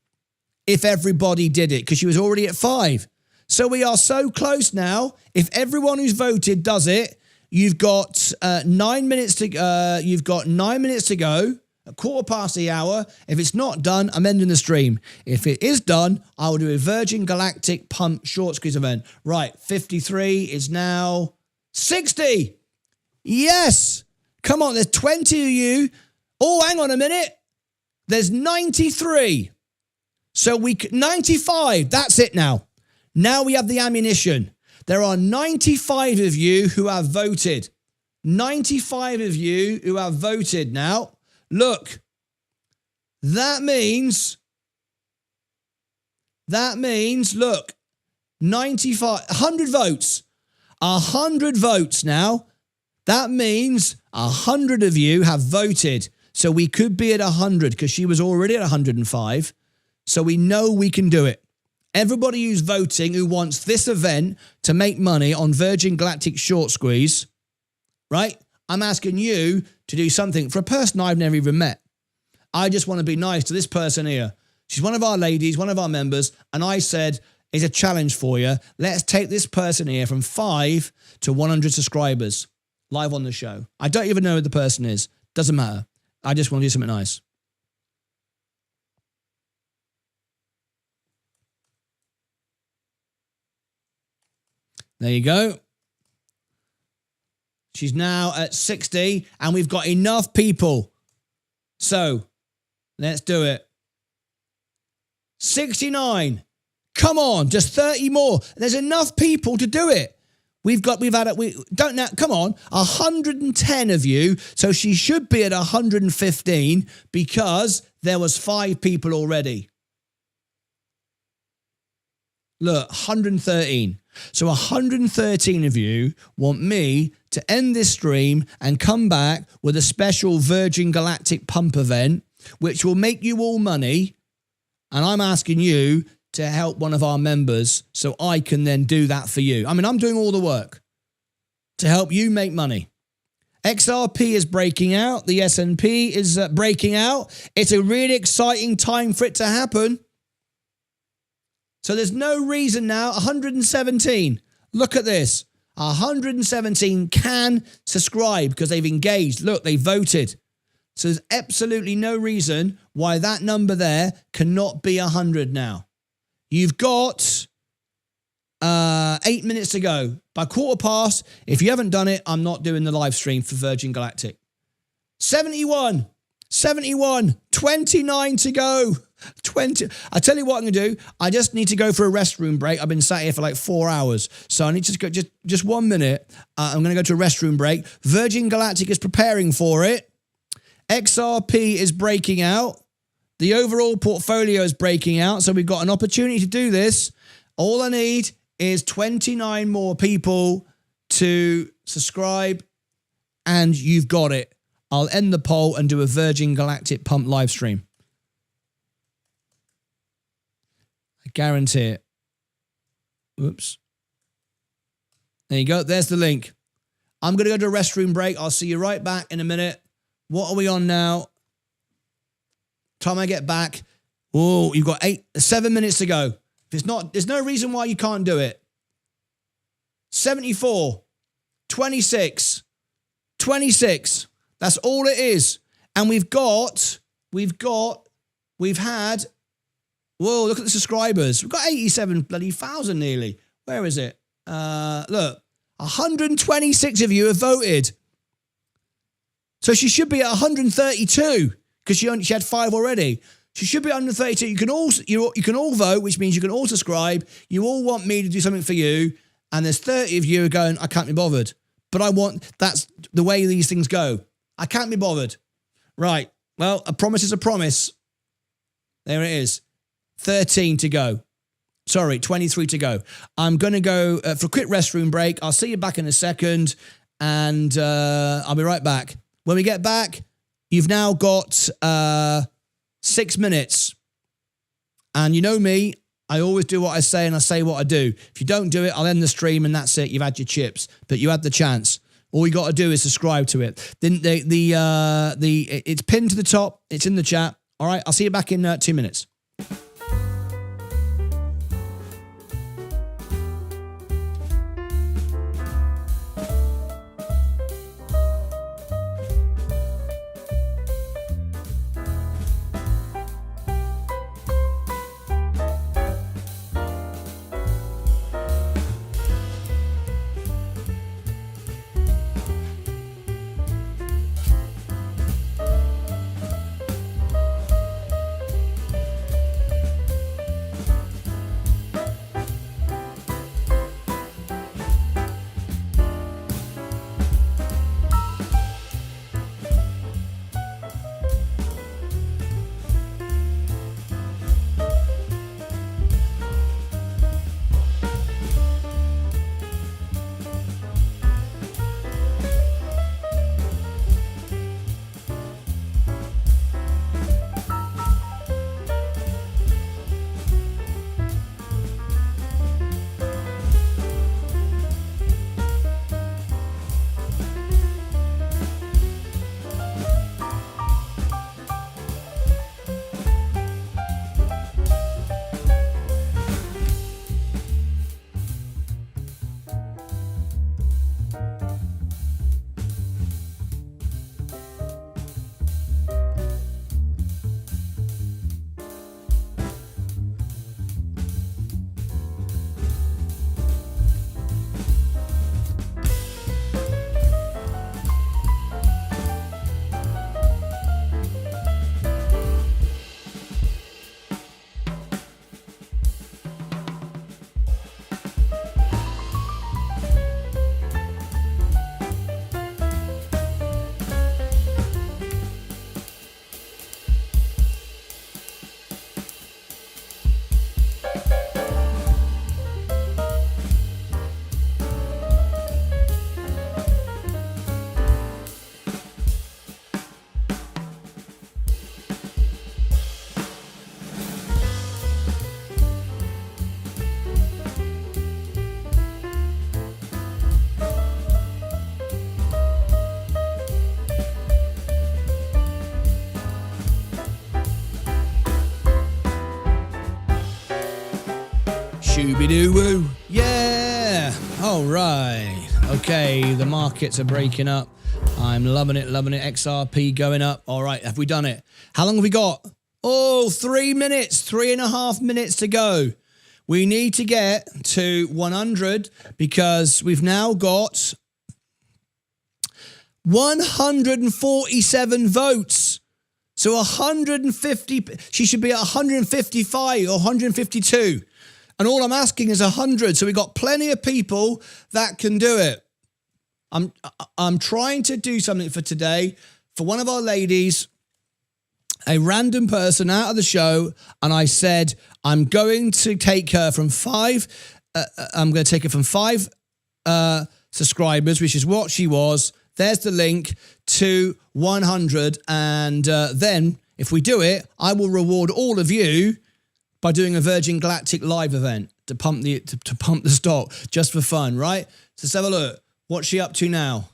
if everybody did it, because she was already at 5. So we are so close now. If everyone who's voted does it, you've got 9 minutes to go. At 1:15. If it's not done, I'm ending the stream. If it is done, I will do a Virgin Galactic pump short squeeze event. Right, 53 is now 60. Yes. Come on, there's 20 of you. Oh, hang on a minute. There's 93. So 95. That's it now. Now we have the ammunition. There are 95 of you who have voted. 95 of you who have voted now. Look, that means, look, 95, 100 votes. 100 votes now. That means 100 of you have voted. So we could be at 100 because she was already at 105. So we know we can do it. Everybody who's voting who wants this event to make money on Virgin Galactic Short Squeeze, right? I'm asking you to do something for a person I've never even met. I just want to be nice to this person here. She's one of our ladies, one of our members. And I said, it's a challenge for you. Let's take this person here from 5 to 100 subscribers live on the show. I don't even know who the person is. Doesn't matter. I just want to do something nice. There you go. She's now at 60 and we've got enough people. So let's do it. 69. Come on, just 30 more. There's enough people to do it. Come on, 110 of you. So she should be at 115 because there was 5 people already. Look, 113. So 113 of you want me to end this stream and come back with a special Virgin Galactic pump event, which will make you all money. And I'm asking you to help one of our members so I can then do that for you. I mean, I'm doing all the work to help you make money. XRP is breaking out. The S&P is breaking out. It's a really exciting time for it to happen. So there's no reason now. 117. Look at this. 117 can subscribe because they've engaged. Look, they voted. So there's absolutely no reason why that number there cannot be 100 now. You've got 8 minutes to go. By 1:15, if you haven't done it, I'm not doing the live stream for Virgin Galactic. 71. 29 to go. 20. I tell you what I'm going to do. I just need to go for a restroom break. I've been sat here for like 4 hours. So I need to go just 1 minute. I'm going to go to a restroom break. Virgin Galactic is preparing for it. XRP is breaking out. The overall portfolio is breaking out. So we've got an opportunity to do this. All I need is 29 more people to subscribe. And you've got it. I'll end the poll and do a Virgin Galactic pump live stream. I guarantee it. Whoops. There you go. There's the link. I'm going to go to a restroom break. I'll see you right back in a minute. What are we on now? Time I get back. Oh, you've got 7 minutes to go. If it's not, there's no reason why you can't do it. 74, 26, 26. That's all it is. And we've had, whoa, look at the subscribers. We've got 87 bloody thousand nearly. Where is it? Look, 126 of you have voted. So she should be at 132 because she had 5 already. She should be at 132. You can all vote, which means you can all subscribe. You all want me to do something for you. And there's 30 of you who are going, I can't be bothered. But that's the way these things go. I can't be bothered. Right. Well, a promise is a promise. There it is. 13 to go. Sorry, 23 to go. I'm going to go for a quick restroom break. I'll see you back in a second. And I'll be right back. When we get back, you've now got 6 minutes. And you know me, I always do what I say and I say what I do. If you don't do it, I'll end the stream and that's it. You've had your chips, but you had the chance. All you got to do is subscribe to it. Then it's pinned to the top. It's in the chat. All right, I'll see you back in 2 minutes. Shooby-doo-woo. Yeah. All right. Okay, the markets are breaking up. I'm loving it, loving it. XRP going up. All right, have we done it? How long have we got? Oh, 3 minutes, 3.5 minutes to go. We need to get to 100 because we've now got 147 votes. So 150, she should be at 155 or 152. And all I'm asking is 100. So we've got plenty of people that can do it. I'm trying to do something for today for one of our ladies, a random person out of the show. And I said, I'm going to take her from 5. I'm going to take her from 5 subscribers, which is what she was. There's the link to 100. And then if we do it, I will reward all of you by doing a Virgin Galactic live event to pump the stock just for fun, right? So let's have a look. What's she up to now?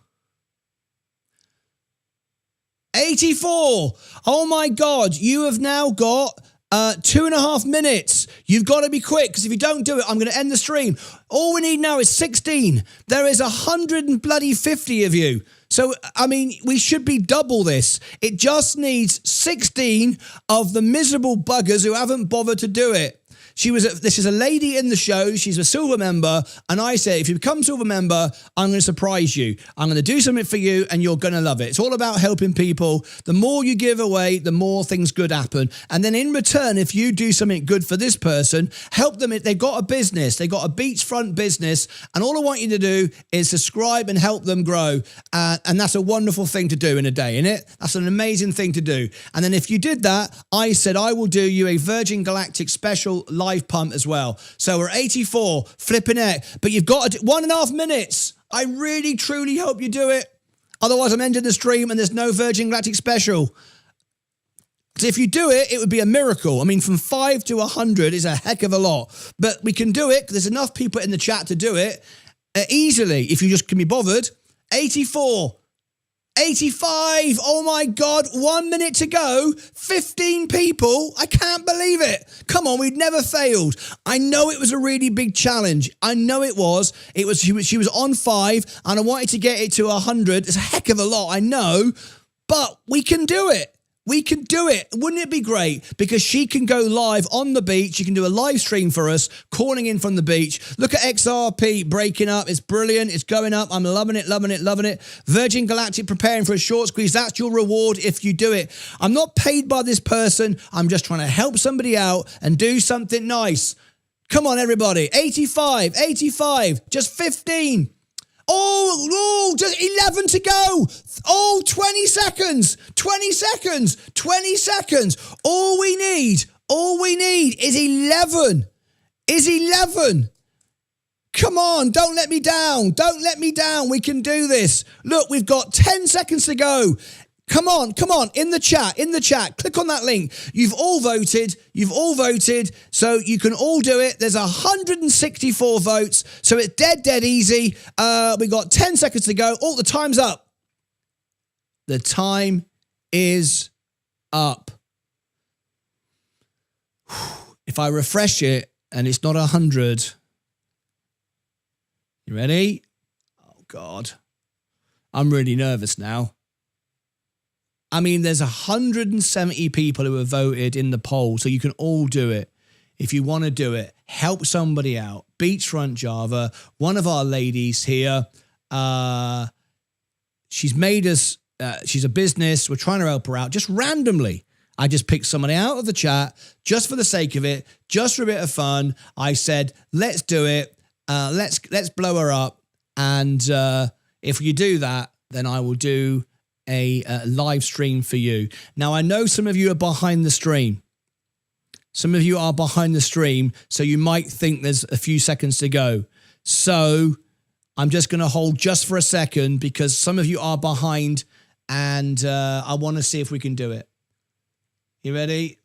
84. Oh my God. You have now got 2.5 minutes. You've got to be quick, because if you don't do it, I'm going to end the stream. All we need now is 16. There is 150 of you. So, I mean, we should be double this. It just needs 16 of the miserable buggers who haven't bothered to do it. This is a lady in the show. She's a silver member. And I said, if you become silver member, I'm going to surprise you. I'm going to do something for you and you're going to love it. It's all about helping people. The more you give away, the more things good happen. And then in return, if you do something good for this person, help them. They've got a business. They've got a beachfront business. And all I want you to do is subscribe and help them grow. And that's a wonderful thing to do in a day, isn't it? That's an amazing thing to do. And then if you did that, I said, I will do you a Virgin Galactic special live pump as well. So we're 84, flipping it. But you've got 1.5 minutes. I really, truly hope you do it. Otherwise, I'm ending the stream and there's no Virgin Galactic special. Because if you do it, it would be a miracle. I mean, from 5 to 100 is a heck of a lot. But we can do it because there's enough people in the chat to do it easily if you just can be bothered. 84. 85. Oh my God. 1 minute to go. 15 people. I can't believe it. Come on. We'd never failed. I know it was a really big challenge. I know it was. She was on 5 and I wanted to get it to 100. It's a heck of a lot. I know, but we can do it. We can do it. Wouldn't it be great? Because she can go live on the beach. She can do a live stream for us, calling in from the beach. Look at XRP breaking up. It's brilliant. It's going up. I'm loving it, loving it, loving it. Virgin Galactic preparing for a short squeeze. That's your reward if you do it. I'm not paid by this person. I'm just trying to help somebody out and do something nice. Come on, everybody. 85, 85, just 15. Oh, just 11 to go. Oh, 20 seconds, 20 seconds, 20 seconds. All we need is 11. Is 11. Come on, don't let me down. Don't let me down. We can do this. Look, we've got 10 seconds to go. Come on, in the chat, click on that link. You've all voted, so you can all do it. There's 164 votes, so it's dead easy. We got 10 seconds to go. Oh, the time's up. The time is up. If I refresh it and it's not 100, you ready? Oh, God. I'm really nervous now. I mean, there's 170 people who have voted in the poll, so you can all do it. If you want to do it, help somebody out. Beachfront Java, one of our ladies here, she's made us, she's a business. We're trying to help her out just randomly. I just picked somebody out of the chat just for the sake of it, just for a bit of fun. I said, let's do it. Let's blow her up. And if you do that, then I will do a live stream for you. Now, I know some of you are behind the stream. Some of you are behind the stream, so you might think there's a few seconds to go. So I'm just going to hold just for a second because some of you are behind and I want to see if we can do it. You ready?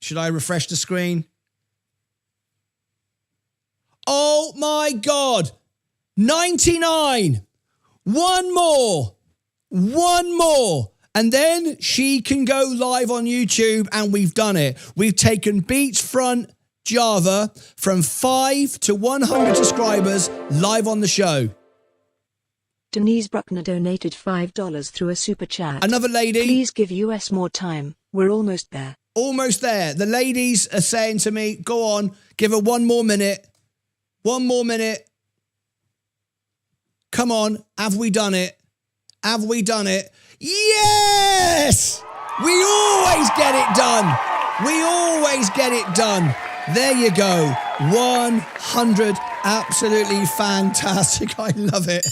Should I refresh the screen? Oh my God. 99. One more. And then she can go live on YouTube, and we've done it. We've taken Beachfront Java from 5 to 100 subscribers live on the show. Denise Bruckner donated $5 through a super chat. Another lady. Please give US more time. We're almost there. Almost there. The ladies are saying to me, go on, give her 1 more minute. 1 more minute. Come on, have we done it? Have we done it? Yes! We always get it done. We always get it done. There you go. 100. Absolutely fantastic. I love it.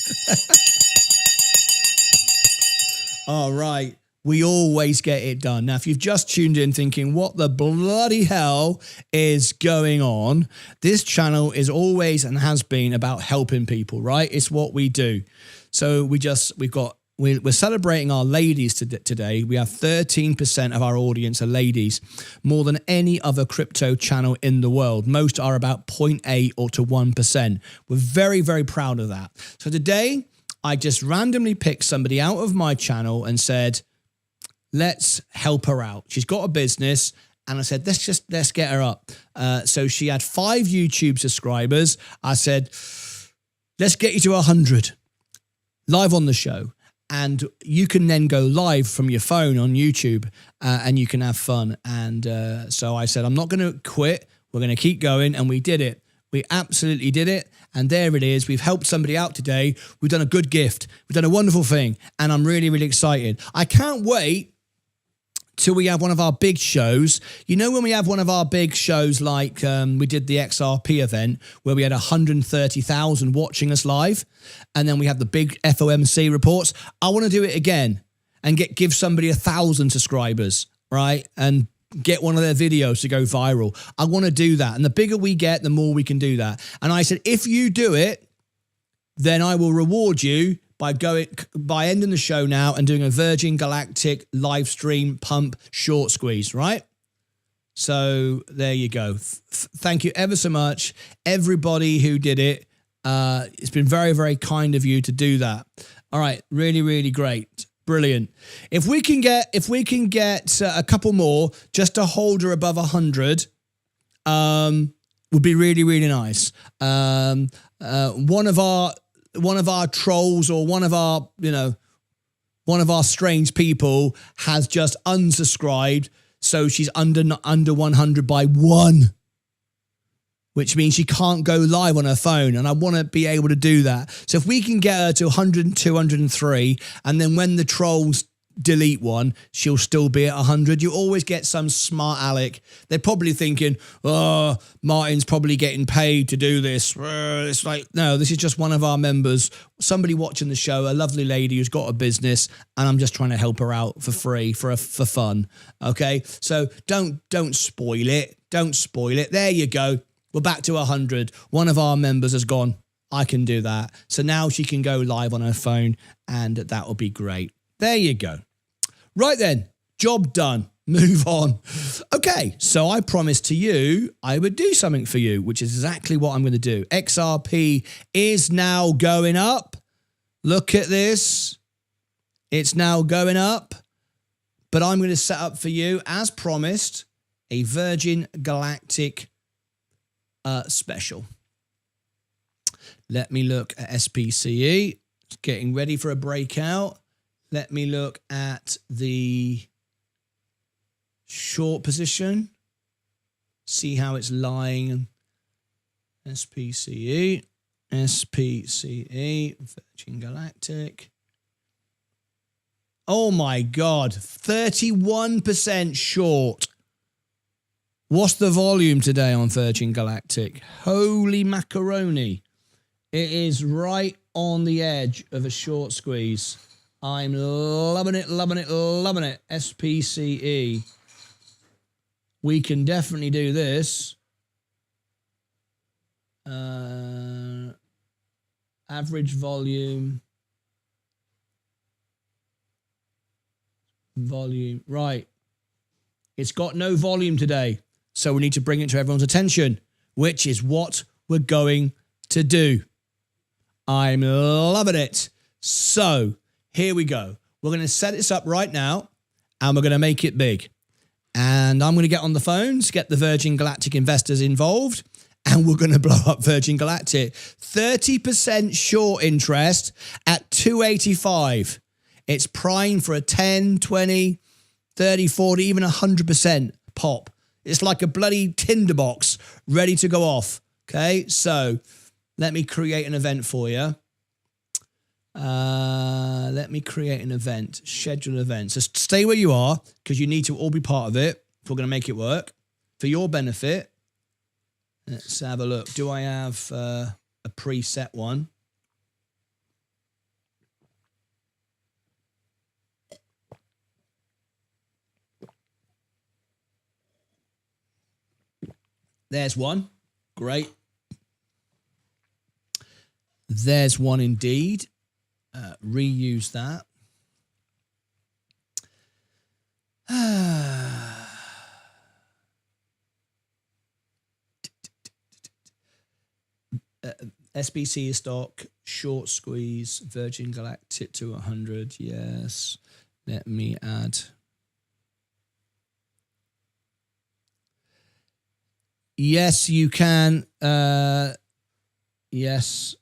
All right. We always get it done. Now, if you've just tuned in thinking, what the bloody hell is going on? This channel is always and has been about helping people, right? It's what we do. So we're celebrating our ladies today. We have 13% of our audience are ladies, more than any other crypto channel in the world. Most are about 0.8 or to 1%. We're very, very proud of that. So today, I just randomly picked somebody out of my channel and said, let's help her out. She's got a business. And I said, let's get her up. So she had 5 YouTube subscribers. I said, let's get you to 100 live on the show. And you can then go live from your phone on YouTube and you can have fun. And so I said, I'm not going to quit. We're going to keep going. And we did it. We absolutely did it. And there it is. We've helped somebody out today. We've done a good gift. We've done a wonderful thing. And I'm really, really excited. I can't wait till we have one of our big shows. You know, when we have one of our big shows, like we did the XRP event where we had 130,000 watching us live, and then we have the big FOMC reports. I want to do it again and give somebody 1,000 subscribers, right? And get one of their videos to go viral. I want to do that. And the bigger we get, the more we can do that. And I said, if you do it, then I will reward you by ending the show now and doing a Virgin Galactic live stream pump short squeeze, right? So there you go. Thank you ever so much, everybody who did it. It's been very, very kind of you to do that. All right, really, really great, brilliant. If we can get a couple more just to hold her above 100, would be really, really nice. One of our trolls or one of our strange people has just unsubscribed. So she's under 100 by 1, which means she can't go live on her phone. And I want to be able to do that. So if we can get her to 100, 203, and then when the trolls delete one, she'll still be at 100. You always get some smart aleck. They're probably thinking, oh, Martyn's probably getting paid to do this. It's like, no, this is just one of our members, somebody watching the show, a lovely lady who's got a business, and I'm just trying to help her out for free, for fun. Okay, so don't spoil it. Don't spoil it. There you go. We're back to 100. One of our members has gone, I can do that. So now she can go live on her phone, and that will be great. There you go. Right then, job done. Move on. Okay, so I promised to you I would do something for you, which is exactly what I'm going to do. XRP is now going up. Look at this. It's now going up. But I'm going to set up for you, as promised, a Virgin Galactic special. Let me look at SPCE. It's getting ready for a breakout. Let me look at the short position. See how it's lying. SPCE, Virgin Galactic. Oh my God, 31% short. What's the volume today on Virgin Galactic? Holy macaroni. It is right on the edge of a short squeeze. I'm loving it, loving it, loving it. SPCE. We can definitely do this. Average volume. Right. It's got no volume today. So we need to bring it to everyone's attention, which is what we're going to do. I'm loving it. So here we go. We're going to set this up right now, and we're going to make it big. And I'm going to get on the phones, get the Virgin Galactic investors involved, and we're going to blow up Virgin Galactic. 30% short interest at 285. It's primed for a 10, 20, 30, 40, even 100% pop. It's like a bloody tinderbox ready to go off. Okay, so let me create an event for you. Let me create an event, schedule an event. So stay where you are, because you need to all be part of it if we're going to make it work for your benefit. Let's have a look. Do I have a preset one? There's one. Great. There's one indeed. Reuse that. SBC stock, short squeeze, Virgin Galactic to 100. Yes. Let me add Yes, you can. Yes.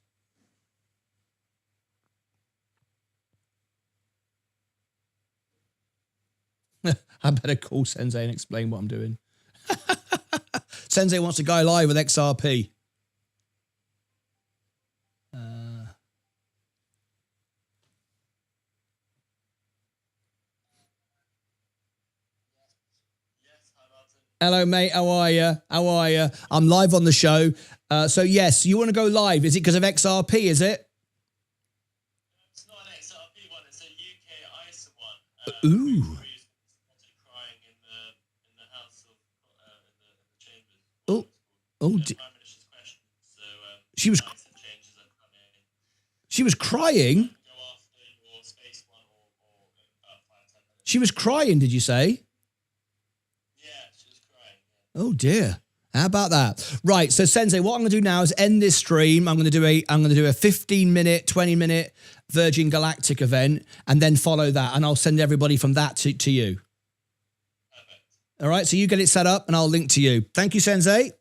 I better call Sensei and explain what I'm doing. Sensei wants to go live with XRP. Hello, mate. How are you? How are you? I'm live on the show. So, yes, you want to go live. Is it because of XRP, is it? It's not an XRP one. It's a UK ISA one. Ooh. Crying in the House of in the chambers. Oh, oh. Prime Minister's question. So She was. ISA changes are coming. She was crying. Go after your space one or about 5-10 minutes. She was crying. Did you say? Oh dear. How about that? Right. So Sensei, what I'm going to do now is end this stream. I'm going to do a 15-minute, 20-minute Virgin Galactic event, and then follow that, and I'll send everybody from that to you. Perfect. All right. So you get it set up, and I'll link to you. Thank you, Sensei.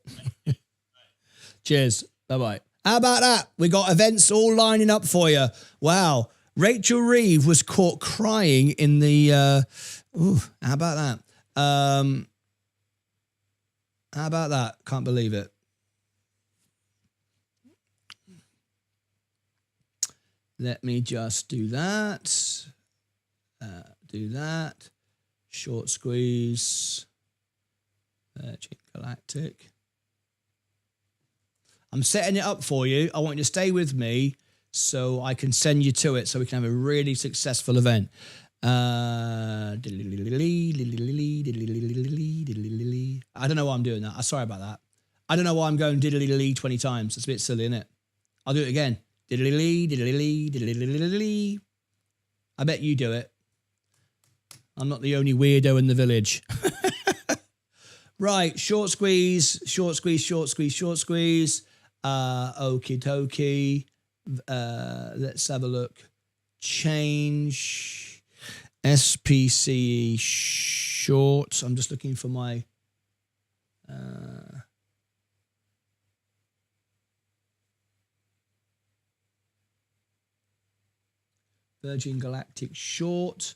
Cheers. Bye bye. How about that? We got events all lining up for you. Wow. Rachel Reeve was caught crying in the. How about that? How about that? Can't believe it. Let me just do that. Do that. Short squeeze. Virgin Galactic. I'm setting it up for you. I want you to stay with me so I can send you to it so we can have a really successful event. I don't know why I'm doing that. I'm sorry about that. I don't know why I'm going diddly 20 times. It's a bit silly, isn't it? I'll do it again. Diddly. I bet you do it. I'm not the only weirdo in the village. Right, short squeeze. Okie dokie. Let's have a look. Change. SPCE short. I'm just looking for my Virgin Galactic short.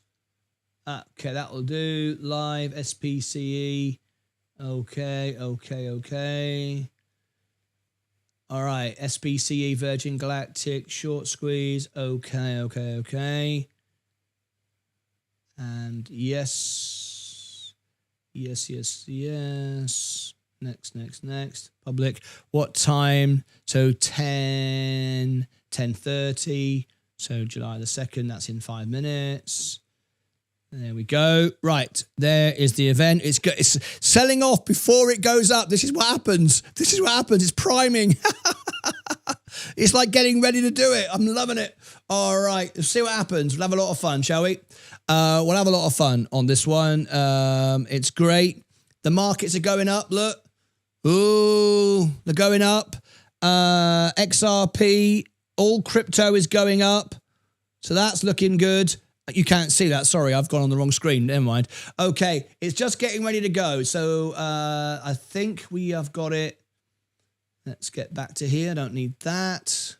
Okay, that'll do. Live SPCE. Okay. All right, SPCE Virgin Galactic short squeeze. Okay. And yes. Next. Public. What time? So 10:30. So July the 2nd, that's in 5 minutes. There we go. Right, there is the event. It's selling off before it goes up. This is what happens. It's priming. It's like getting ready to do it. I'm loving it. All right, let's see what happens. We'll have a lot of fun, shall we? We'll have a lot of fun on this one. It's great. The markets are going up. Look. Ooh, they're going up. XRP, all crypto is going up. So that's looking good. You can't see that. Sorry, I've gone on the wrong screen. Never mind. Okay, it's just getting ready to go. So I think we have got it. Let's get back to here. Don't need that.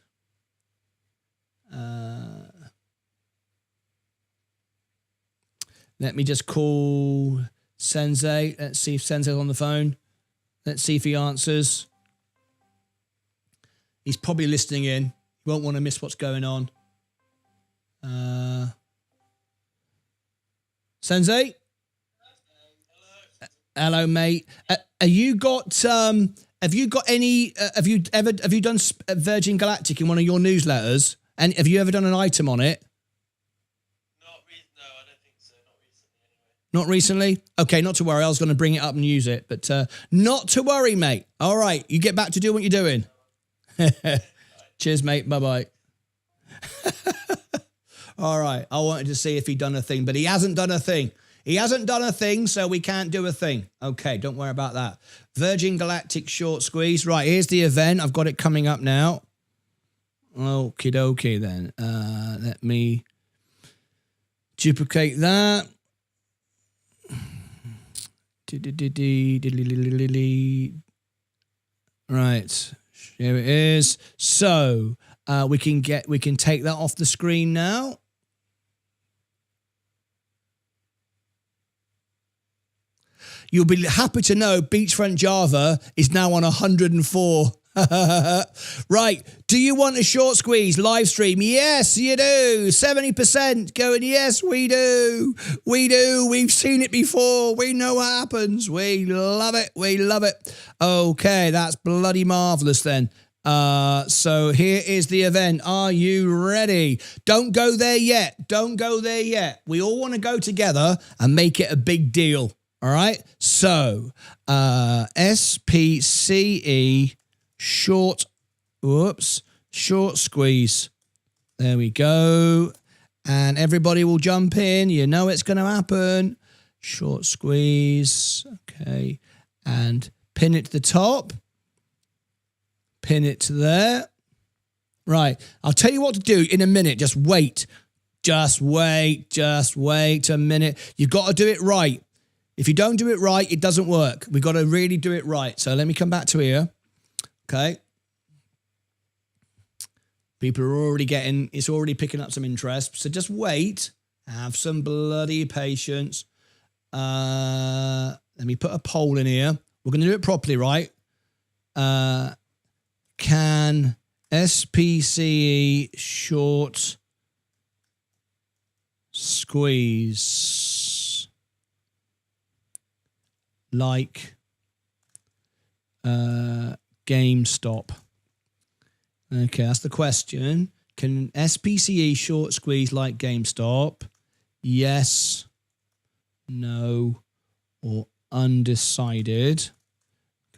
Let me just call Sensei. Let's see if Sensei's on the phone. Let's see if he answers. He's probably listening in. He won't want to miss what's going on. Sensei? Hello, mate. Have you done Virgin Galactic in one of your newsletters? And have you ever done an item on it? No, I don't think so. Not recently, anyway. Not recently? Okay, not to worry. I was going to bring it up and use it, but not to worry, mate. All right, you get back to doing what you're doing. Cheers, mate. Bye-bye. All right, I wanted to see if he'd done a thing, but he hasn't done a thing. He hasn't done a thing, so we can't do a thing. Okay, don't worry about that. Virgin Galactic short squeeze. Right, here's the event. I've got it coming up now. Okie dokie then. Let me duplicate that. Right, here it is. So we can take that off the screen now. You'll be happy to know Beachfront Java is now on 104. Right, do you want a short squeeze live stream? Yes, you do. 70% going, yes, we do. We do. We've seen it before. We know what happens. We love it. We love it. Okay, that's bloody marvelous then. So here is the event. Are you ready? Don't go there yet. Don't go there yet. We all want to go together and make it a big deal. All right. So SPCE short squeeze. There we go. And everybody will jump in. You know it's going to happen. Short squeeze. Okay. And pin it to the top. Pin it to there. Right. I'll tell you what to do in a minute. Just wait. Just wait. Just wait a minute. You've got to do it right. If you don't do it right, it doesn't work. We've got to really do it right. So let me come back to here. Okay. People are already it's already picking up some interest. So just wait. Have some bloody patience. Let me put a poll in here. We're going to do it properly, right? Can SPCE short squeeze like GameStop? Okay, that's the question. Can SPCE short squeeze like GameStop? Yes, no, or undecided.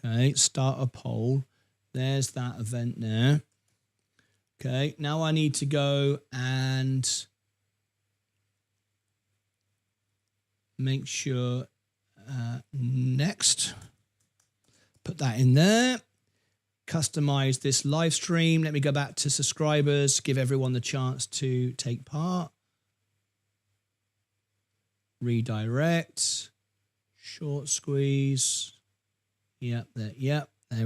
Okay, start a poll. There's that event there. Okay, now I need to go and make sure next. Put that in there. Customize this live stream. Let me go back to subscribers, give everyone the chance to take part. Redirect. Short squeeze. Yep, there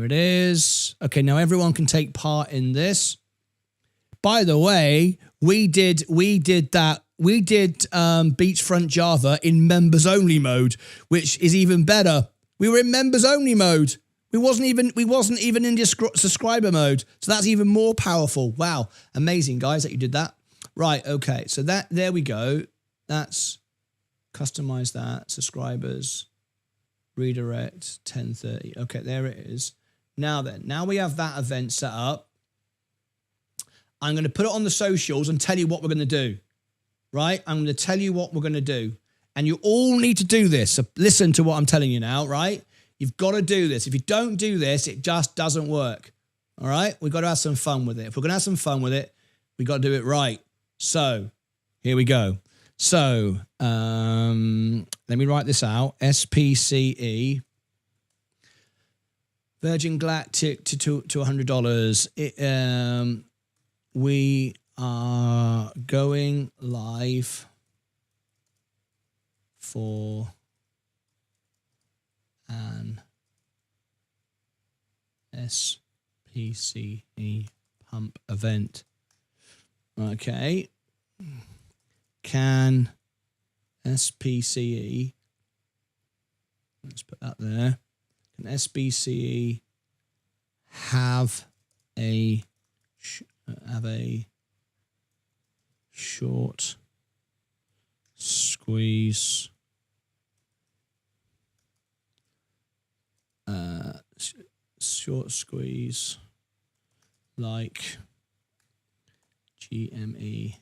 it is. Okay, now everyone can take part in this. By the way, we did Beachfront Java in members only mode, which is even better. We were in members only mode. We wasn't even in subscriber mode. So that's even more powerful. Wow. Amazing, guys, that you did that. Right, okay. So there we go. That's customize that. Subscribers. Redirect 10:30. Okay, there it is. Now then, now we have that event set up. I'm going to put it on the socials and tell you what we're going to do. Right? I'm going to tell you what we're going to do. And you all need to do this. So listen to what I'm telling you now, right? You've got to do this. If you don't do this, it just doesn't work. All right? We've got to have some fun with it. If we're going to have some fun with it, we've got to do it right. So here we go. So let me write this out. SPCE. Virgin Galactic to $100. We are going live for an SPCE pump event. Okay. Can SPCE, let's put that there. Can SPCE have a short squeeze like GME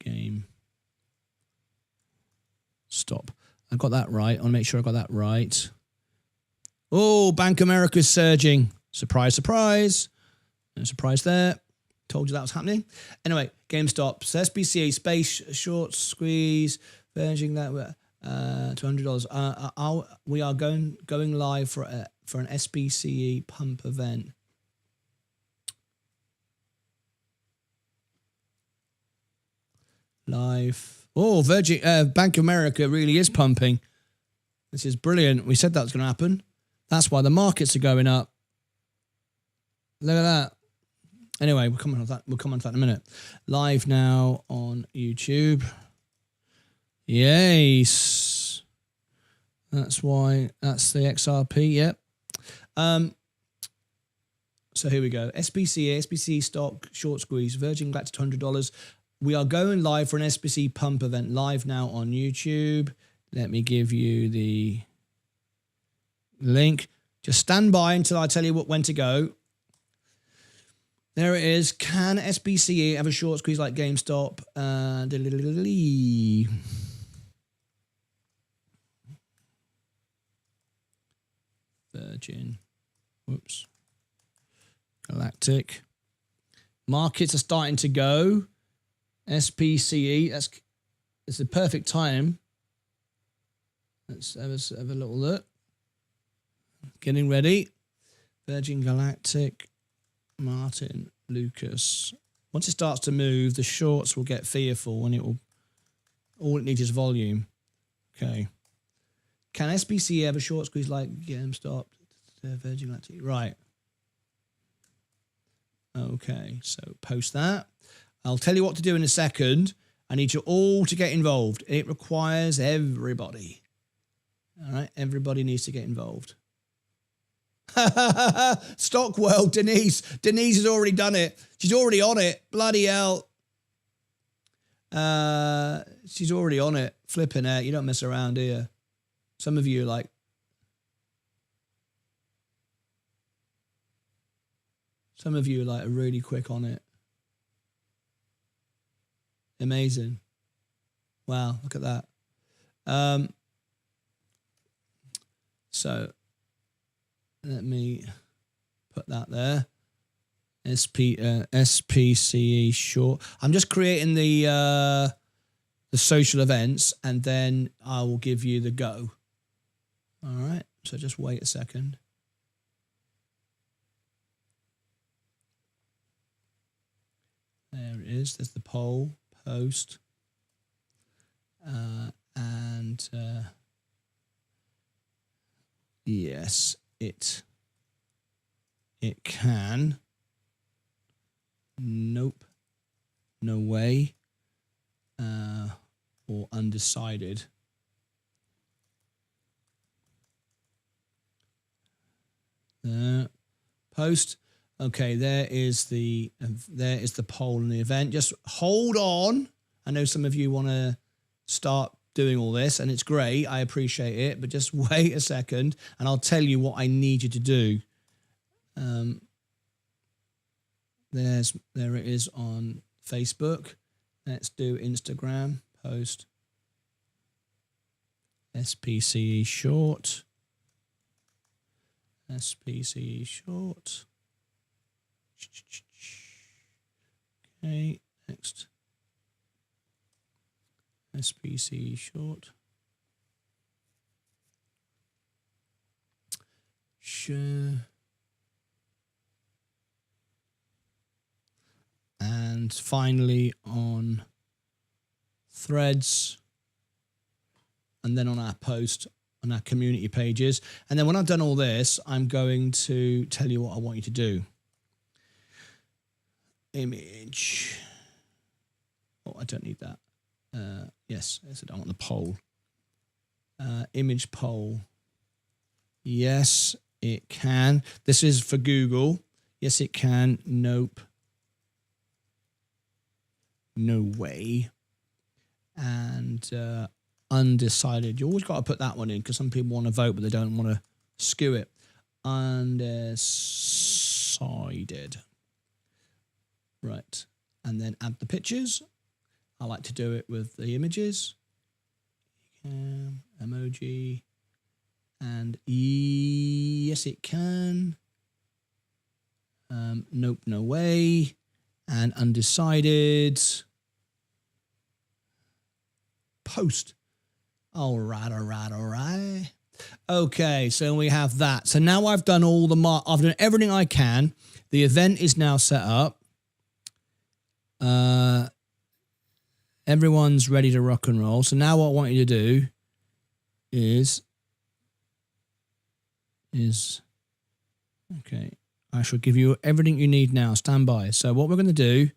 game stop? I got that right. I want to make sure I got that right. Oh, Bank America's surging. Surprise, surprise. No surprise there. Told you that was happening. Anyway, GameStop. So SPCA space short squeeze. Verging that $200. We are going live for an SPCE pump event. Live. Oh, Bank of America really is pumping. This is brilliant. We said that was going to happen. That's why the markets are going up. Look at that. Anyway, we'll come on to that. We'll come on to that in a minute. Live now on YouTube. Yes. That's why. That's the XRP. Yep. So here we go. SBC stock short squeeze. Virgin back to $200. We are going live for an SBC pump event live now on YouTube. Let me give you the link. Just stand by until I tell you when to go. There it is. Can SBCE have a short squeeze like GameStop? Virgin. Whoops. Galactic. Markets are starting to go. SPCE. It's the perfect time. Let's have a little look. Getting ready. Virgin Galactic. Martyn, Lucas. Once it starts to move, the shorts will get fearful and all it needs is volume. Okay. Can SBC have a short squeeze like GameStop? Virgin Galactic. Right. Okay, so post that. I'll tell you what to do in a second. I need you all to get involved. It requires everybody. All right, everybody needs to get involved. Stockwell, Denise. Denise has already done it. She's already on it. Bloody hell. She's already on it. Flipping out. You don't mess around here. Some of you are like, really quick on it. Amazing. Wow, look at that. So let me put that there. SPCE short. I'm just creating the social events and then I will give you the go. All right. So just wait a second. There it is. There's the poll, post, and yes, it can. Nope, no way, or undecided. Post. Okay, there is the poll in the event. Just hold on. I know some of you want to start doing all this, and it's great. I appreciate it, but just wait a second, and I'll tell you what I need you to do. There it is on Facebook. Let's do Instagram post. SPCE short. SPCE short. Okay, next. SPC short. Share. And finally on Threads. And then on our post on our community pages. And then when I've done all this, I'm going to tell you what I want you to do. Image. Oh, I don't need that. Yes, I said I want the poll. Image poll. Yes, it can. This is for Google. Yes, it can. Nope. No way. And undecided. You always got to put that one in because some people want to vote, but they don't want to skew it. Undecided. Right. And then add the pictures. I like to do it with the images. Emoji. And yes, it can. Nope, no way. And undecided. Post. All right. Okay, so we have that. So now I've done all the I've done everything I can. The event is now set up. Everyone's ready to rock and roll. So now what I want you to do is is, okay, I shall give you everything you need now. Stand by. So what we're going to do,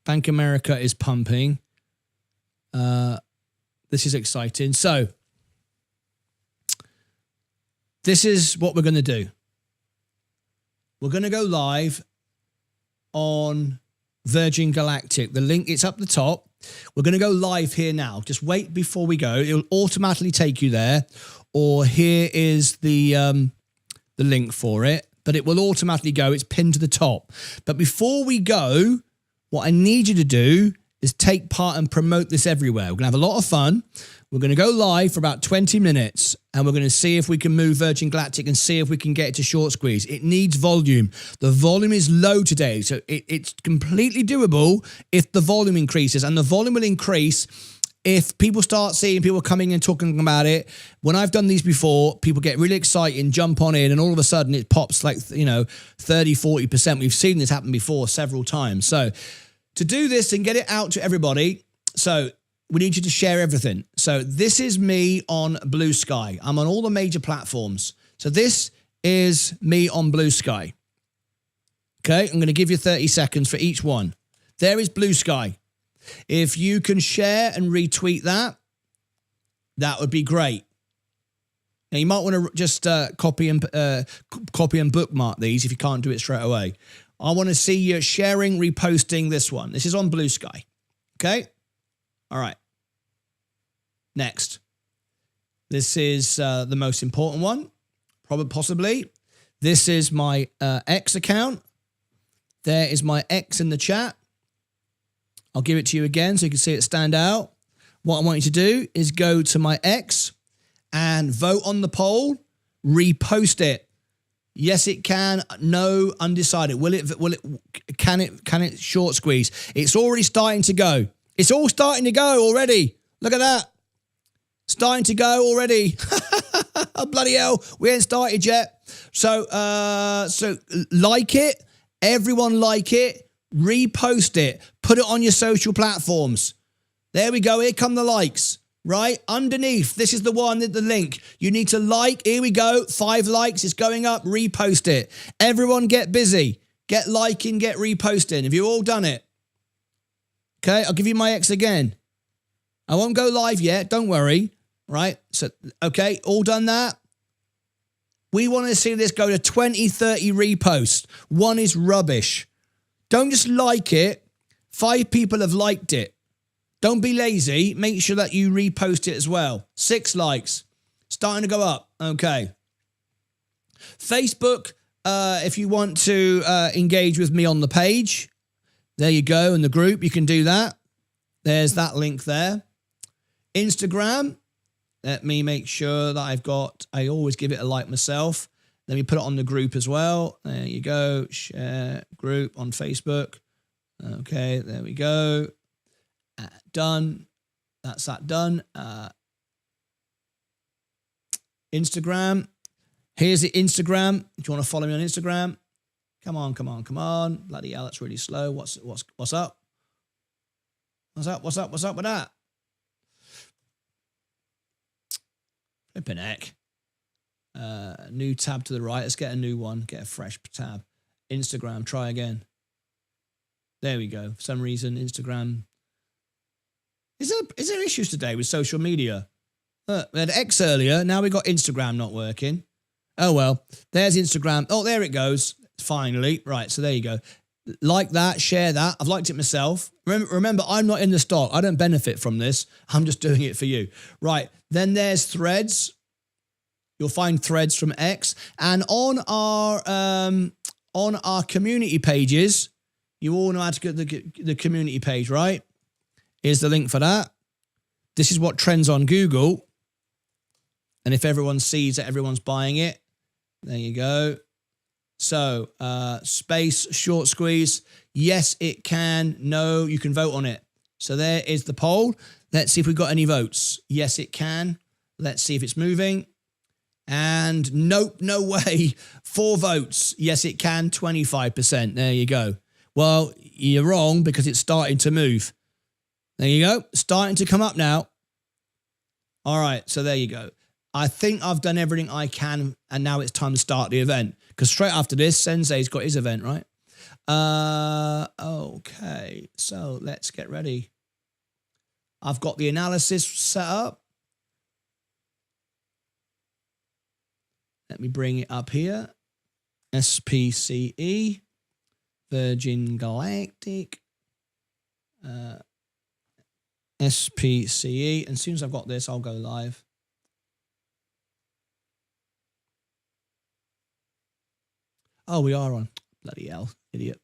Bank America is pumping. This is exciting. So this is what we're going to do. We're going to go live on Virgin Galactic. The link, it's up the top. We're going to go live here now. Just wait before we go. It will automatically take you there. Or here is the link for it. But it will automatically go. It's pinned to the top. But before we go, what I need you to do is take part and promote this everywhere. We're going to have a lot of fun. We're going to go live for about 20 minutes and we're going to see if we can move Virgin Galactic and see if we can get it to short squeeze. It needs volume. The volume is low today, so it's completely doable if the volume increases, and the volume will increase if people start seeing people coming and talking about it. When I've done these before, people get really excited and jump on in, and all of a sudden it pops like, 30, 40%. We've seen this happen before several times. So to do this and get it out to everybody, so we need you to share everything. So this is me on Blue Sky. I'm on all the major platforms. So this is me on Blue Sky. Okay, I'm going to give you 30 seconds for each one. There is Blue Sky. If you can share and retweet that, that would be great. Now you might want to just copy and bookmark these if you can't do it straight away. I want to see you sharing, reposting this one. This is on Blue Sky. Okay? All right. Next. This is the most important one, probably possibly. This is my X account. There is my X in the chat. I'll give it to you again so you can see it stand out. What I want you to do is go to my X and vote on the poll, repost it. Yes, it can. No, undecided. Can it short squeeze? It's already starting to go. It's all starting to go already. Look at that. Starting to go already. Bloody hell. We ain't started yet. So like it. Everyone like it. Repost it. Put it on your social platforms. There we go. Here come the likes. Right? Underneath. This is the one, the link. You need to like. Here we go. 5 likes. It's going up. Repost it. Everyone get busy. Get liking, get reposting. Have you all done it? Okay, I'll give you my X again. I won't go live yet. Don't worry. Right? So, okay, all done that. We want to see this go to 20, 30 reposts. One is rubbish. Don't just like it. 5 people have liked it. Don't be lazy. Make sure that you repost it as well. 6 likes. Starting to go up. Okay. Facebook, if you want to engage with me on the page, there you go. In the group, you can do that. There's that link there. Instagram, let me make sure that I always give it a like myself. Let me put it on the group as well. There you go. Share group on Facebook. Okay, there we go. Done. That's that done. Instagram. Here's the Instagram. If you want to follow me on Instagram, come on. Bloody hell, that's really slow. What's up? What's up with that? Flipping heck. New tab to the right. Let's get a new one. Get a fresh tab. Instagram. Try again. There we go. For some reason, Instagram. Is there issues today with social media? We had X earlier. Now we got Instagram not working. Oh, well. There's Instagram. Oh, there it goes. Finally. Right, so there you go. Like that. Share that. I've liked it myself. Remember, I'm not in the stock. I don't benefit from this. I'm just doing it for you. Right. Then there's Threads. You'll find Threads from X. And on our community pages, you all know how to get the community page, right? Here's the link for that. This is what trends on Google. And if everyone sees that everyone's buying it, there you go. So, space, short squeeze. Yes, it can. No, you can vote on it. So there is the poll. Let's see if we've got any votes. Yes, it can. Let's see if it's moving. And nope, no way. 4 votes. Yes, it can. 25%. There you go. Well, you're wrong because it's starting to move. There you go. Starting to come up now. All right. So there you go. I think I've done everything I can, and now it's time to start the event. Because straight after this, Sensei's got his event, right? Okay, so let's get ready. I've got the analysis set up. Let me bring it up here. SPCE, Virgin Galactic, SPCE. And as soon as I've got this, I'll go live. Oh, we are on. Bloody hell, idiot.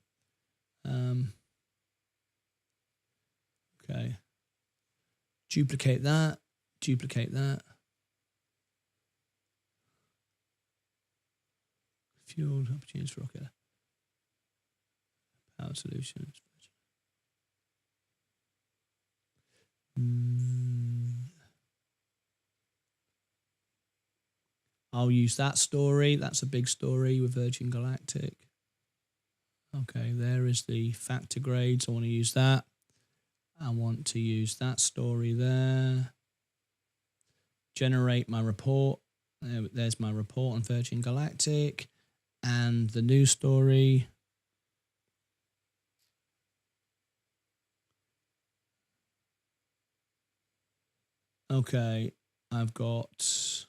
Okay. Duplicate that. Duplicate that. Fueled opportunities for rocket. Power solutions. I'll use that story. That's a big story with Virgin Galactic. Okay, there is the factor grades. I want to use that. I want to use that story there. Generate my report. There's my report on Virgin Galactic. And the news story. Okay, I've got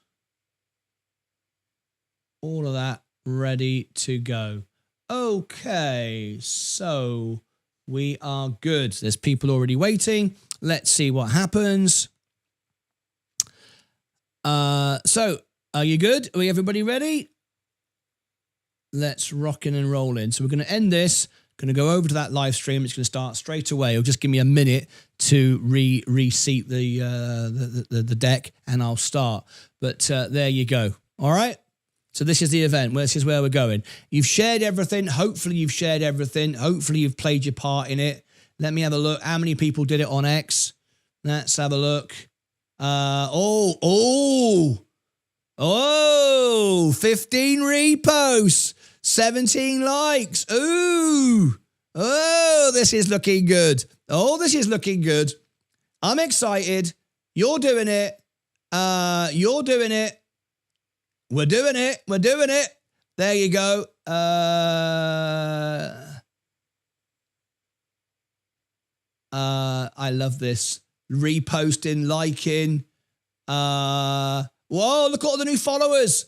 all of that ready to go. Okay, so we are good. There's people already waiting. Let's see what happens. So are you good? Are we everybody ready? Let's rockin' and rollin'. So we're going to end this. Going to go over to that live stream. It's going to start straight away. It'll just give me a minute to reseat the deck, and I'll start. But there you go. All right. So this is the event. This is where we're going. You've shared everything. Hopefully you've shared everything. Hopefully you've played your part in it. Let me have a look. How many people did it on X? Let's have a look. 15 reposts. 17 likes. Ooh. Oh, this is looking good. Oh, this is looking good. I'm excited. You're doing it. You're doing it. We're doing it. We're doing it. There you go. I love this. Reposting, liking. Whoa, look at all the new followers.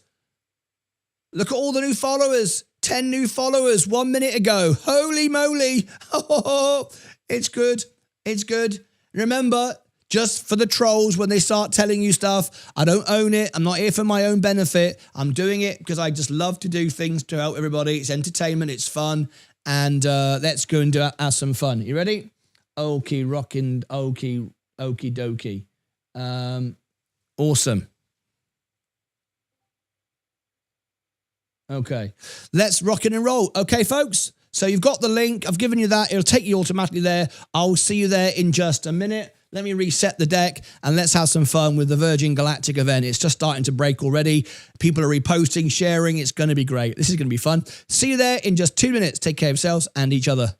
Look at all the new followers. 10 new followers 1 minute ago. Holy moly. Oh, it's good. It's good. Remember, just for the trolls, when they start telling you stuff, I don't own it. I'm not here for my own benefit. I'm doing it because I just love to do things to help everybody. It's entertainment. It's fun. And let's go and have some fun. You ready? Okie rockin', okie dokie. Awesome. Okay, let's rock and roll. Okay, folks. So you've got the link. I've given you that. It'll take you automatically there. I'll see you there in just a minute. Let me reset the deck and let's have some fun with the Virgin Galactic event. It's just starting to break already. People are reposting, sharing. It's going to be great. This is going to be fun. See you there in just 2 minutes. Take care of yourselves and each other.